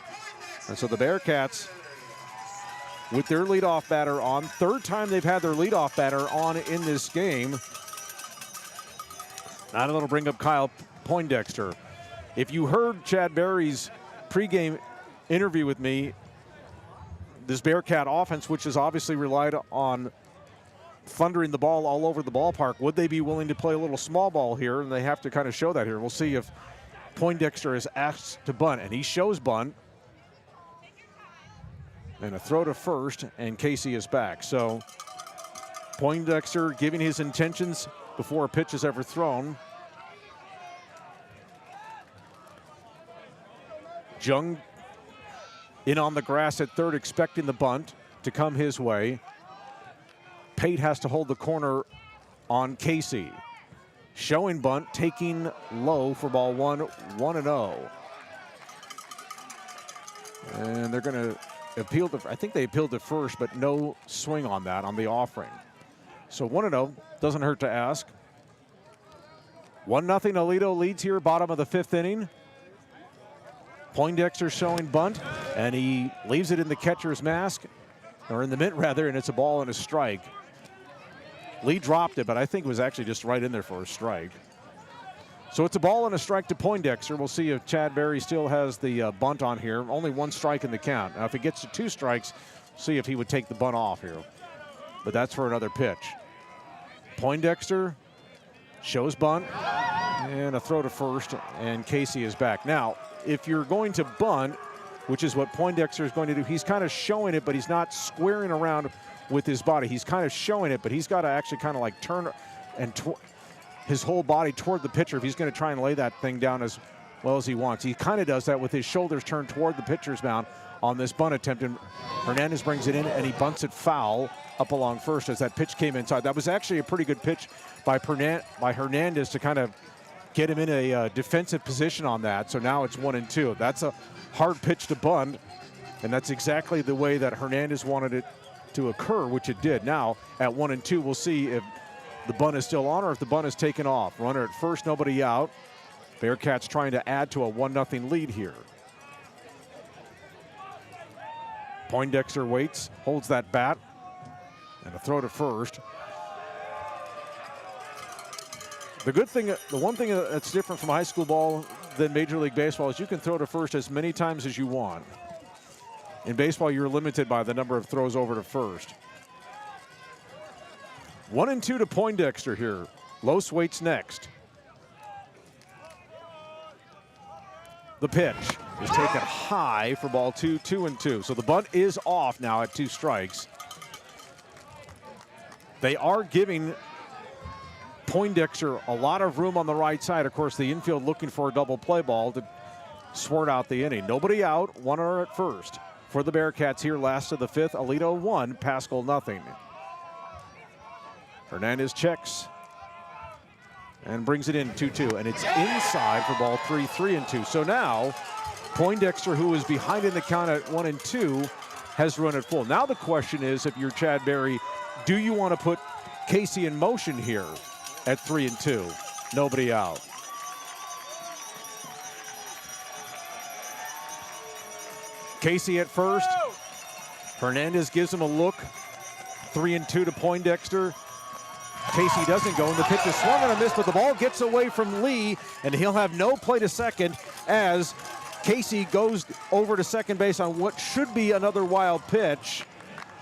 And so the Bearcats, with their leadoff batter on, third time they've had their leadoff batter on in this game. Now it'll bring up Kyle Poindexter. If you heard Chad Berry's pregame interview with me, this Bearcat offense, which has obviously relied on thundering the ball all over the ballpark, would they be willing to play a little small ball here? And they have to kind of show that here. We'll see if Poindexter is asked to bunt, and he shows bunt. And a throw to first, and Casey is back. So Poindexter giving his intentions before a pitch is ever thrown. Jung in on the grass at third, expecting the bunt to come his way. Pate has to hold the corner on Casey. Showing bunt, taking low for ball 1, 1-0. And they're going to appeal to, I think they appealed to first, but no swing on that on the offering. So 1-0, doesn't hurt to ask. 1-0 Aledo leads here, bottom of the 5th inning. Poindexter showing bunt, and he leaves it in the catcher's mask, or in the mitt rather, and it's a ball and a strike. Lee dropped it, but I think it was actually just right in there for a strike. So it's a ball and a strike to Poindexter. We'll see if Chad Berry still has the bunt on here. Only 1 strike in the count. Now if it gets to 2 strikes, see if he would take the bunt off here. But that's for another pitch. Poindexter shows bunt, and a throw to first, and Casey is back. Now, if you're going to bunt, which is what Poindexter is going to do, he's kind of showing it, but he's not squaring around with his body. He's kind of showing it, but he's got to actually kind of like turn and his whole body toward the pitcher if he's going to try and lay that thing down as well as he wants. He kind of does that with his shoulders turned toward the pitcher's mound on this bunt attempt, and Hernandez brings it in, and he bunts it foul up along first as that pitch came inside. That was actually a pretty good pitch by Hernandez to kind of get him in a defensive position on that. So now it's 1-2. That's a hard pitch to bunt, and that's exactly the way that Hernandez wanted it to occur, which it did. Now at 1-2, we'll see if the bunt is still on or if the bunt is taken off. Runner at first, nobody out. Bearcats trying to add to a 1-0 lead here. Poindexter waits, holds that bat, and a throw to first. The good thing, the one thing that's different from high school ball than Major League Baseball is you can throw to first as many times as you want. In baseball, you're limited by the number of throws over to first. 1-2 to Poindexter here. Los waits next. The pitch is taken high for ball 2, 2-2. So the bunt is off now at 2 strikes. They are giving Poindexter a lot of room on the right side. Of course, the infield looking for a double play ball to swart out the inning. Nobody out, 1 runner at first. For the Bearcats here, last of the 5th, Aledo 1, Paschal 0. Hernandez checks and brings it in 2-2, and it's inside for ball 3, 3-2. So now Poindexter, who is behind in the count at 1-2, has run it full. Now the question is, if you're Chad Berry, do you want to put Casey in motion here at 3-2? Nobody out. Casey at first. Hernandez gives him a look. 3-2 to Poindexter. Casey doesn't go, and the pitch is swung and a miss, but the ball gets away from Lee, and he'll have no play to second as Casey goes over to second base on what should be another wild pitch,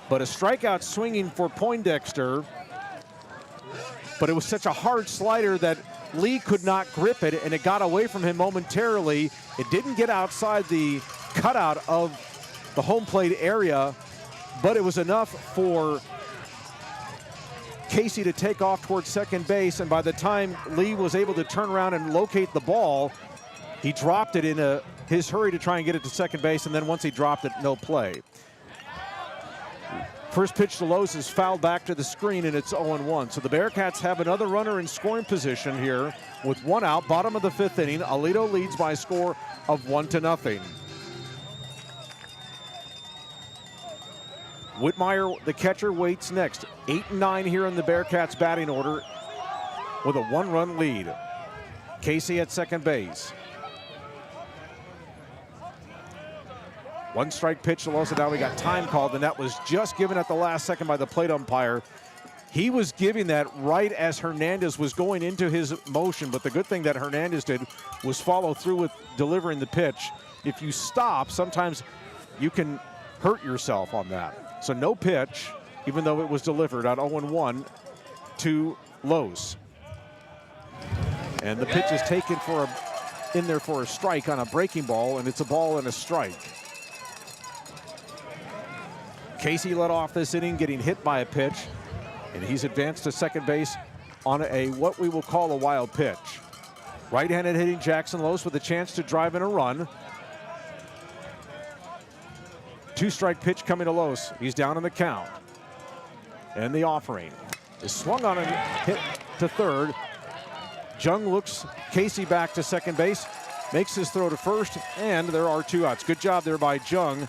but a strikeout swinging for Poindexter. But it was such a hard slider that Lee could not grip it, and it got away from him momentarily. It didn't get outside the cutout of the home plate area, but it was enough for Casey to take off towards second base, and by the time Lee was able to turn around and locate the ball, he dropped it in his hurry to try and get it to second base, and then once he dropped it, no play. First pitch to Lowe's is fouled back to the screen, and it's 0-1. So the Bearcats have another runner in scoring position here with one out, bottom of the fifth inning. Aledo leads by a score of 1-0. Whitmire, the catcher, waits next. 8-9 here in the Bearcats batting order with a one-run lead. Casey at second base. One strike pitch to Losa. Now we got time called, and that was just given at the last second by the plate umpire. He was giving that right as Hernandez was going into his motion, but the good thing that Hernandez did was follow through with delivering the pitch. If you stop, sometimes you can hurt yourself on that. So no pitch, even though it was delivered on 0-1 to Lowe's. And the pitch is taken in there for a strike on a breaking ball, and it's a ball and a strike. Casey led off this inning getting hit by a pitch, and he's advanced to second base on what we will call a wild pitch. Right-handed hitting Jackson Lowe's with a chance to drive in a run. Two-strike pitch coming to Lowe's. He's down in the count. And the offering is swung on and hit to third. Jung looks Casey back to second base, makes his throw to first, and there are two outs. Good job there by Jung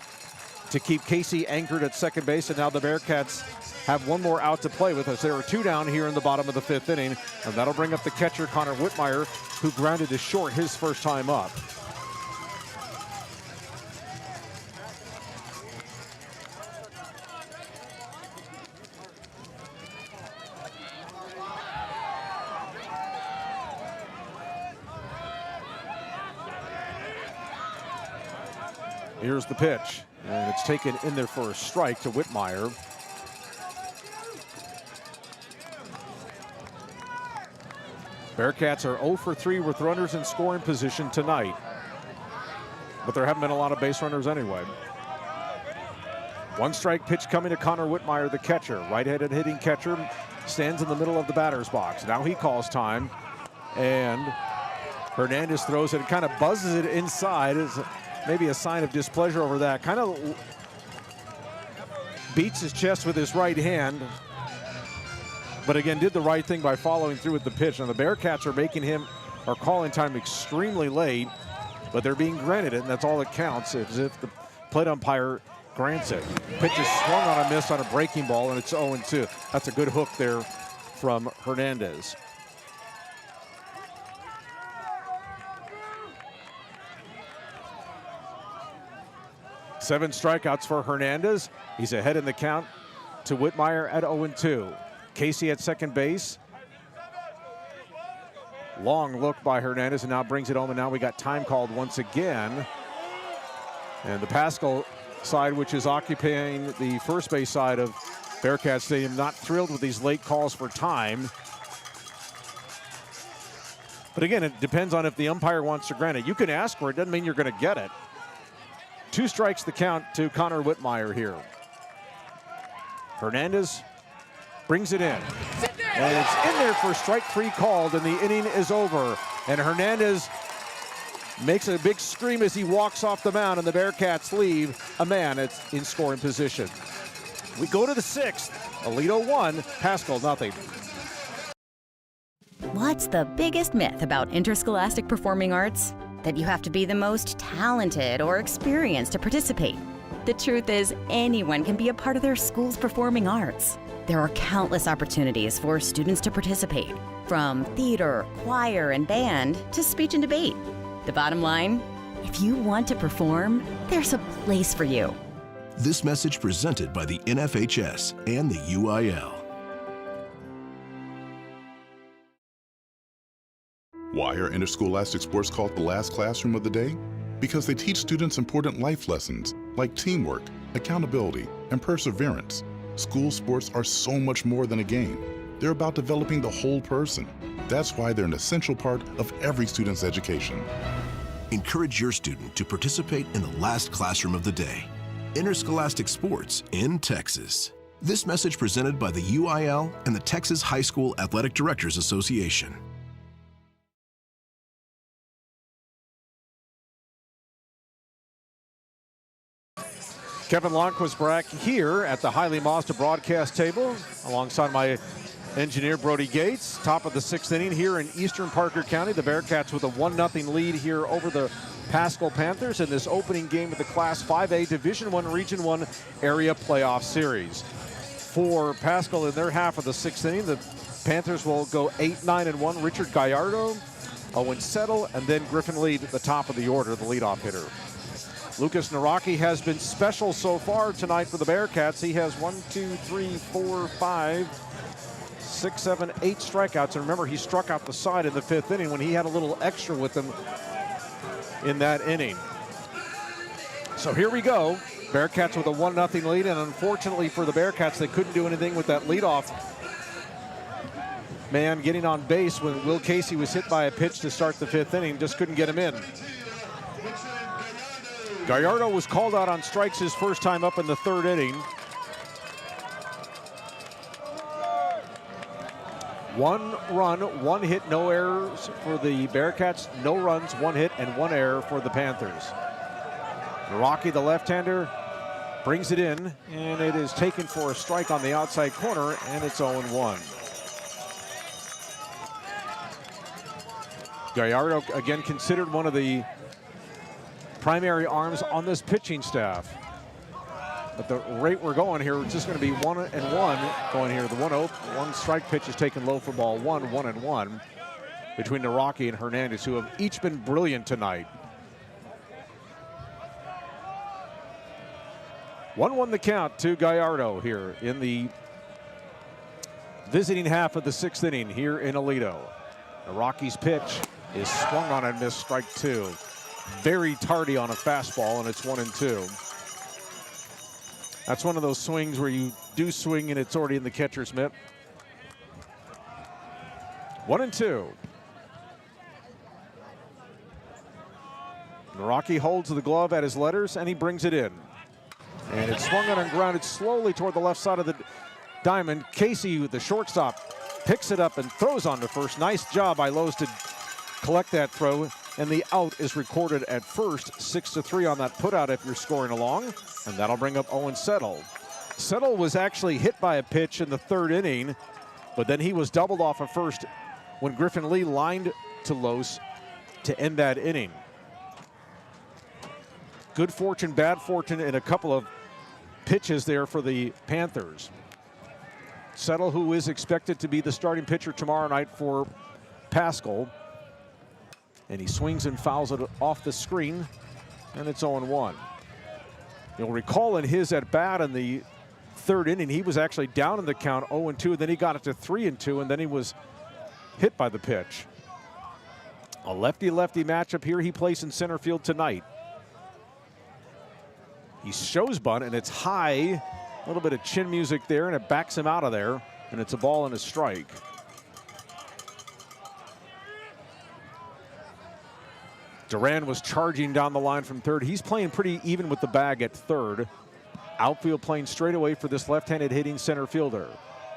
to keep Casey anchored at second base, and now the Bearcats have one more out to play with as there are two down here in the bottom of the fifth inning, and that'll bring up the catcher, Connor Whitmire, who grounded to short his first time up. Here's the pitch, and it's taken in there for a strike to Whitmire. Bearcats are 0 for 3 with runners in scoring position tonight, but there haven't been a lot of base runners anyway. One strike pitch coming to Connor Whitmire, the catcher. Right-handed hitting catcher stands in the middle of the batter's box. Now he calls time, and Hernandez throws it and kind of buzzes it inside. It's maybe a sign of displeasure over that. Kind of beats his chest with his right hand, but again, did the right thing by following through with the pitch. Now the Bearcats are calling time extremely late, but they're being granted it, and that's all that counts, as if the plate umpire grants it. Pitch is swung on a miss on a breaking ball, and it's 0-2. That's a good hook there from Hernandez. Seven strikeouts for Hernandez. He's ahead in the count to Whitmire at 0-2. Casey at second base. Long look by Hernandez, and now brings it home, and now we got time called once again. And the Paschal side, which is occupying the first base side of Bearcat Stadium, not thrilled with these late calls for time. But again, it depends on if the umpire wants to grant it. You can ask for it, doesn't mean you're going to get it. 2 strikes the count to Connor Whitmire here. Hernandez brings it in. And it's in there for strike 3 called, and the inning is over. And Hernandez makes a big scream as he walks off the mound, and the Bearcats leave a man in scoring position. We go to the 6th. Aledo 1, Paschal nothing. What's the biggest myth about interscholastic performing arts? That you have to be the most talented or experienced to participate. The truth is, anyone can be a part of their school's performing arts. There are countless opportunities for students to participate, from theater, choir, and band to speech and debate. The bottom line, if you want to perform, there's a place for you. This message presented by the NFHS and the UIL. Why are interscholastic sports called the last classroom of the day? Because they teach students important life lessons like teamwork, accountability, and perseverance. School sports are so much more than a game. They're about developing the whole person. That's why they're an essential part of every student's education. Encourage your student to participate in the last classroom of the day. Interscholastic sports in Texas. This message presented by the UIL and the Texas High School Athletic Directors Association. Kevin Lonnquist back here at the Hiley Mazda broadcast table alongside my engineer Brody Gates. Top of the 6th inning here in Eastern Parker County. The Bearcats with a 1-0 lead here over the Paschal Panthers in this opening game of the Class 5A Division I Region 1 Area Playoff Series. For Paschal in their half of the 6th inning, the Panthers will go 8-9-1. Richard Gallardo, Owen Settle, and then Griffin Lee at the top of the order, the leadoff hitter. Lucas Naraki has been special so far tonight for the Bearcats. He has 1, 2, 3, 4, 5, 6, 7, 8 strikeouts. And remember, he struck out the side in the 5th inning when he had a little extra with him in that inning. So here we go. Bearcats with a 1-0 lead, and unfortunately for the Bearcats, they couldn't do anything with that leadoff man getting on base when Will Casey was hit by a pitch to start the 5th inning. Just couldn't get him in. Gallardo was called out on strikes his first time up in the 3rd inning. 1 run, 1 hit, no errors for the Bearcats. No runs, 1 hit, and 1 error for the Panthers. Naraki, the left-hander, brings it in, and it is taken for a strike on the outside corner, and it's 0-1. Gallardo, again, considered one of the primary arms on this pitching staff. At the rate we're going here, it's just going to be 1-1 going here. The 1 strike pitch is taken low for ball 1, 1-1 between Naraki and Hernandez, who have each been brilliant tonight. 1-1 the count to Gallardo here in the visiting half of the 6th inning here in Aledo. Naraki's pitch is swung on and missed, strike 2. Very tardy on a fastball, and it's 1-2. That's one of those swings where you do swing and it's already in the catcher's mitt. 1-2. Naraki holds the glove at his letters, and he brings it in. And it's swung on and grounded slowly toward the left side of the diamond. Casey, the shortstop, picks it up and throws on to first. Nice job by Lowe's to collect that throw. And the out is recorded at first. 6-3 on that putout if you're scoring along. And that'll bring up Owen Settle. Settle was actually hit by a pitch in the 3rd inning, but then he was doubled off of first when Griffin Lee lined to Lowe's to end that inning. Good fortune, bad fortune in a couple of pitches there for the Panthers. Settle, who is expected to be the starting pitcher tomorrow night for Paschal. And he swings and fouls it off the screen, and it's 0-1. You'll recall in his at-bat in the 3rd inning, he was actually down in the count 0-2, then he got it to 3-2, and then he was hit by the pitch. A lefty-lefty matchup here. He plays in center field tonight. He shows bunt, and it's high. A little bit of chin music there, and it backs him out of there, and it's a ball and a strike. Duran was charging down the line from 3rd. He's playing pretty even with the bag at 3rd. Outfield playing straight away for this left-handed hitting center fielder.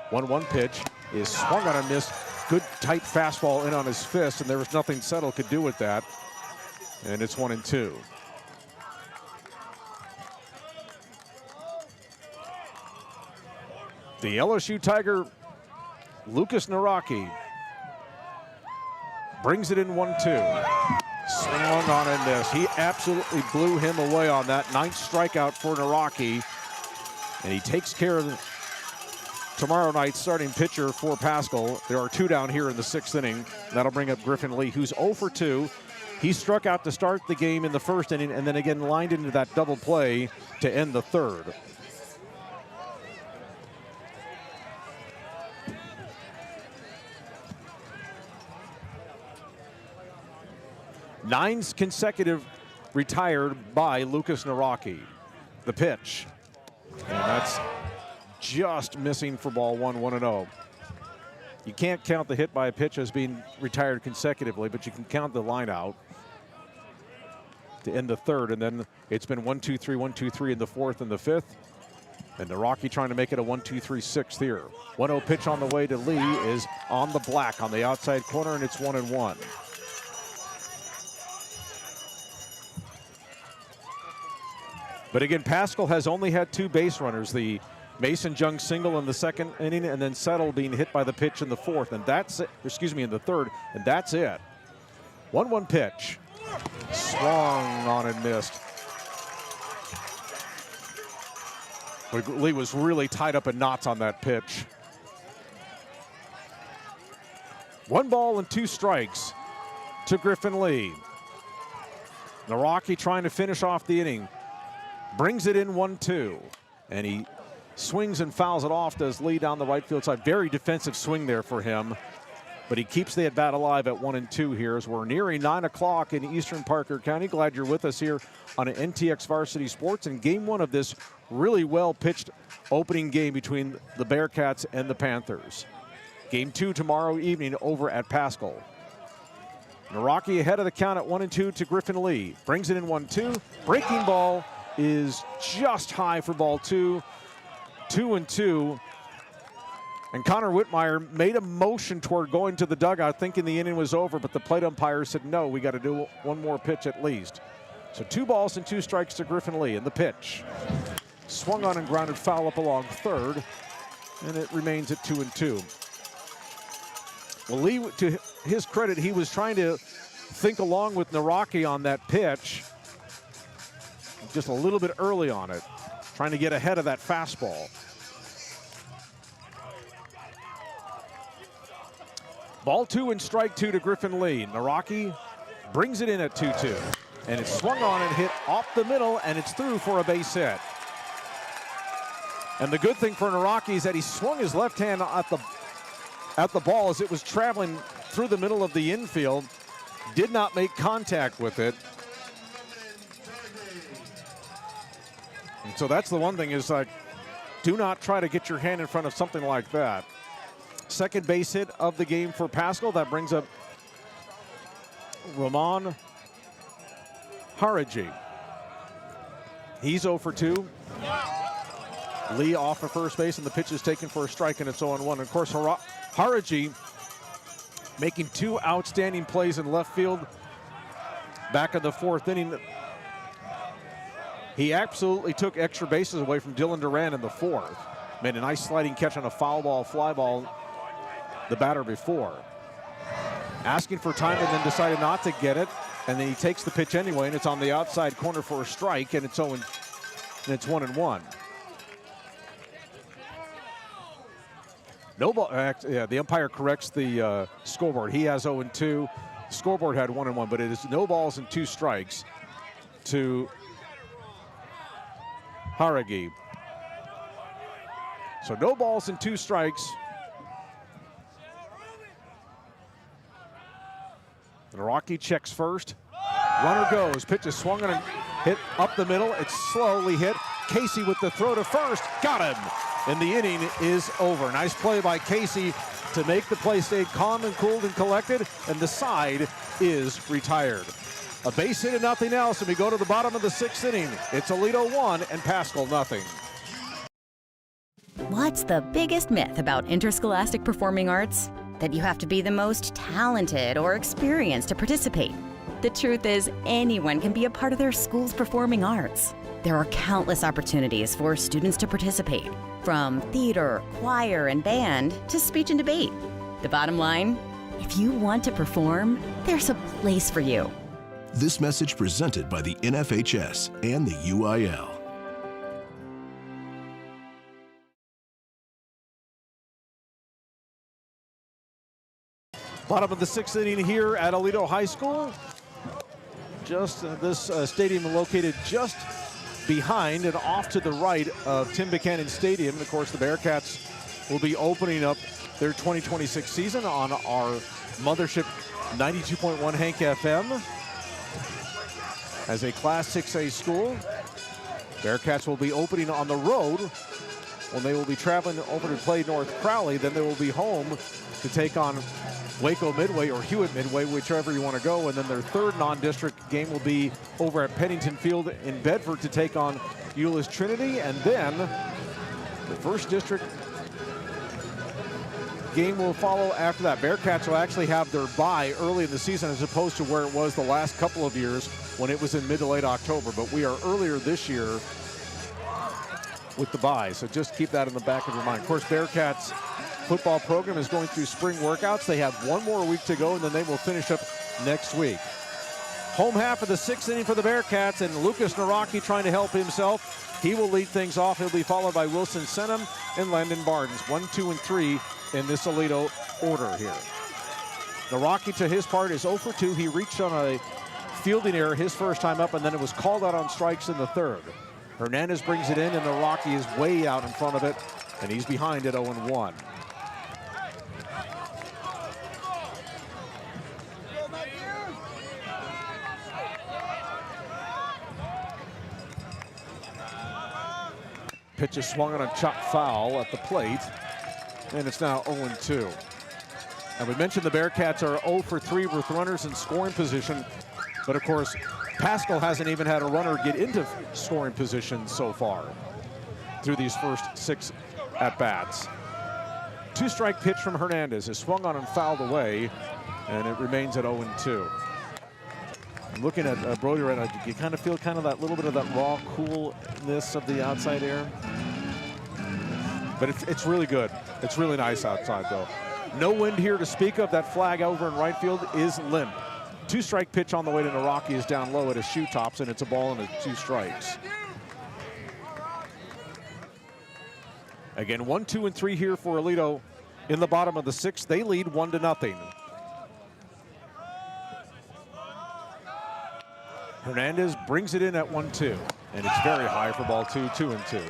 1-1 pitch is swung on and missed. Good tight fastball in on his fist, and there was nothing Settle could do with that. And it's 1-2. The LSU Tiger, Lucas Naraki, brings it in 1-2. Swung on and missed. He absolutely blew him away on that 9th strikeout for Naraki. And he takes care of tomorrow night's starting pitcher for Paschal. There are 2 down here in the 6th inning. That'll bring up Griffin Lee, who's 0 for 2. He struck out to start the game in the 1st inning and then again lined into that double play to end the 3rd. 9 consecutive retired by Lucas Naraki. The pitch. And that's just missing for ball 1, 1-0. You can't count the hit by a pitch as being retired consecutively, but you can count the line out to end the third. And then it's been 1-2-3, 1-2-3 in the fourth and the fifth. And Naraki trying to make it a 1-2-3 sixth here. 1-0 pitch on the way to Lee is on the black on the outside corner, and it's 1-1. But again, Paschal has only had 2 base runners, the Mason Jung single in the second inning, and then Settle being hit by the pitch in the fourth, and that's it, excuse me, in the third, and that's it. 1-1 pitch. Swung on and missed. Lee was really tied up in knots on that pitch. 1 ball and 2 strikes to Griffin Lee. Naraki trying to finish off the inning. Brings it in 1-2, and he swings and fouls it off, does Lee down the right field side. Very defensive swing there for him, but he keeps the at-bat alive at 1-2 here as we're nearing 9 o'clock in Eastern Parker County. Glad you're with us here on NTX Varsity Sports in game 1 of this really well-pitched opening game between the Bearcats and the Panthers. Game 2 tomorrow evening over at Paschal. Naraki ahead of the count at 1-2 to Griffin Lee. Brings it in 1-2. Breaking ball is just high for ball 2. 2-2. And Connor Whitmire made a motion toward going to the dugout thinking the inning was over, but the plate umpire said, no, we got to do 1 more pitch at least. So 2 balls and 2 strikes to Griffin Lee. And the pitch. Swung on and grounded foul up along third, and it remains at 2-2. Well, Lee, to his credit, he was trying to think along with Naraki on that pitch. Just a little bit early on it, trying to get ahead of that fastball. Ball 2 and strike 2 to Griffin Lee. Naraki brings it in at 2-2. And it's swung on and hit off the middle, and it's through for a base hit. And the good thing for Naraki is that he swung his left hand at the ball as it was traveling through the middle of the infield. Did not make contact with it. And so that's the one thing is do not try to get your hand in front of something like that. Second base hit of the game for Paschal. That brings up Roman Haraji. He's 0 for 2. Lee off of first base, and the pitch is taken for a strike, and it's 0-1. And of course, Haraji making 2 outstanding plays in left field back in the 4th inning. He absolutely took extra bases away from Dylan Duran in the 4th. Made a nice sliding catch on a foul ball, fly ball the batter before. Asking for time and then decided not to get it. And then he takes the pitch anyway, and it's on the outside corner for a strike, and it's 1-1. No ball. Yeah, the umpire corrects the scoreboard. He has 0-2. Scoreboard had 1-1, but it is no balls and 2 strikes to Haragi. So no balls and 2 strikes. Naraki checks first. Runner goes. Pitch is swung and hit up the middle. It's slowly hit. Casey with the throw to first. Got him. And the inning is over. Nice play by Casey to make the play stay calm and cooled and collected. And the side is retired. A base hit and nothing else. And we go to the bottom of the 6th inning. It's Aledo 1 and Paschal nothing. What's the biggest myth about interscholastic performing arts? That you have to be the most talented or experienced to participate. The truth is, anyone can be a part of their school's performing arts. There are countless opportunities for students to participate, from theater, choir, and band to speech and debate. The bottom line, if you want to perform, there's a place for you. This message presented by the NFHS and the UIL. Bottom of the 6th inning here at Aledo High School. Just this stadium located just behind and off to the right of Tim Buchanan Stadium. Of course, the Bearcats will be opening up their 2026 season on our mothership 92.1 Hank FM. as a Class 6A school. Bearcats will be opening on the road when they will be traveling over to play North Crowley. Then they will be home to take on Waco Midway or Hewitt Midway, whichever you want to go. And then their third non-district game will be over at Pennington Field in Bedford to take on Euless Trinity. And then the first district game will follow after that. Bearcats will actually have their bye early in the season as opposed to where it was the last couple of years when it was in mid to late October. But we are earlier this year with the bye, so just keep that in the back of your mind. Of course, Bearcats football program is going through spring workouts. They have one more week to go, and then they will finish up next week. Home half of the 6th inning for the Bearcats, and Lucas Naraki trying to help himself. He will lead things off. He'll be followed by Wilson Senham and Landon Barnes. 1, 2, and 3 in this Aledo order here. Naraki, to his part, is 0 for 2. He reached on a fielding error his first time up, and then it was called out on strikes in the third. Hernandez brings it in, and Naraki is way out in front of it, and he's behind at 0-1. Pitch is swung on a chopped foul at the plate, and it's now 0-2. And we mentioned the Bearcats are 0 for 3 with runners in scoring position, but of course, Paschal hasn't even had a runner get into scoring position so far through these first 6 at-bats. 2-strike pitch from Hernandez is swung on and fouled away, and it remains at 0-2. I'm looking at Brody right now. You kind of feel kind of that little bit of that raw coolness of the outside air. But it's really good. It's really nice outside, though. No wind here to speak of. That flag over in right field is limp. 2-strike pitch on the way to Naraki is down low at his shoe tops, and it's a ball and 2 strikes. Again, 1, 2, and 3 here for Aledo in the bottom of the 6th. They lead 1-0. Hernandez brings it in at 1-2, and it's very high for ball 2, 2-2.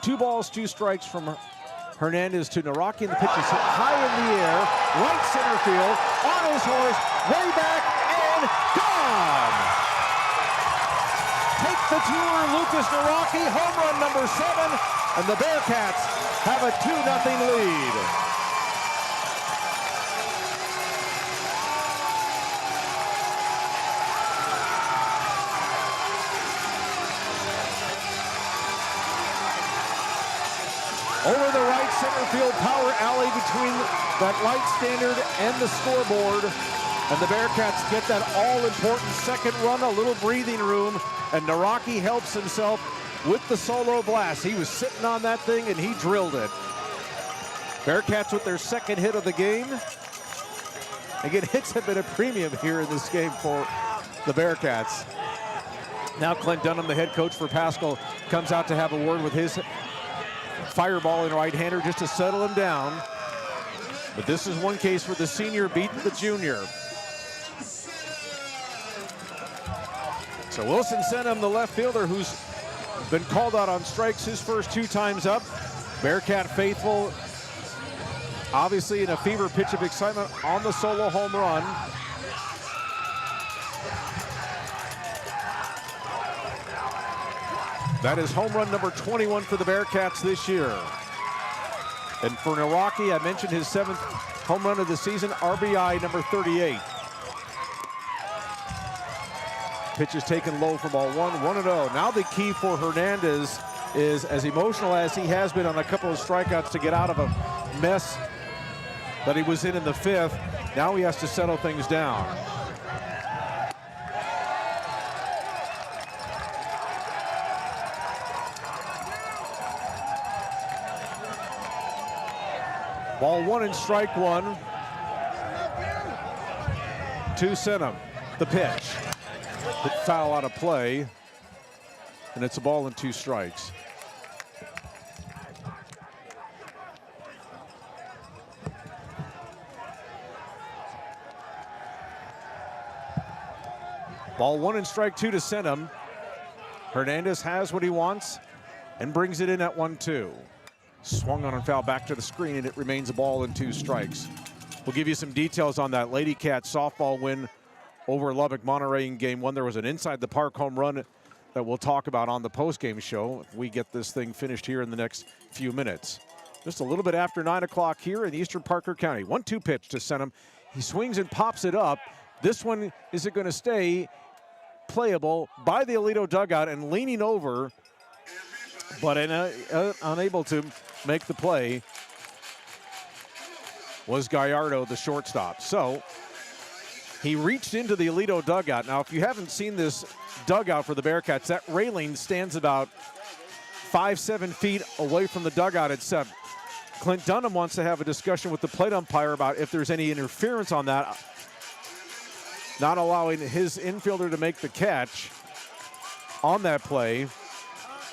Two balls, 2 strikes from Hernandez to Naraki, and the pitch is hit high in the air, right center field, on his horse, way back, and gone! Take the tour, Lucas Naraki, home run number 7, and the Bearcats have a 2-0 lead. Over the right center field power alley between that light standard and the scoreboard. And the Bearcats get that all-important second run, a little breathing room, and Naraki helps himself with the solo blast. He was sitting on that thing, and he drilled it. Bearcats with their second hit of the game. Again, hits have been a premium here in this game for the Bearcats. Now Clint Dunham, the head coach for Paschal, comes out to have a word with his fireballing right-hander just to settle him down. But this is one case where the senior beat the junior. So Wilson Senham, the left fielder, who's been called out on strikes his first 2 times up. Bearcat faithful, obviously in a fever pitch of excitement on the solo home run. That is home run number 21 for the Bearcats this year. And for Naraki, I mentioned his 7th home run of the season, RBI number 38. Pitch is taken low for ball 1-0. Now the key for Hernandez is, as emotional as he has been on a couple of strikeouts, to get out of a mess that he was in the 5th. Now he has to settle things down. Ball 1 and strike 1 to Senham. The pitch. Hit foul out of play, and it's a ball and 2 strikes. Ball 1 and strike 2 to Senham. Hernandez has what he wants and brings it in at 1-2. Swung on and foul back to the screen, and it remains a ball and 2 strikes. We'll give you some details on that Lady Cats softball win over Lubbock Monterey in game 1. There was an inside the park home run that we'll talk about on the postgame show if we get this thing finished here in the next few minutes. Just a little bit after 9 o'clock here in Eastern Parker County. 1-2 pitch to Senum. He swings and pops it up. This one, is it going to stay playable by the Aledo dugout, and leaning over, but unable to make the play was Gallardo, the shortstop. So he reached into the Aledo dugout. Now, if you haven't seen this dugout for the Bearcats, that railing stands about 5-7 feet away from the dugout itself. Clint Dunham wants to have a discussion with the plate umpire about if there's any interference on that, not allowing his infielder to make the catch on that play.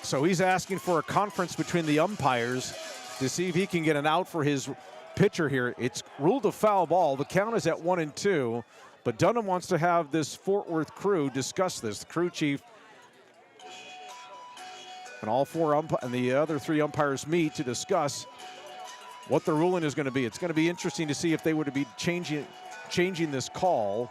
So he's asking for a conference between the umpires to see if he can get an out for his pitcher here. It's ruled a foul ball. The count is at 1-2, but Dunham wants to have this Fort Worth crew discuss this. The crew chief and all 4 and the other 3 umpires meet to discuss what the ruling is going to be. It's going to be interesting to see if they would be changing this call.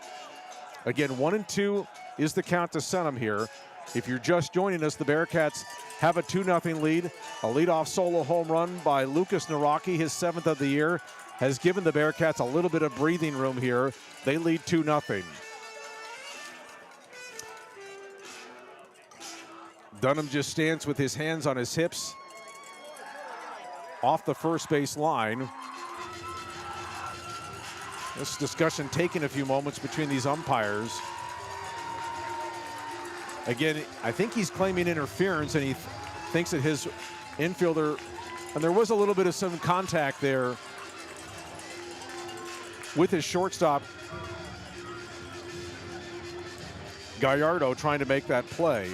Again, 1-2 is the count to Senum here. If you're just joining us, the Bearcats have a 2-0 lead. A leadoff solo home run by Lucas Naraki, his 7th of the year, has given the Bearcats a little bit of breathing room here. They lead 2-0. Dunham just stands with his hands on his hips off the first base line. This discussion taking a few moments between these umpires. Again, I think he's claiming interference, and he thinks that his infielder, and there was a little bit of some contact there with his shortstop, Gallardo, trying to make that play.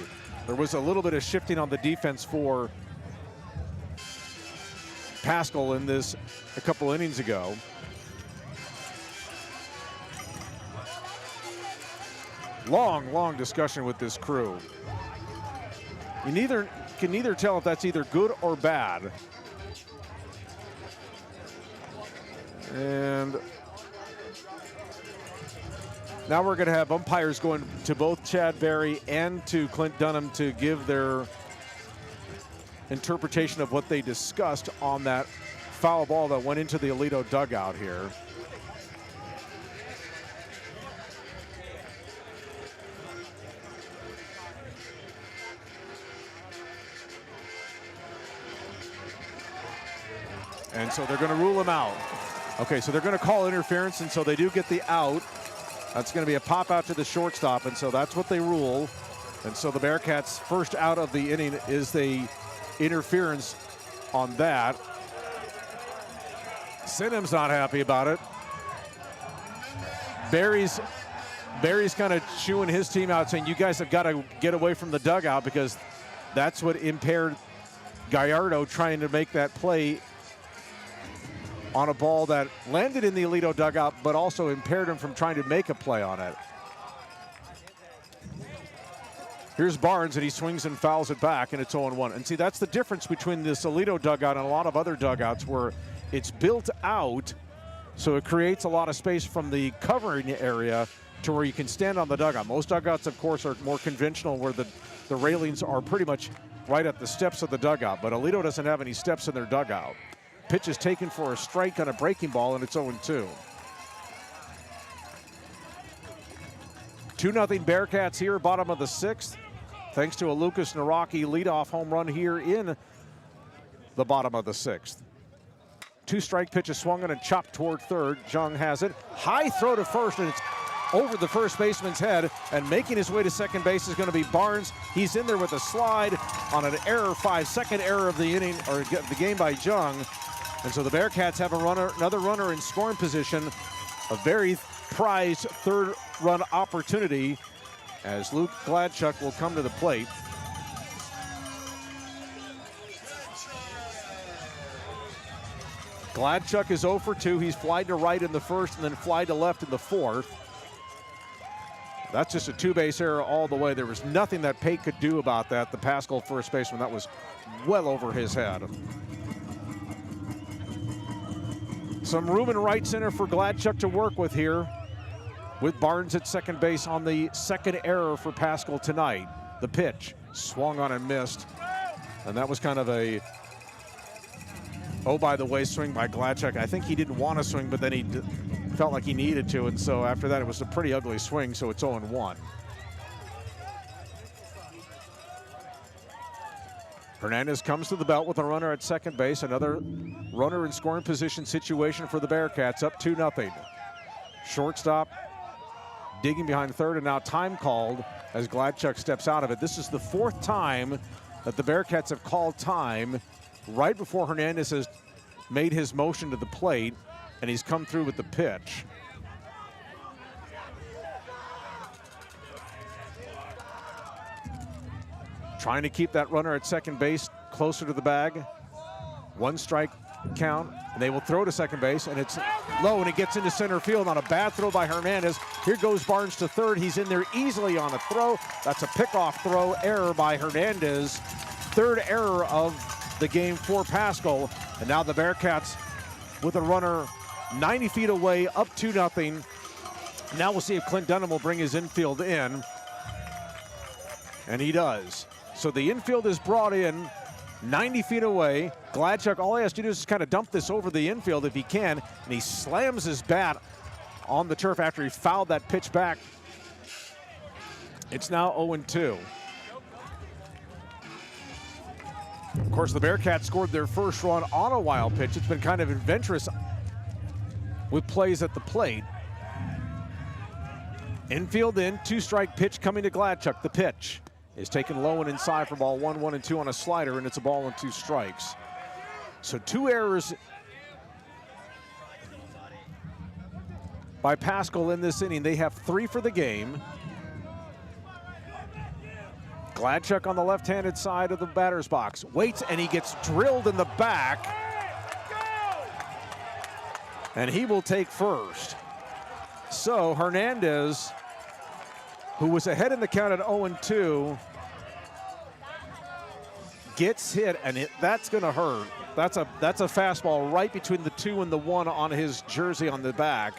There was a little bit of shifting on the defense for Paschal in this a couple innings ago. Long discussion with this crew. You can neither tell if that's either good or bad. And now we're going to have umpires going to both Chad Berry and to Clint Dunham to give their interpretation of what they discussed on that foul ball that went into the Aledo dugout here. And so they're going to rule him out. Okay, so they're going to call interference, and so they do get the out. That's going to be a pop out to the shortstop, and so that's what they rule. And so the Bearcats' first out of the inning is the interference on that. Sinham's not happy about it. Barry's kind of chewing his team out, saying you guys have got to get away from the dugout, because that's what impaired Gallardo trying to make that play on a ball that landed in the Aledo dugout, but also impaired him from trying to make a play on it. Here's Barnes, and he swings and fouls it back, and it's 0-1. And see, that's the difference between this Aledo dugout and a lot of other dugouts, where it's built out, so it creates a lot of space from the covering area to where you can stand on the dugout. Most dugouts, of course, are more conventional, where the railings are pretty much right at the steps of the dugout, but Aledo doesn't have any steps in their dugout. Pitch is taken for a strike on a breaking ball, and it's 0-2. 2-0 Bearcats here, bottom of the 6th, thanks to a Lucas Naraki leadoff home run here in the bottom of the 6th. 2-strike pitch is swung on and chopped toward third. Jung has it. High throw to first, and it's over the first baseman's head, and making his way to second base is going to be Barnes. He's in there with a slide on an error, 5-second error of the inning, or the game by Jung. And so the Bearcats have another runner in scoring position, a very prized third run opportunity, as Luke Gladchuk will come to the plate. Gladchuk is 0 for 2. He's flied to right in the first and then flied to left in the fourth. That's just a two-base error all the way. There was nothing that Pate could do about that. The Paschal first baseman, that was well over his head. Some room in right center for Gladchuck to work with here, with Barnes at second base on the second error for Paschal tonight. The pitch, swung on and missed. And that was kind of a, oh, by the way, swing by Gladchuck. I think he didn't want to swing, but then he felt like he needed to, and so after that it was a pretty ugly swing, so it's 0-1. Hernandez comes to the belt with a runner at second base. Another runner in scoring position situation for the Bearcats, up 2-0. Shortstop digging behind third, and now time called as Gladchuck steps out of it. This is the fourth time that the Bearcats have called time right before Hernandez has made his motion to the plate, and he's come through with the pitch. Trying to keep that runner at second base closer to the bag. One strike count, and they will throw to second base, and it's low, and it gets into center field on a bad throw by Hernandez. Here goes Barnes to third. He's in there easily on a throw. That's a pickoff throw error by Hernandez. Third error of the game for Paschal, and now the Bearcats with a runner 90 feet away, up 2-0. Now we'll see if Clint Dunham will bring his infield in, and he does. So the infield is brought in 90 feet away. Gladchuck, all he has to do is just kind of dump this over the infield if he can, and he slams his bat on the turf after he fouled that pitch back. It's now 0-2. Of course, the Bearcats scored their first run on a wild pitch. It's been kind of adventurous with plays at the plate. Infield in, two-strike pitch coming to Gladchuck. The pitch is taken low and inside for ball 1, 1-2 on a slider, and it's a ball and 2 strikes. So 2 errors by Paschal in this inning. They have 3 for the game. Gladchuck on the left-handed side of the batter's box. Waits, and he gets drilled in the back. And he will take first. So Hernandez, who was ahead in the count at 0-2, gets hit, and that's going to hurt. That's a fastball right between the 2 and the 1 on his jersey on the back.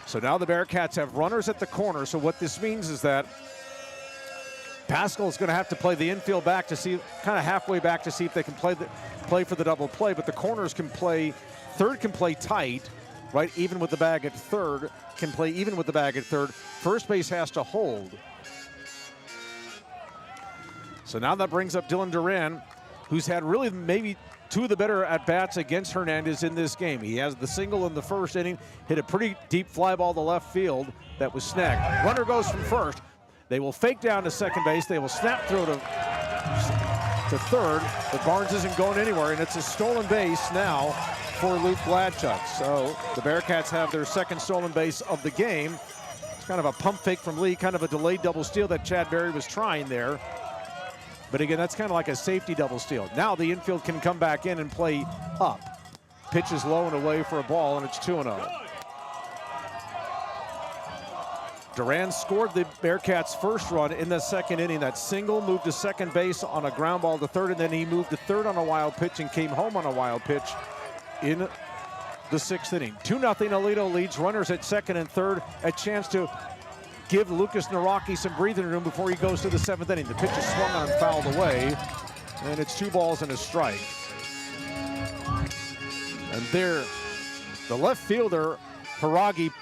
So now the Bearcats have runners at the corner. So what this means is that Paschal is going to have to play the infield back to see, kind of halfway back to see if they can play for the double play. But the corners can play, third can play tight, right, even with the bag at third, can play even with the bag at third. First base has to hold. So now that brings up Dylan Duran, who's had really maybe 2 of the better at-bats against Hernandez in this game. He has the single in the first inning, hit a pretty deep fly ball to left field that was snagged. Runner goes from first. They will fake down to second base. They will snap throw to third, but Barnes isn't going anywhere, and it's a stolen base now for Luke Gladchuck. So the Bearcats have their second stolen base of the game. It's kind of a pump fake from Lee, kind of a delayed double steal that Chad Berry was trying there. But again, that's kind of like a safety double steal. Now the infield can come back in and play up. Pitch is low and away for a ball, and it's 2-0. Duran scored the Bearcats' first run in the second inning. That single moved to second base on a ground ball to third, and then he moved to third on a wild pitch and came home on a wild pitch in the 6th inning. 2-0 Aledo leads. Runners at second and third. A chance to give Lucas Naraki some breathing room before he goes to the 7th inning. The pitch is swung on and fouled away, and it's 2 balls and a strike. And there, the left fielder, Haragi,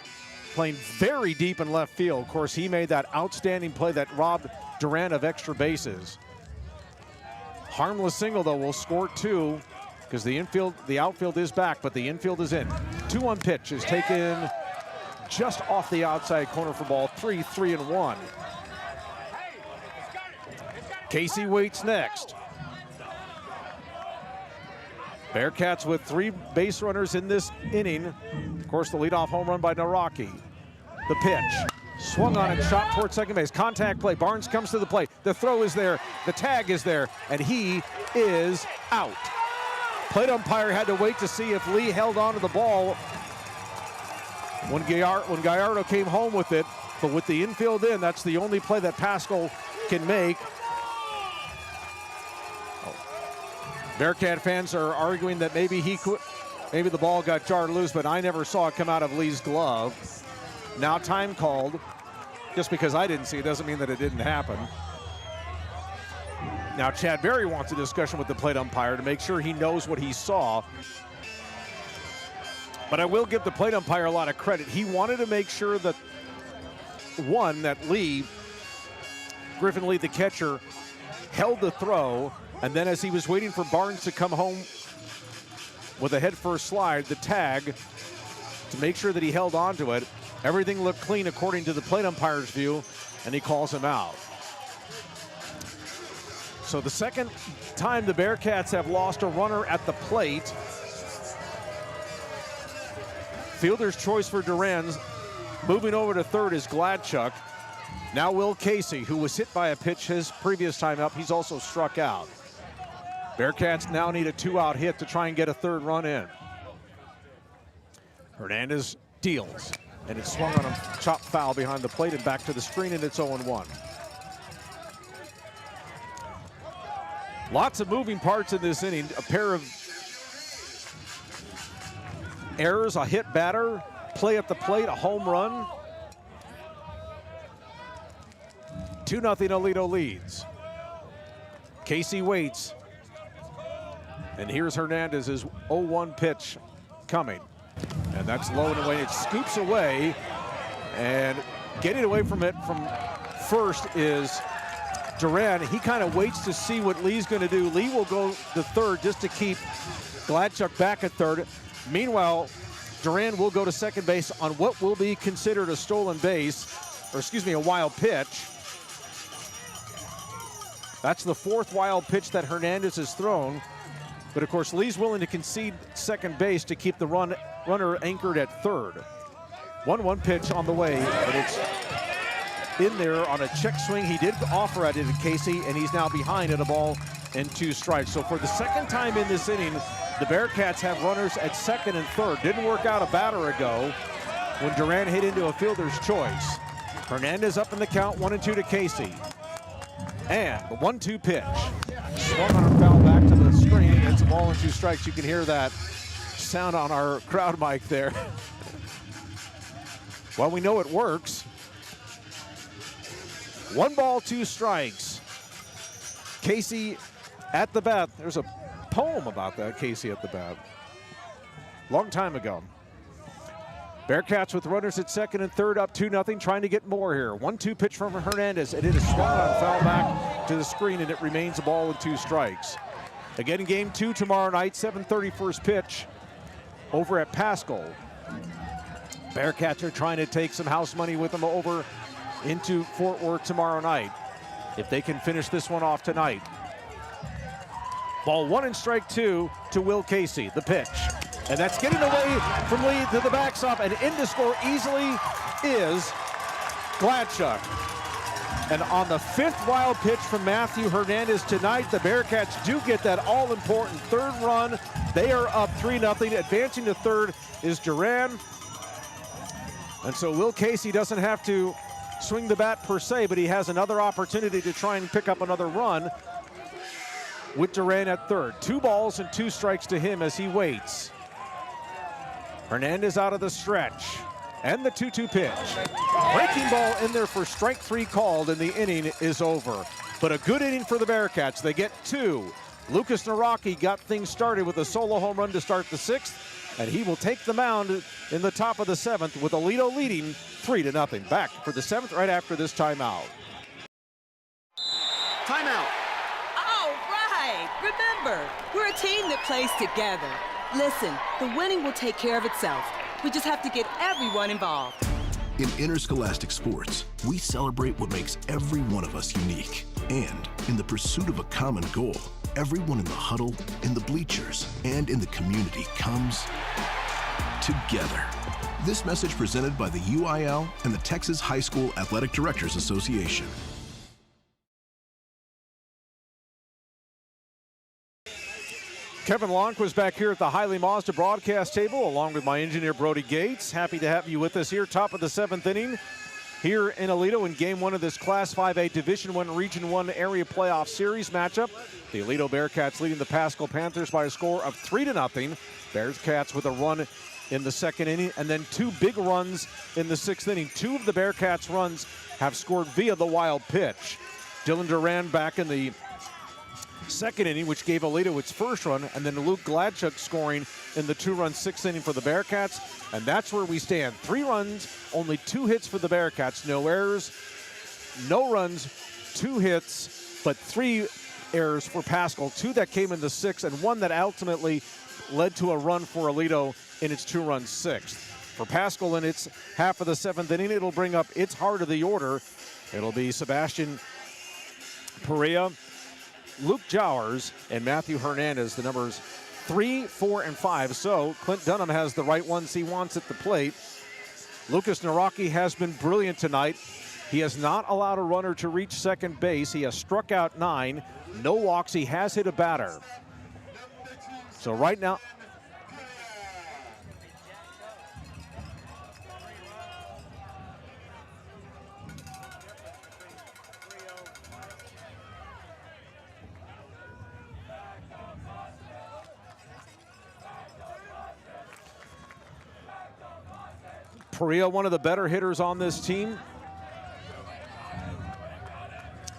playing very deep in left field. Of course, he made that outstanding play that robbed Duran of extra bases. Harmless single, though, will score 2 because the outfield is back, but the infield is in. 2-1 pitch is taken just off the outside corner for ball 3, 3-1. Casey waits next. Bearcats with 3 base runners in this inning. Of course, the leadoff home run by Naraki. The pitch, swung on and shot towards second base. Contact play, Barnes comes to the plate. The throw is there, the tag is there, and he is out. Plate umpire had to wait to see if Lee held on to the ball. When Gallardo came home with it, But with the infield in, that's the only play that Paschal can make. Bearcat fans are arguing that maybe the ball got jarred loose, but I never saw it come out of Lee's glove. Now time called. Just because I didn't see it doesn't mean that it didn't happen. Now Chad Berry wants a discussion with the plate umpire to make sure he knows what he saw. But I will give the plate umpire a lot of credit. He wanted to make sure that, one, that Griffin Lee, the catcher, held the throw, and then as he was waiting for Barnes to come home with a head-first slide, the tag, to make sure that he held on to it. Everything looked clean according to the plate umpire's view, and he calls him out. So the second time the Bearcats have lost a runner at the plate. Fielder's choice for Duran's. Moving over to third is Gladchuck. Now Will Casey, who was hit by a pitch his previous time up, he's also struck out. Bearcats now need a 2-out hit to try and get a third run in. Hernandez deals, and it's swung on a chop foul behind the plate and back to the screen, and it's 0-1. Lots of moving parts in this inning. A pair of errors, a hit batter, play at the plate, a home run. 2-0 Aledo leads. Casey waits. And here's Hernandez's 0-1 pitch coming. And that's low and away. It scoops away. And getting away from it from first is Duran. He kind of waits to see what Lee's going to do. Lee will go to third just to keep Gladchuck back at third. Meanwhile, Duran will go to second base on what will be considered a stolen base, or excuse me, a wild pitch. That's the fourth wild pitch that Hernandez has thrown. But of course, Lee's willing to concede second base to keep the runner anchored at third. 1-1 pitch on the way, but it's in there on a check swing. He did offer at it to Casey, and he's now behind at a ball and 2 strikes. So for the second time in this inning, the Bearcats have runners at second and third. Didn't work out a batter ago when Duran hit into a fielder's choice. Hernandez up in the count, 1-2 to Casey. And the 1-2 pitch. Swung on a foul back to the screen. It's a ball and 2 strikes. You can hear that sound on our crowd mic there. Well, we know it works. 1 ball, 2 strikes. Casey at the bat. There's a poem about that, Casey at the bat. Long time ago. Bearcats with runners at second and third, up 2-0, trying to get more here. 1-2 pitch from Hernandez, and it is swung on, foul back to the screen, and it remains a ball and 2 strikes. Again, game 2 tomorrow night, 7:30 first pitch over at Paschal. Bearcats are trying to take some house money with them over into Fort Worth tomorrow night, if they can finish this one off tonight. Ball 1 and strike 2 to Will Casey, the pitch. And that's getting away from Lee to the backstop, and in to score easily is Gladchuck. And on the 5th wild pitch from Matthew Hernandez tonight, the Bearcats do get that all-important third run. They are up 3-0. Advancing to third is Duran. And so Will Casey doesn't have to swing the bat per se, but he has another opportunity to try and pick up another run with Duran at third. 2 balls and 2 strikes to him as he waits. Hernandez out of the stretch, and the 2-2 pitch. Breaking ball in there for strike 3 called, and the inning is over. But a good inning for the Bearcats. They get 2. Lucas Naraki got things started with a solo home run to start the 6th, and he will take the mound in the top of the 7th with Aledo leading 3-0. Back for the 7th right after this timeout. Timeout. All right. Remember, we're a team that plays together. Listen, the winning will take care of itself. We just have to get everyone involved. In interscholastic sports, we celebrate what makes every one of us unique. And in the pursuit of a common goal, everyone in the huddle, in the bleachers, and in the community comes together. This message presented by the UIL and the Texas High School Athletic Directors Association. Kevin Lonnquist back here at the Hiley Mazda broadcast table, along with my engineer Brody Gates. Happy to have you with us here, top of the 7th inning. here in Aledo in Game 1 of this Class 5A Division I Region 1 Area Playoff Series matchup. The Aledo Bearcats leading the Paschal Panthers by a score of 3-0. Bearcats with a run in the second inning, and then 2 big runs in the 6th inning. 2 of the Bearcats' runs have scored via the wild pitch. Dylan Duran back in the second inning, which gave Aledo its first run, and then Luke Gladchuk scoring in the 2-run 6th inning for the Bearcats, and that's where we stand. 3 runs, only 2 hits for the Bearcats. No errors, no runs, 2 hits, but 3 errors for Paschal. 2 that came in the 6th, and 1 that ultimately led to a run for Aledo in its 2-run 6th. For Paschal in its half of the 7th inning, it'll bring up its heart of the order. It'll be Sebastian Perea, Luke Jowers, and Matthew Hernandez, the numbers 3, 4, and 5. So Clint Dunham has the right ones he wants at the plate. Lucas Naraki has been brilliant tonight. He has not allowed a runner to reach second base. He has struck out 9, no walks. He has hit a batter. So right now, Perea, one of the better hitters on this team.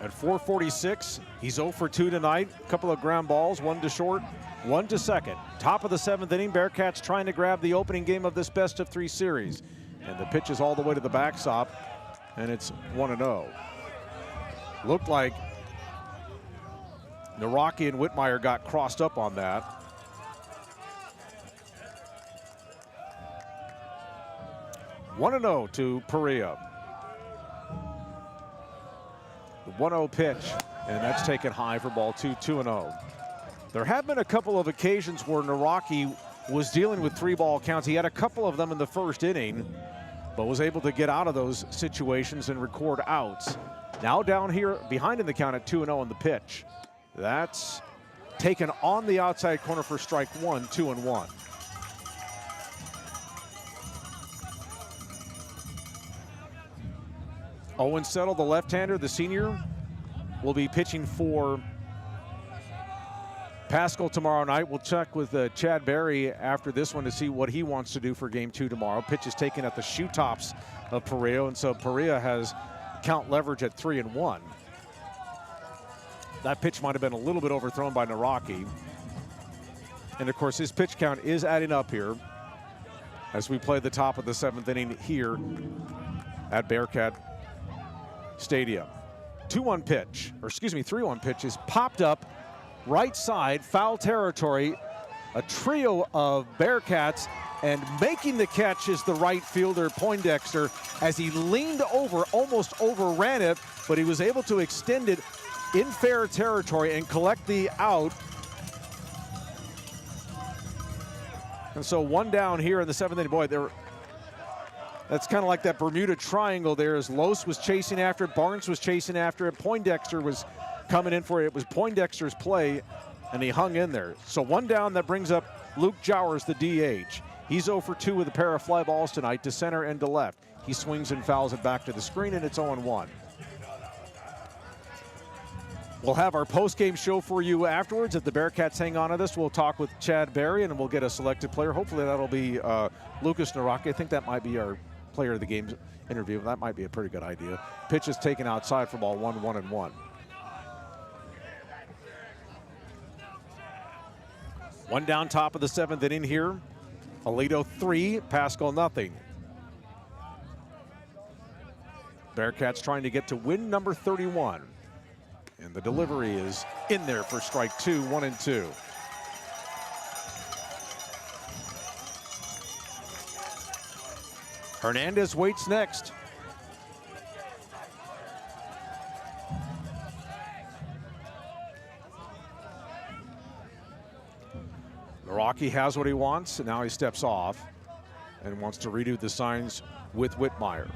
At 446, he's 0 for 2 tonight. A couple of ground balls, 1 to short, 1 to second. Top of the 7th inning, Bearcats trying to grab the opening game of this best-of-3 series. And the pitch is all the way to the backstop, and it's 1-0. Looked like Naraki and Whitmire got crossed up on that. 1-0 to Perea. The 1-0 pitch, and that's taken high for ball 2, 2-0. There have been a couple of occasions where Naraki was dealing with 3-ball counts. He had a couple of them in the first inning, but was able to get out of those situations and record outs. Now down here behind in the count at 2-0 on the pitch. That's taken on the outside corner for strike 1, 2-1. Owen Settle, the left-hander, the senior, will be pitching for Paschal tomorrow night. We'll check with Chad Berry after this one to see what he wants to do for Game 2 tomorrow. Pitch is taken at the shoe tops of Perea, and so Perea has count leverage at 3-1. That pitch might have been a little bit overthrown by Naraki. And of course, his pitch count is adding up here as we play the top of the 7th inning here at Bearcat Stadium. 2-1 pitch, or excuse me, 3-1 pitch is popped up right side, foul territory. A trio of Bearcats, and making the catch is the right fielder Poindexter as he leaned over, almost overran it, but he was able to extend it in fair territory and collect the out. And so 1 down here in the 7th inning. Boy, that's kind of like that Bermuda Triangle there, as Los was chasing after it, Barnes was chasing after it, Poindexter was coming in for it. It was Poindexter's play, and he hung in there. So 1 down, that brings up Luke Jowers, the DH. He's 0 for 2 with a pair of fly balls tonight to center and to left. He swings and fouls it back to the screen, and it's 0-1. We'll have our post-game show for you afterwards. If the Bearcats hang on to this, we'll talk with Chad Berry, and we'll get a selected player. Hopefully that'll be Lucas Naraki. I think that might be our player of the game interview. That might be a pretty good idea. Pitch is taken outside for ball 1, 1-1. 1 down, top of the 7th inning here. Aledo 3, Paschal nothing. Bearcats trying to get to win number 31. And the delivery is in there for strike 2, 1-2. Hernandez waits next. Naraki has what he wants, and now he steps off and wants to redo the signs with Whitmire.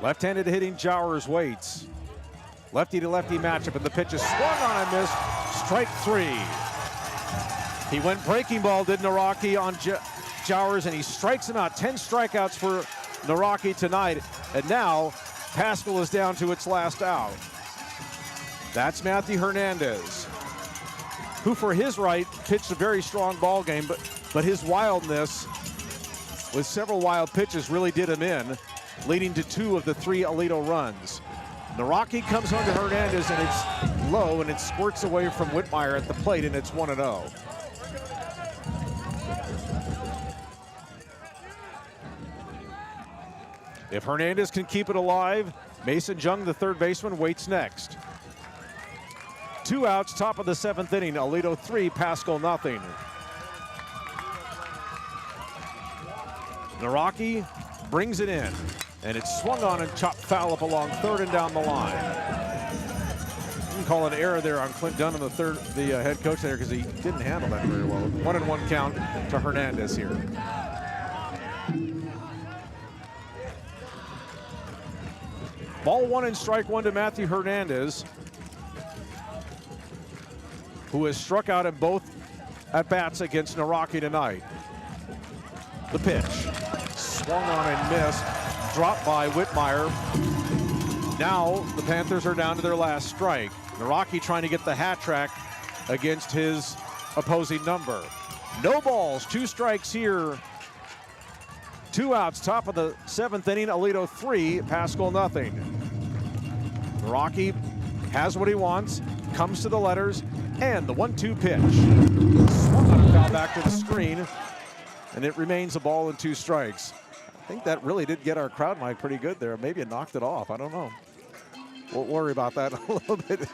Left-handed hitting Jowers waits. Lefty to lefty matchup, and the pitch is swung on and missed. Strike 3. He went breaking ball, did Naraki, on Jowers, and he strikes him out. 10 strikeouts for Naraki tonight. And now Paschal is down to its last out. That's Matthew Hernandez, who for his right pitched a very strong ball game, but his wildness with several wild pitches really did him in, leading to 2 of the 3 Aledo runs. Naraki comes on to Hernandez, and it's low, and it squirts away from Whitmire at the plate, and it's 1-0. If Hernandez can keep it alive, Mason Jung, the third baseman, waits next. 2 outs, top of the 7th inning. Aledo 3, Paschal nothing. Naraki brings it in, and it's swung on and chopped foul up along third and down the line. You can call an error there on Clint Dunn, the head coach there, because he didn't handle that very well. 1-1 count to Hernandez here. Ball 1 and strike 1 to Matthew Hernandez, who has struck out in both at-bats against Naraki tonight. The pitch, swung on and missed, dropped by Whitmire. Now the Panthers are down to their last strike. Naraki trying to get the hat trick against his opposing number. No balls, 2 strikes here. 2 outs, top of the 7th inning. Aledo 3, Paschal nothing. Naraki has what he wants, comes to the letters, and the 1-2 pitch. Swung on a foul back to the screen, and it remains a ball and 2 strikes. I think that really did get our crowd mic pretty good there. Maybe it knocked it off, I don't know. We'll worry about that a little bit.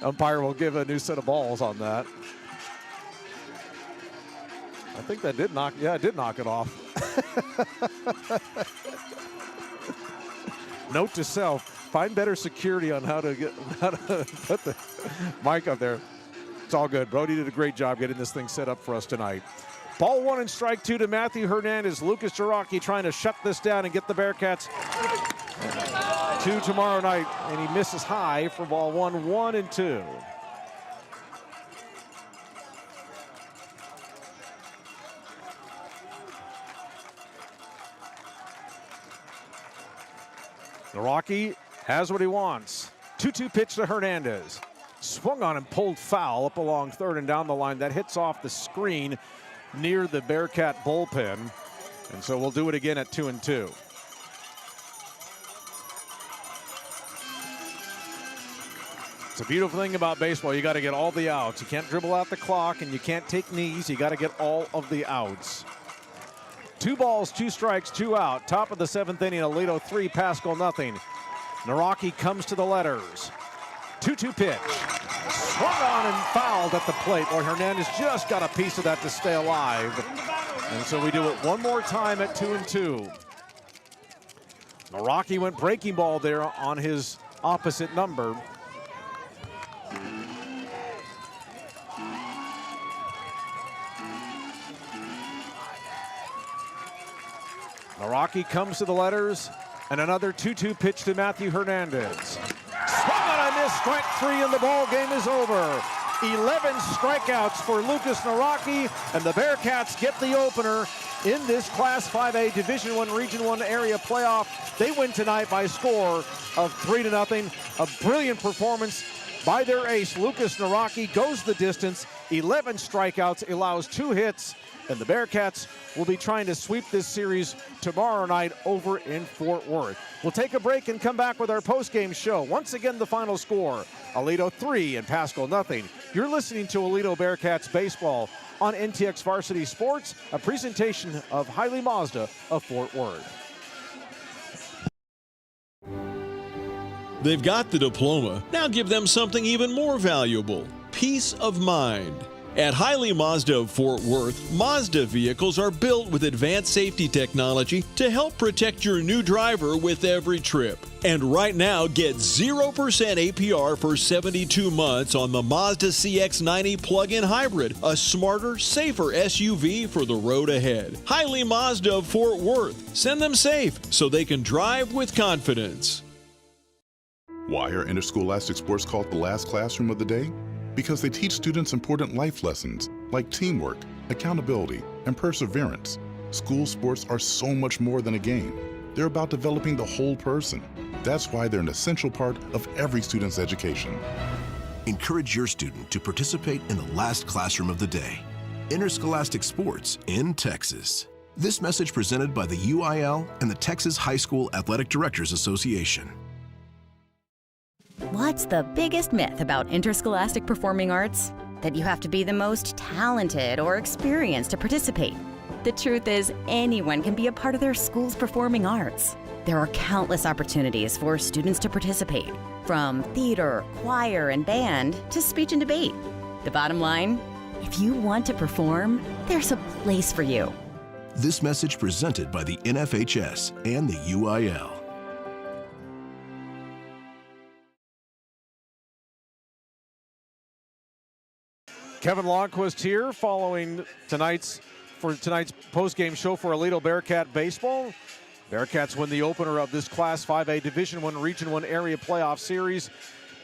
Umpire will give a new set of balls on that. I think that did knock, yeah, it did knock it off. Note to self, find better security on how to put the mic up there. It's all good. Brody did a great job getting this thing set up for us tonight. Ball 1 and strike 2 to Matthew Hernandez. Lucas Naraki trying to shut this down and get the Bearcats to tomorrow night, and he misses high for ball 1, 1-2. Naraki has what he wants. 2-2 pitch to Hernandez. Swung on and pulled foul up along third and down the line. That hits off the screen near the Bearcat bullpen. And so we'll do it again at 2-2. It's a beautiful thing about baseball. You got to get all the outs. You can't dribble out the clock, and you can't take knees. You got to get all of the outs. 2 balls, 2 strikes, 2 out. Top of the 7th inning, Aledo 3, Paschal nothing. Naraki comes to the letters. 2-2 pitch. Swung on and fouled at the plate. Boy, Hernandez just got a piece of that to stay alive. And so we do it one more time at 2-2. Naraki went breaking ball there on his opposite number. Naraki comes to the letters, and another 2-2 pitch to Matthew Hernandez. Swung on a miss, strike 3, and the ball game is over. 11 strikeouts for Lucas Naraki, and the Bearcats get the opener in this Class 5A Division I Region 1 area playoff. They win tonight by a score of 3-0. A brilliant performance by their ace, Lucas Naraki, goes the distance. 11 strikeouts, allows 2 hits, and the Bearcats will be trying to sweep this series tomorrow night over in Fort Worth. We'll take a break and come back with our post-game show. Once again, the final score, Aledo 3 and Paschal nothing. You're listening to Aledo Bearcats Baseball on NTX Varsity Sports, a presentation of Hiley Mazda of Fort Worth. They've got the diploma. Now give them something even more valuable: peace of mind. At Hiley Mazda of Fort Worth, Mazda vehicles are built with advanced safety technology to help protect your new driver with every trip. And right now, get 0% APR for 72 months on the Mazda CX-90 plug-in hybrid, a smarter, safer SUV for the road ahead. Hiley Mazda of Fort Worth. Send them safe so they can drive with confidence. Why are interscholastic sports called the last classroom of the day? Because they teach students important life lessons like teamwork, accountability, and perseverance. School sports are so much more than a game. They're about developing the whole person. That's why they're an essential part of every student's education. Encourage your student to participate in the last classroom of the day. Interscholastic Sports in Texas. This message presented by the UIL and the Texas High School Athletic Directors Association. What's the biggest myth about interscholastic performing arts? That you have to be the most talented or experienced to participate. The truth is, anyone can be a part of their school's performing arts. There are countless opportunities for students to participate, from theater, choir, and band to speech and debate. The bottom line, if you want to perform, there's a place for you. This message presented by the NFHS and the UIL. Kevin Lonnquist here following tonight's post-game show for Aledo Bearcat Baseball. Bearcats win the opener of this Class 5A Division I Region I Area Playoff Series,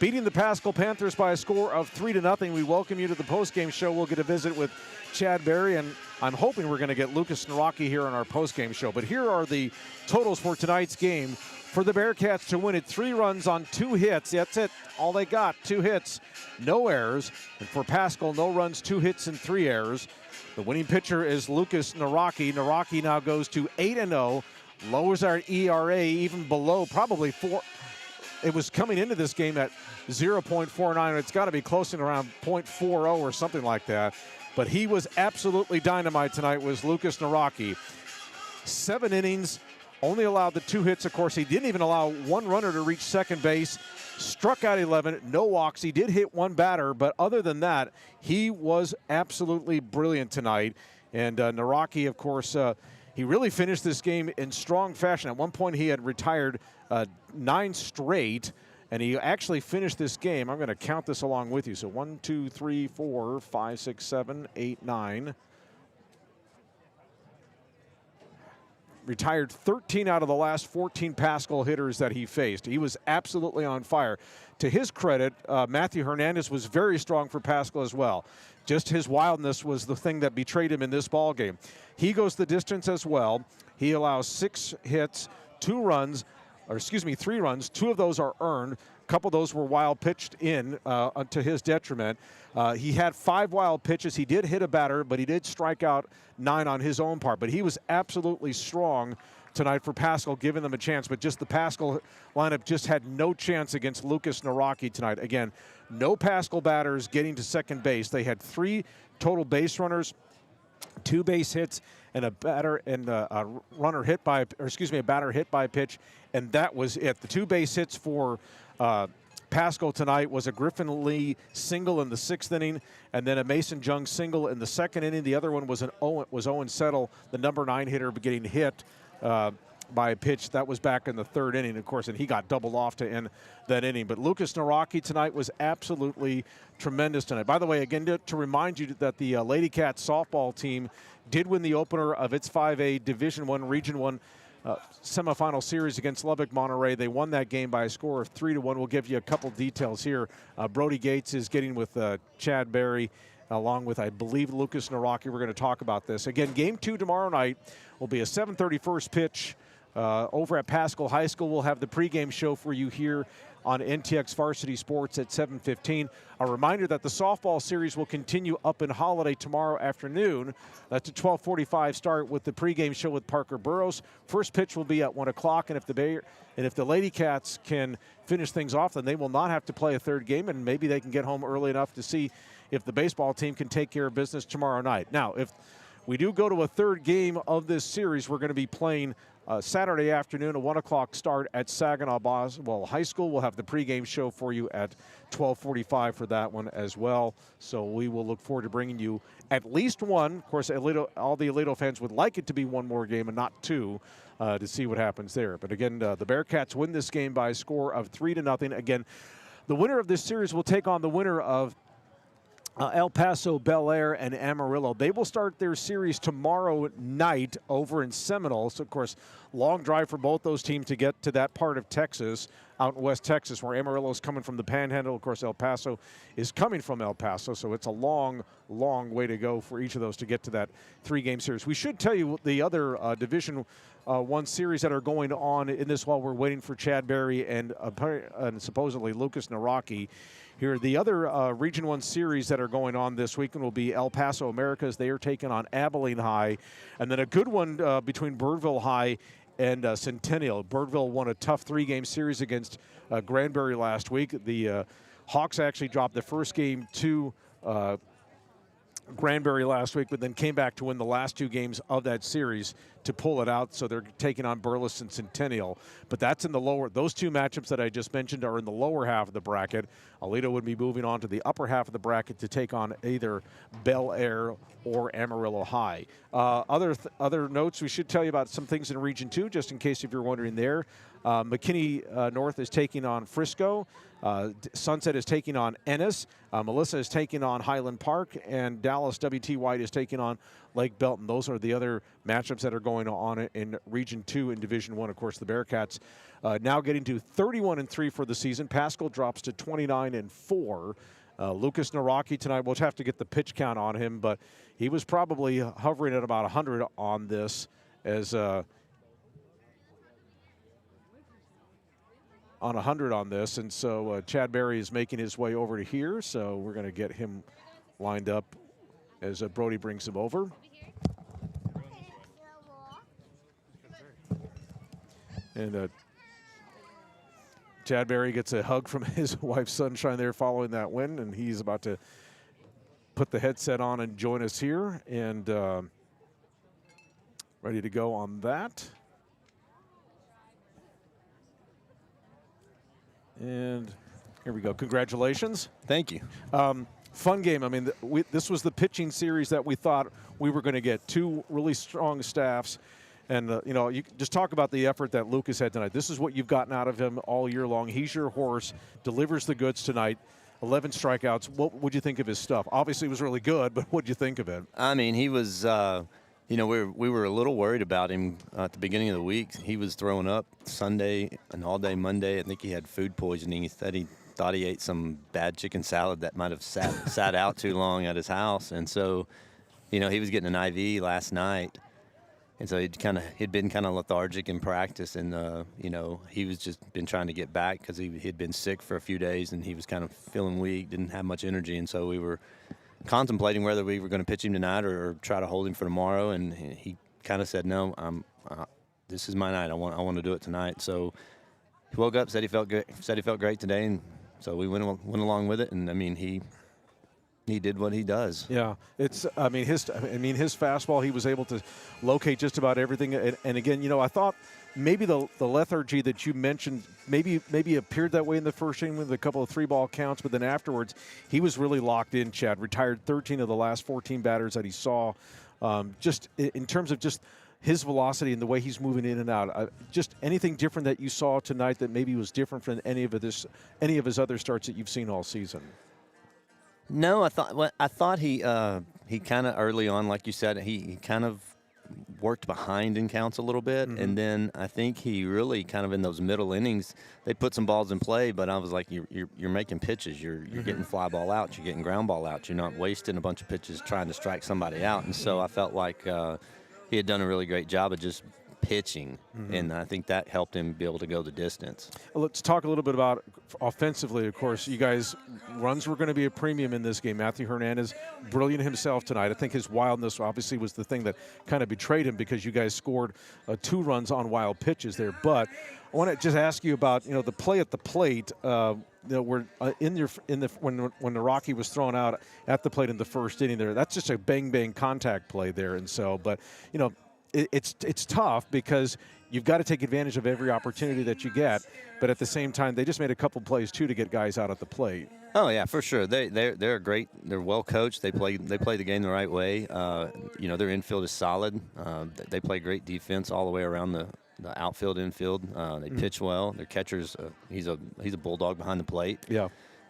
beating the Paschal Panthers by a score of 3-0. We welcome you to the post-game show. We'll get a visit with Chad Berry, and I'm hoping we're going to get Lucas Naraki here on our post-game show. But here are the totals for tonight's game. For the Bearcats to win it, 3 runs on 2 hits. That's it. All they got, 2 hits, no errors. And for Paschal, no runs, 2 hits, and 3 errors. The winning pitcher is Lucas Naraki. Naraki now goes to 8-0, lowers our ERA even below probably 4. It was coming into this game at 0.49. It's got to be close to around 0.40 or something like that. But he was absolutely dynamite tonight, was Lucas Naraki. 7 innings. Only allowed the 2 hits, of course. He didn't even allow 1 runner to reach second base. Struck out 11, no walks. He did hit 1 batter, but other than that, he was absolutely brilliant tonight. And Naraki, of course, he really finished this game in strong fashion. At one point, he had retired 9 straight, and he actually finished this game. I'm going to count this along with you. So 1, 2, 3, 4, 5, 6, 7, 8, 9. Retired 13 out of the last 14 Paschal hitters that he faced. He was absolutely on fire. To his credit, Matthew Hernandez was very strong for Paschal as well. Just his wildness was the thing that betrayed him in this ball game. He goes the distance as well. He allows 6 hits, 3 runs. 2 of those are earned. A couple of those were wild pitched in to his detriment. He had 5 wild pitches. He did hit a batter, but he did strike out 9 on his own part. But he was absolutely strong tonight for Paschal, giving them a chance. But just the Paschal lineup just had no chance against Lucas Naraki tonight. Again, no Paschal batters getting to second base. They had 3 total base runners, 2 base hits, and a batter and a batter hit by a pitch, and that was it. The 2 base hits for Paschal tonight was a Griffin Lee single in the 6th inning, and then a Mason Jung single in the 2nd inning. The other one was Owen Settle, the number 9 hitter, getting hit by a pitch that was back in the 3rd inning, of course, and he got doubled off to end that inning. But Lucas Naraki tonight was absolutely tremendous tonight. By the way, again, to remind you that the Lady Cats softball team did win the opener of its 5A Division I Region I semifinal series against Lubbock Monterey. They won that game by a score of 3-1. We'll give you a couple details here. Brody Gates is getting with Chad Berry, along with, I believe, Lucas Naraki. We're going to talk about this. Again, game 2 tomorrow night will be a 7:30 first pitch over at Paschal High School. We'll have the pregame show for you here on NTX Varsity Sports at 7:15. A reminder that the softball series will continue up in Holiday tomorrow afternoon. That's a 12:45 start with the pregame show with Parker Burrows. First pitch will be at 1 o'clock, and if the Lady Cats can finish things off, then they will not have to play a 3rd game, and maybe they can get home early enough to see if the baseball team can take care of business tomorrow night. Now, if we do go to a 3rd game of this series, we're going to be playing Saturday afternoon, a 1 o'clock start at Saginaw Boswell High School. We'll have the pregame show for you at 12:45 for that one as well. So we will look forward to bringing you at least one. Of course, all the Aledo fans would like it to be one more game and not 2 to see what happens there. But again, the Bearcats win this game by a score of 3-0. Again, the winner of this series will take on the winner of El Paso, Bel Air, and Amarillo. They will start their series tomorrow night over in Seminole. So, of course, long drive for both those teams to get to that part of Texas, out in West Texas, where Amarillo is coming from the Panhandle. Of course, El Paso is coming from El Paso. So it's a long, long way to go for each of those to get to that 3-game series. We should tell you the other Division One series that are going on in this while we're waiting for Chad Berry and supposedly Lucas Naraki. Here, the other Region 1 series that are going on this weekend will be El Paso Americas. They are taking on Abilene High. And then a good one between Birdville High and Centennial. Birdville won a tough 3-game series against Granbury last week. The Hawks actually dropped the first game to Granbury last week, but then came back to win the last 2 games of that series to pull it out. So they're taking on Burleson and Centennial. But that's in the lower. Those 2 matchups that I just mentioned are in the lower half of the bracket. Aledo would be moving on to the upper half of the bracket to take on either Bel Air or Amarillo High. Other notes, we should tell you about some things in Region 2, just in case if you're wondering there. McKinney North is taking on Frisco. Sunset is taking on Ennis. Melissa is taking on Highland Park, and Dallas W.T. White is taking on Lake Belton. Those are the other matchups that are going on in Region 2 in Division 1. Of course, the Bearcats now getting to 31-3 for the season. Paschal drops to 29-4. Lucas Naraki tonight, we'll have to get the pitch count on him, but he was probably hovering at about 100 on this as on 100 on this, and so Chad Berry is making his way over to here, so we're going to get him lined up as Brody brings him over. And Chad Berry gets a hug from his wife Sunshine there following that win, and he's about to put the headset on and join us here, and ready to go on that. And here we go. Congratulations. Thank you. Fun game. I mean, this was the pitching series that we thought we were going to get. 2 really strong staffs. And, you know, you just talk about the effort that Lucas had tonight. This is what you've gotten out of him all year long. He's your horse, delivers the goods tonight. 11 strikeouts. What would you think of his stuff? Obviously, it was really good, but what did you think of it? I mean, he was you know, we were a little worried about him at the beginning of the week. He was throwing up Sunday and all day Monday. I think he had food poisoning. He said he thought he ate some bad chicken salad that might have sat out too long at his house. And so, you know, he was getting an IV last night. And so he'd been kind of lethargic in practice. And, you know, he was just been trying to get back because he'd been sick for a few days and he was kind of feeling weak, didn't have much energy. And so we were contemplating whether we were going to pitch him tonight or try to hold him for tomorrow, and he kind of said, "No, this is my night. I want to do it tonight." So he woke up, said he felt great today, and so we went along with it. And I mean, he did what he does. Yeah, it's. I mean, his fastball. He was able to locate just about everything. And again, you know, I thought maybe the lethargy that you mentioned maybe appeared that way in the first inning with a couple of 3-ball counts, but then afterwards he was really locked in. Chad retired 13 of the last 14 batters that he saw. Just in terms of just his velocity and the way he's moving in and out. Just anything different that you saw tonight that maybe was different from any of his other starts that you've seen all season? No, I thought he kind of early on, like you said, he kind of worked behind in counts a little bit, and then I think he really kind of in those middle innings they put some balls in play. But I was like, you're making pitches, you're getting fly ball out, you're getting ground ball out, you're not wasting a bunch of pitches trying to strike somebody out. And so I felt like he had done a really great job of just pitching, and I think that helped him be able to go the distance. Let's talk a little bit about offensively. Of course, you guys, runs were going to be a premium in this game. Matthew Hernandez, brilliant himself tonight. I think his wildness obviously was the thing that kind of betrayed him because you guys scored 2 runs on wild pitches there. But I want to just ask you about, you know, the play at the plate. You know, we're when the Rocky was thrown out at the plate in the first inning there. That's just a bang contact play there, and so, but you know. It's tough because you've got to take advantage of every opportunity that you get, but at the same time, they just made a couple plays too to get guys out at the plate. Oh yeah, for sure. They're great. They're well coached. They play the game the right way. You know, their infield is solid. They play great defense all the way around the outfield, infield. They pitch well. Their catcher's he's a bulldog behind the plate. Yeah.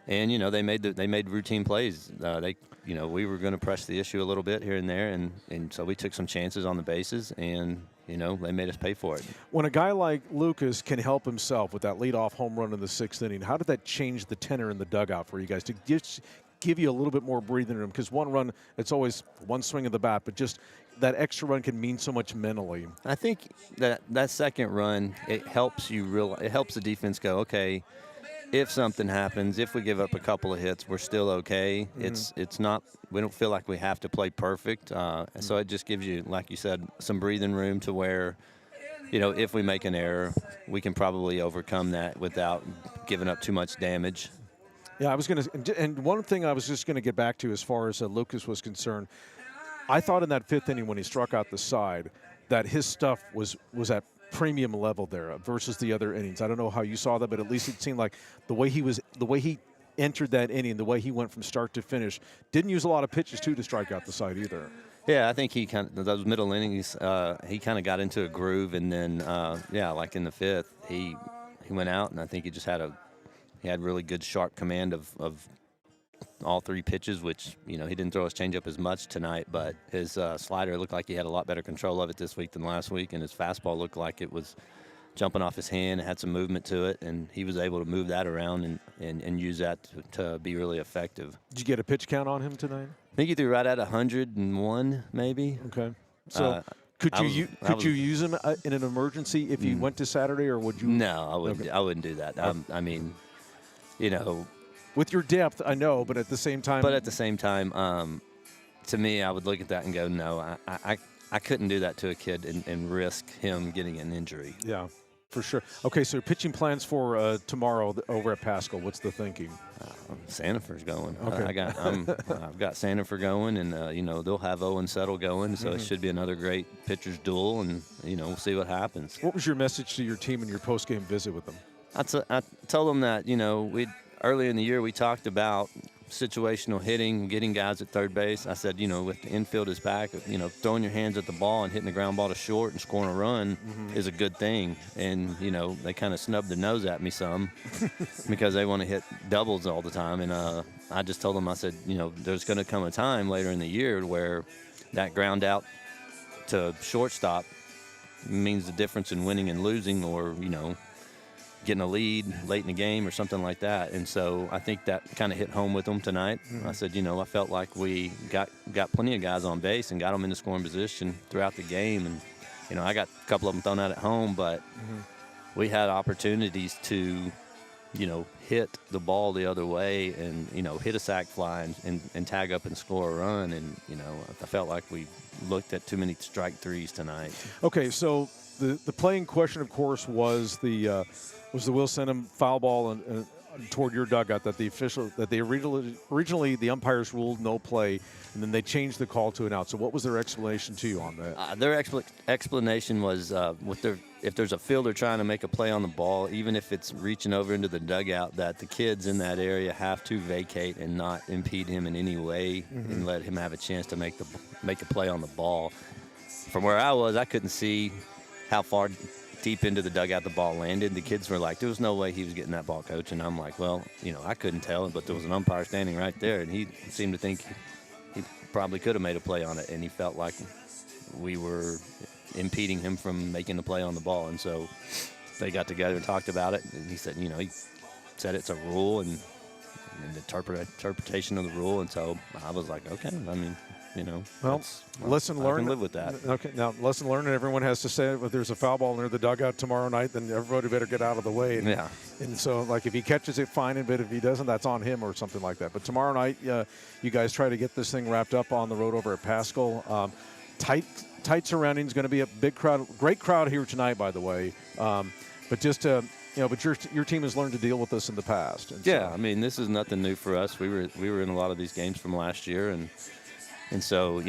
And they made routine plays. We were going to press the issue a little bit here and there, and so we took some chances on the bases, and they made us pay for it. When a guy like Lucas can help himself with that leadoff home run in the 6th inning, how did that change the tenor in the dugout for you guys to just give you a little bit more breathing room? Because one run, it's always one swing of the bat, but just that extra run can mean so much mentally. I think that second run, it helps it helps the defense go, okay, if something happens, if we give up a couple of hits, we're still okay. It's not, we don't feel like we have to play perfect. So it just gives you, like you said, some breathing room to where, if we make an error, we can probably overcome that without giving up too much damage. Yeah, I was going to, and one thing I was just going to get back to as far as Lucas was concerned, I thought in that 5th inning when he struck out the side that his stuff was at premium level there versus the other innings. I don't know how you saw that, but at least it seemed like the way he entered that inning, the way he went from start to finish, didn't use a lot of pitches too to strike out the side either. Yeah, I think he kind of, those middle innings, he kind of got into a groove, and then like in the 5th, he went out, and I think he had really good sharp command of all 3 pitches, which, he didn't throw his changeup as much tonight, but his slider looked like he had a lot better control of it this week than last week, and his fastball looked like it was jumping off his hand, had some movement to it, and he was able to move that around and use that to be really effective. Did you get a pitch count on him tonight? I think he threw right at 101, maybe. Okay. So could you use him in an emergency if you went to Saturday, or would you? No, I wouldn't. Okay. I wouldn't do that. I mean, with your depth, I know, but at the same time. But at the same time, to me, I would look at that and go, no, I couldn't do that to a kid and risk him getting an injury. Yeah, for sure. Okay, so pitching plans for tomorrow over at Paschal. What's the thinking? Sandifer's going. Okay. I've got Sandifer going, and they'll have Owen Settle going, so it should be another great pitcher's duel, and we'll see what happens. What was your message to your team in your postgame visit with them? I told them that early in the year we talked about situational hitting, getting guys at third base. I said, if the infield is back, throwing your hands at the ball and hitting the ground ball to short and scoring a run is a good thing. And, they kind of snubbed their nose at me some because they want to hit doubles all the time. And I just told them, I said, there's going to come a time later in the year where that ground out to shortstop means the difference in winning and losing, or, getting a lead late in the game or something like that. And so I think that kind of hit home with them tonight. I said, I felt like we got plenty of guys on base and got them in the scoring position throughout the game. And, I got a couple of them thrown out at home, but we had opportunities to, hit the ball the other way and, hit a sac fly and tag up and score a run. And, I felt like we looked at too many strike threes tonight. Okay, so the playing question, of course, was the Will Senham foul ball toward your dugout that originally the umpires ruled no play, and then they changed the call to an out. So what was their explanation to you on that? Their explanation was if there's a fielder trying to make a play on the ball, even if it's reaching over into the dugout, that the kids in that area have to vacate and not impede him in any way and let him have a chance to make a play on the ball. From where I was, I couldn't see how far deep into the dugout the ball landed. The kids were like, there was no way he was getting that ball, coach. And I'm like, well, I couldn't tell, but there was an umpire standing right there, and he seemed to think he probably could have made a play on it, and he felt like we were impeding him from making the play on the ball. And so they got together and talked about it, and he said, he said it's a rule and interpretation of the rule. And so I was like, okay, well, lesson learned. I can live with that. Okay, now lesson learned, and everyone has to say if there's a foul ball near the dugout tomorrow night, then everybody better get out of the way. And so, like, if he catches it, fine, but if he doesn't, that's on him or something like that. But tomorrow night, you guys try to get this thing wrapped up on the road over at Paschal. Tight surroundings, going to be a big crowd, great crowd here tonight, by the way. But just but your team has learned to deal with this in the past. And yeah, so, this is nothing new for us. We were in a lot of these games from last year, and so,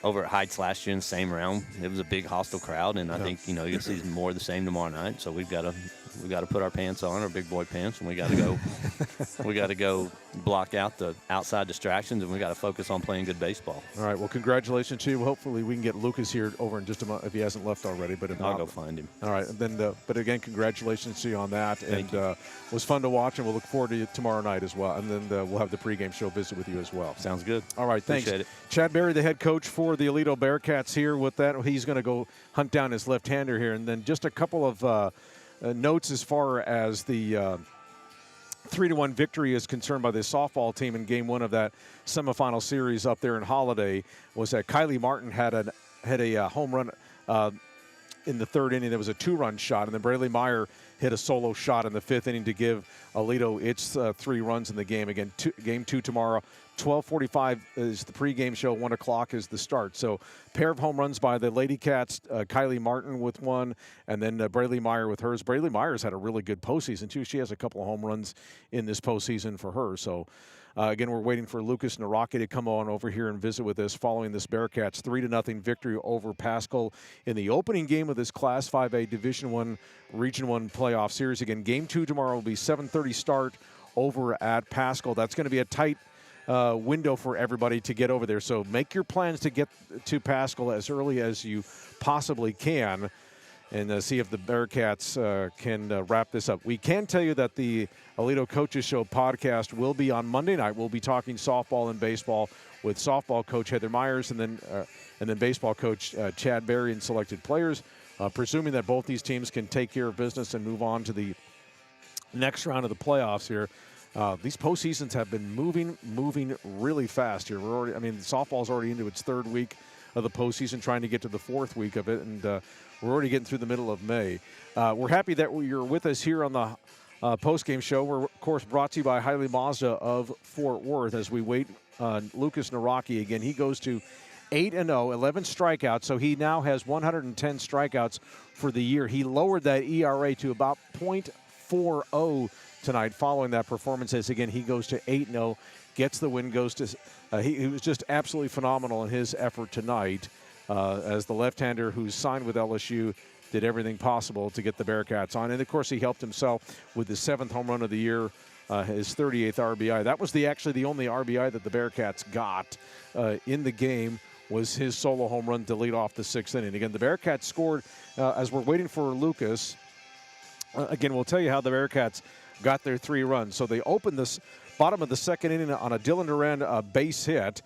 over at Heights last year in the same round, it was a big hostile crowd, and I think, you'll see more of the same tomorrow night. So we've got to we got to put our pants on, our big boy pants, and we got to go. We got to go block out the outside distractions, and we got to focus on playing good baseball. All right. Well, congratulations to you. Hopefully, we can get Lucas here over in just a month if he hasn't left already. But if I'll not, go find him. All right. And then, but again, congratulations to you on that. And it was fun to watch, and we'll look forward to you tomorrow night as well. And then we'll have the pregame show visit with you as well. Sounds good. All right. Thanks. Appreciate it. Chad Berry, the head coach for the Aledo Bearcats here. With that, he's going to go hunt down his left-hander here. And then just a couple of notes as far as the 3-1 victory is concerned by the softball team in game one of that semifinal series up there in Holiday was that Kylie Martin had a home run in the third inning. There was a 2-run shot, and then Braylee Meyer hit a solo shot in the fifth inning to give Aledo its 3 runs in the game. Again, game 2 tomorrow. 12:45 is the pregame show. 1 o'clock is the start. So pair of home runs by the Lady Cats, Kylie Martin with one, and then Braylee Meyer with hers. Braylee Meyer's had a really good postseason, too. She has a couple of home runs in this postseason for her. So, again, we're waiting for Lucas Naraki to come on over here and visit with us following this Bearcats 3-0 victory over Paschal in the opening game of this Class 5A Division I Region I playoff series. Again, game 2 tomorrow will be 7:30 start over at Paschal. That's going to be a tight window for everybody to get over there. So make your plans to get to Paschal as early as you possibly can and see if the Bearcats can wrap this up. We can tell you that the Aledo Coaches Show podcast will be on Monday night. We'll be talking softball and baseball with softball coach Heather Myers and then baseball coach Chad Berry and selected players, presuming that both these teams can take care of business and move on to the next round of the playoffs here. These postseasons have been moving really fast here. Softball's already into its 3rd week of the postseason, trying to get to the 4th week of it, and we're already getting through the middle of May. We're happy that you're with us here on the postgame show. We're, of course, brought to you by Hiley Mazda of Fort Worth as we wait on Lucas Naraki. Again, he goes to 8-0, 11 strikeouts, so he now has 110 strikeouts for the year. He lowered that ERA to about .40 tonight following that performance. As again, he goes to 8-0, gets the win, goes to he was just absolutely phenomenal in his effort tonight as the left-hander who's signed with LSU did everything possible to get the Bearcats on. And of course, he helped himself with his 7th home run of the year, his 38th RBI. That was actually the only RBI that the Bearcats got in the game, was his solo home run to lead off the 6th inning. Again, the Bearcats scored as we're waiting for Lucas. Again, we'll tell you how the Bearcats got their 3 runs. So they opened this bottom of the 2nd inning on a Dylan Duran base hit.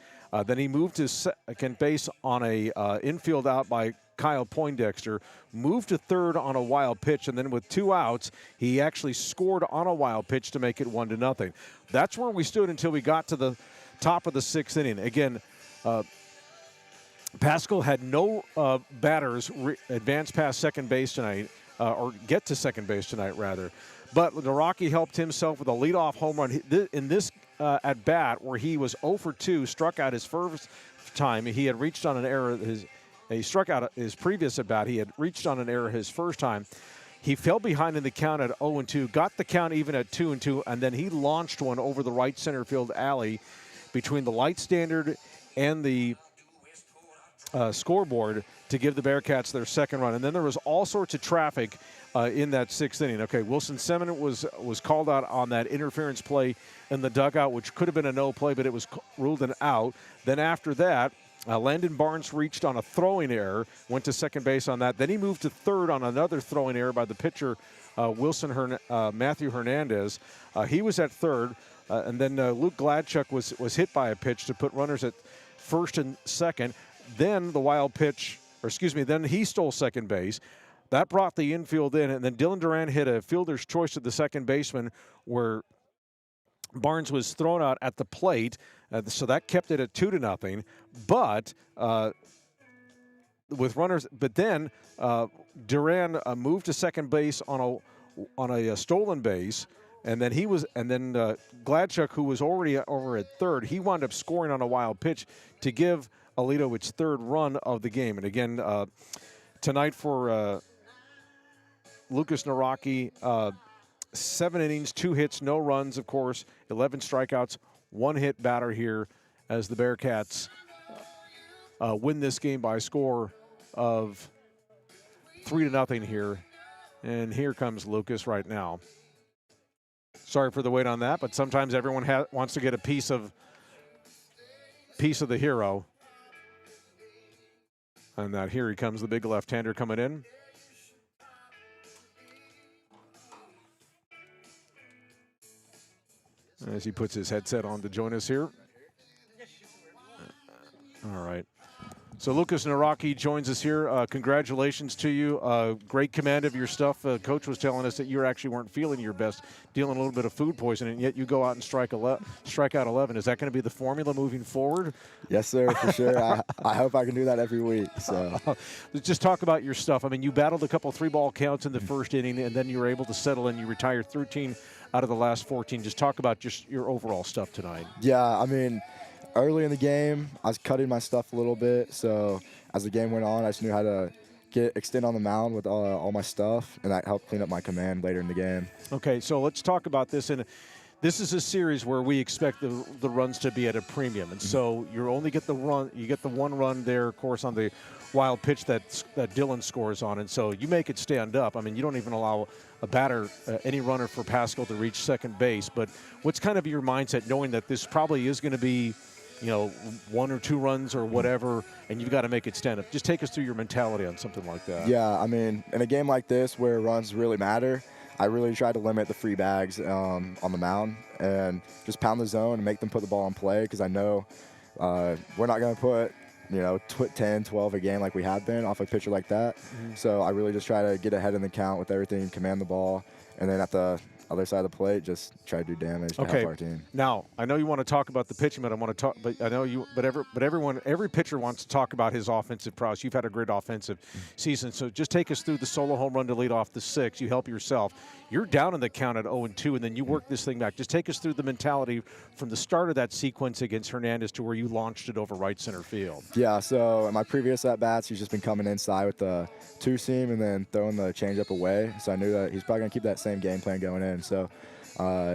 Then he moved to second base on a infield out by Kyle Poindexter, moved to 3rd on a wild pitch, and then with 2 outs, he actually scored on a wild pitch to make it 1-0. That's where we stood until we got to the top of the 6th inning. Again, Paschal had no batters advance past second base tonight, or get to second base tonight, rather. But Naraki helped himself with a leadoff home run in this at-bat where he was 0 for 2, struck out his first time. He had reached on an error. He struck out his previous at-bat. He had reached on an error his first time. He fell behind in the count at 0-2, got the count even at 2-2, and then he launched one over the right center field alley between the light standard and the scoreboard to give the Bearcats their 2nd run. And then there was all sorts of traffic in that 6th inning. Okay, Wilson Semin was called out on that interference play in the dugout, which could have been a no play, but it was ruled an out. Then after that, Landon Barnes reached on a throwing error, went to second base on that. Then he moved to 3rd on another throwing error by the pitcher, Matthew Hernandez. He was at 3rd, and then Luke Gladchuk was hit by a pitch to put runners at 1st and 2nd. Then the wild pitch, then he stole second base. That brought the infield in, and then Dylan Duran hit a fielder's choice to the second baseman where Barnes was thrown out at the plate, so that kept it at 2-0. But with runners, but then Duran moved to second base on a stolen base, and then Gladchuk, who was already over at 3rd, he wound up scoring on a wild pitch to give Aledo its 3rd run of the game. And again, tonight for Lucas Naraki, 7 innings, 2 hits, no runs, of course, 11 strikeouts, 1 hit batter here as the Bearcats win this game by a score of 3-0 here And here comes Lucas right now. Sorry for the wait on that, but sometimes everyone wants to get a piece of the hero. And that here he comes, the big left-hander coming in. As he puts his headset on to join us here. All right. So Lucas Naraki joins us here. Congratulations to you. Great command of your stuff. Coach was telling us that you actually weren't feeling your best, dealing a little bit of food poisoning, yet you go out and strike out 11. Is that going to be the formula moving forward? Yes, sir, for sure. I hope I can do that every week. So, just talk about your stuff. I mean, you battled a couple 3-ball counts in the first inning, and then you were able to settle in. You retired 13 out of the last 14. Just talk about just your overall stuff tonight. Yeah, I mean, early in the game, I was cutting my stuff a little bit. So as the game went on, I just knew how to extend on the mound with all my stuff, and that helped clean up my command later in the game. Okay, so let's talk about this. And this is a series where we expect the runs to be at a premium, and so you only get the run. You get the one run there, of course, on the wild pitch that Dylan scores on, and so you make it stand up. I mean, you don't even allow a batter, any runner for Paschal to reach second base. But what's kind of your mindset, knowing that this probably is going to be, 1 or 2 runs or whatever, and you've got to make it stand up? Just take us through your mentality on something like that. Yeah, I mean, in a game like this where runs really matter, I really try to limit the free bags on the mound and just pound the zone and make them put the ball in play, because I know we're not going to put 10, 12 a game like we have been off a pitcher like that. So I really just try to get ahead in the count with everything, command the ball, and then at the other side of the plate, just try to do damage to help our team. Now, I know you want to talk about the pitching, but I want to talk. But I know you. But every pitcher wants to talk about his offensive prowess. You've had a great offensive season, so just take us through the solo home run to lead off the 6th. You help yourself. You're down in the count at 0-2, and then you work this thing back. Just take us through the mentality from the start of that sequence against Hernandez to where you launched it over right center field. Yeah. So in my previous at bats, he's just been coming inside with the 2-seam and then throwing the changeup away. So I knew that he's probably gonna keep that same game plan going in. So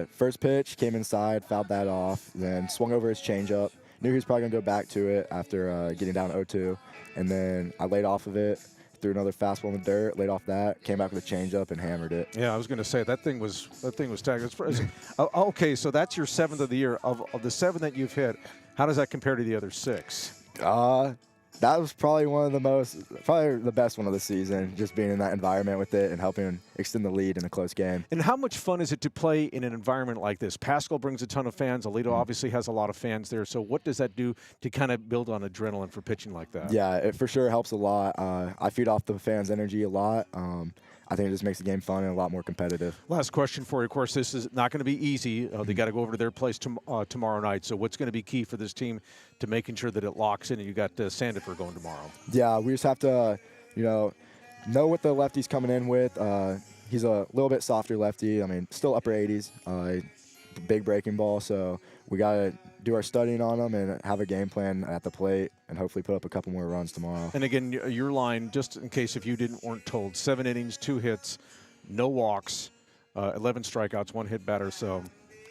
first pitch, came inside, fouled that off, then swung over his changeup. Knew he was probably going to go back to it after getting down 0-2. And then I laid off of it, threw another fastball in the dirt, laid off that, came back with a changeup and hammered it. Yeah, I was going to say, that thing was tagged. Okay, so that's your 7th of the year. Of the 7 that you've hit, how does that compare to the other 6? That was probably probably the best one of the season, just being in that environment with it and helping extend the lead in a close game. And how much fun is it to play in an environment like this? Paschal brings a ton of fans. Aledo obviously has a lot of fans there. So what does that do to kind of build on adrenaline for pitching like that? Yeah, it for sure helps a lot. I feed off the fans' energy a lot. I think it just makes the game fun and a lot more competitive. Last question for you. Of course, this is not going to be easy. They got to go over to their place tomorrow night. So what's going to be key for this team to making sure that it locks in? And you got Sandifer going tomorrow. Yeah, we just have to, know what the lefty's coming in with. He's a little bit softer lefty. I mean, still upper 80s, big breaking ball. So we got to do our studying on him and have a game plan at the plate and hopefully put up a couple more runs tomorrow. And again, your line, just in case if you weren't told, 7 innings, 2 hits, no walks, 11 strikeouts, 1 hit batter. So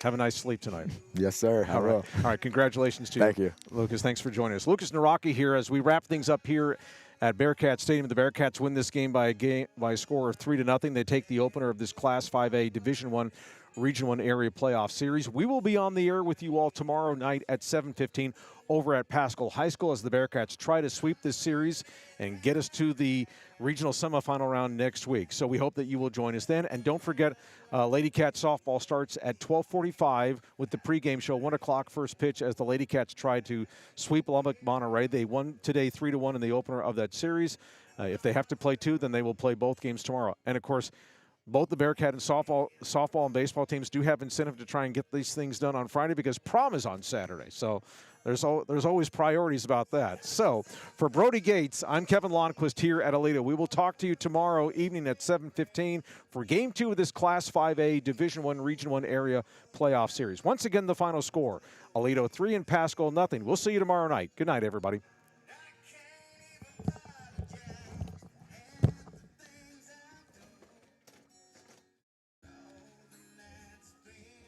have a nice sleep tonight. Yes, sir. All right. All right. Congratulations to you. Thank you. Lucas, thanks for joining us. Lucas Naraki here as we wrap things up here at Bearcats Stadium. The Bearcats win this game by a score of 3-0. They take the opener of this Class 5A Division I Region 1 Area Playoff Series. We will be on the air with you all tomorrow night at 7:15 over at Paschal High School as the Bearcats try to sweep this series and get us to the regional semifinal round next week. So we hope that you will join us then. And don't forget, Lady Cats softball starts at 12:45 with the pregame show, 1 o'clock first pitch as the Lady Cats try to sweep Lubbock Monterey. They won today 3-1 in the opener of that series. If they have to play 2, then they will play both games tomorrow. And, of course, both the Bearcat and softball and baseball teams do have incentive to try and get these things done on Friday because prom is on Saturday. So there's always priorities about that. So for Brody Gates, I'm Kevin Lonnquist here at Aledo. We will talk to you tomorrow evening at 7:15 for Game 2 of this Class 5A Division I Region 1 Area Playoff Series. Once again, the final score, Aledo 3 and Paschal 0. We'll see you tomorrow night. Good night, everybody.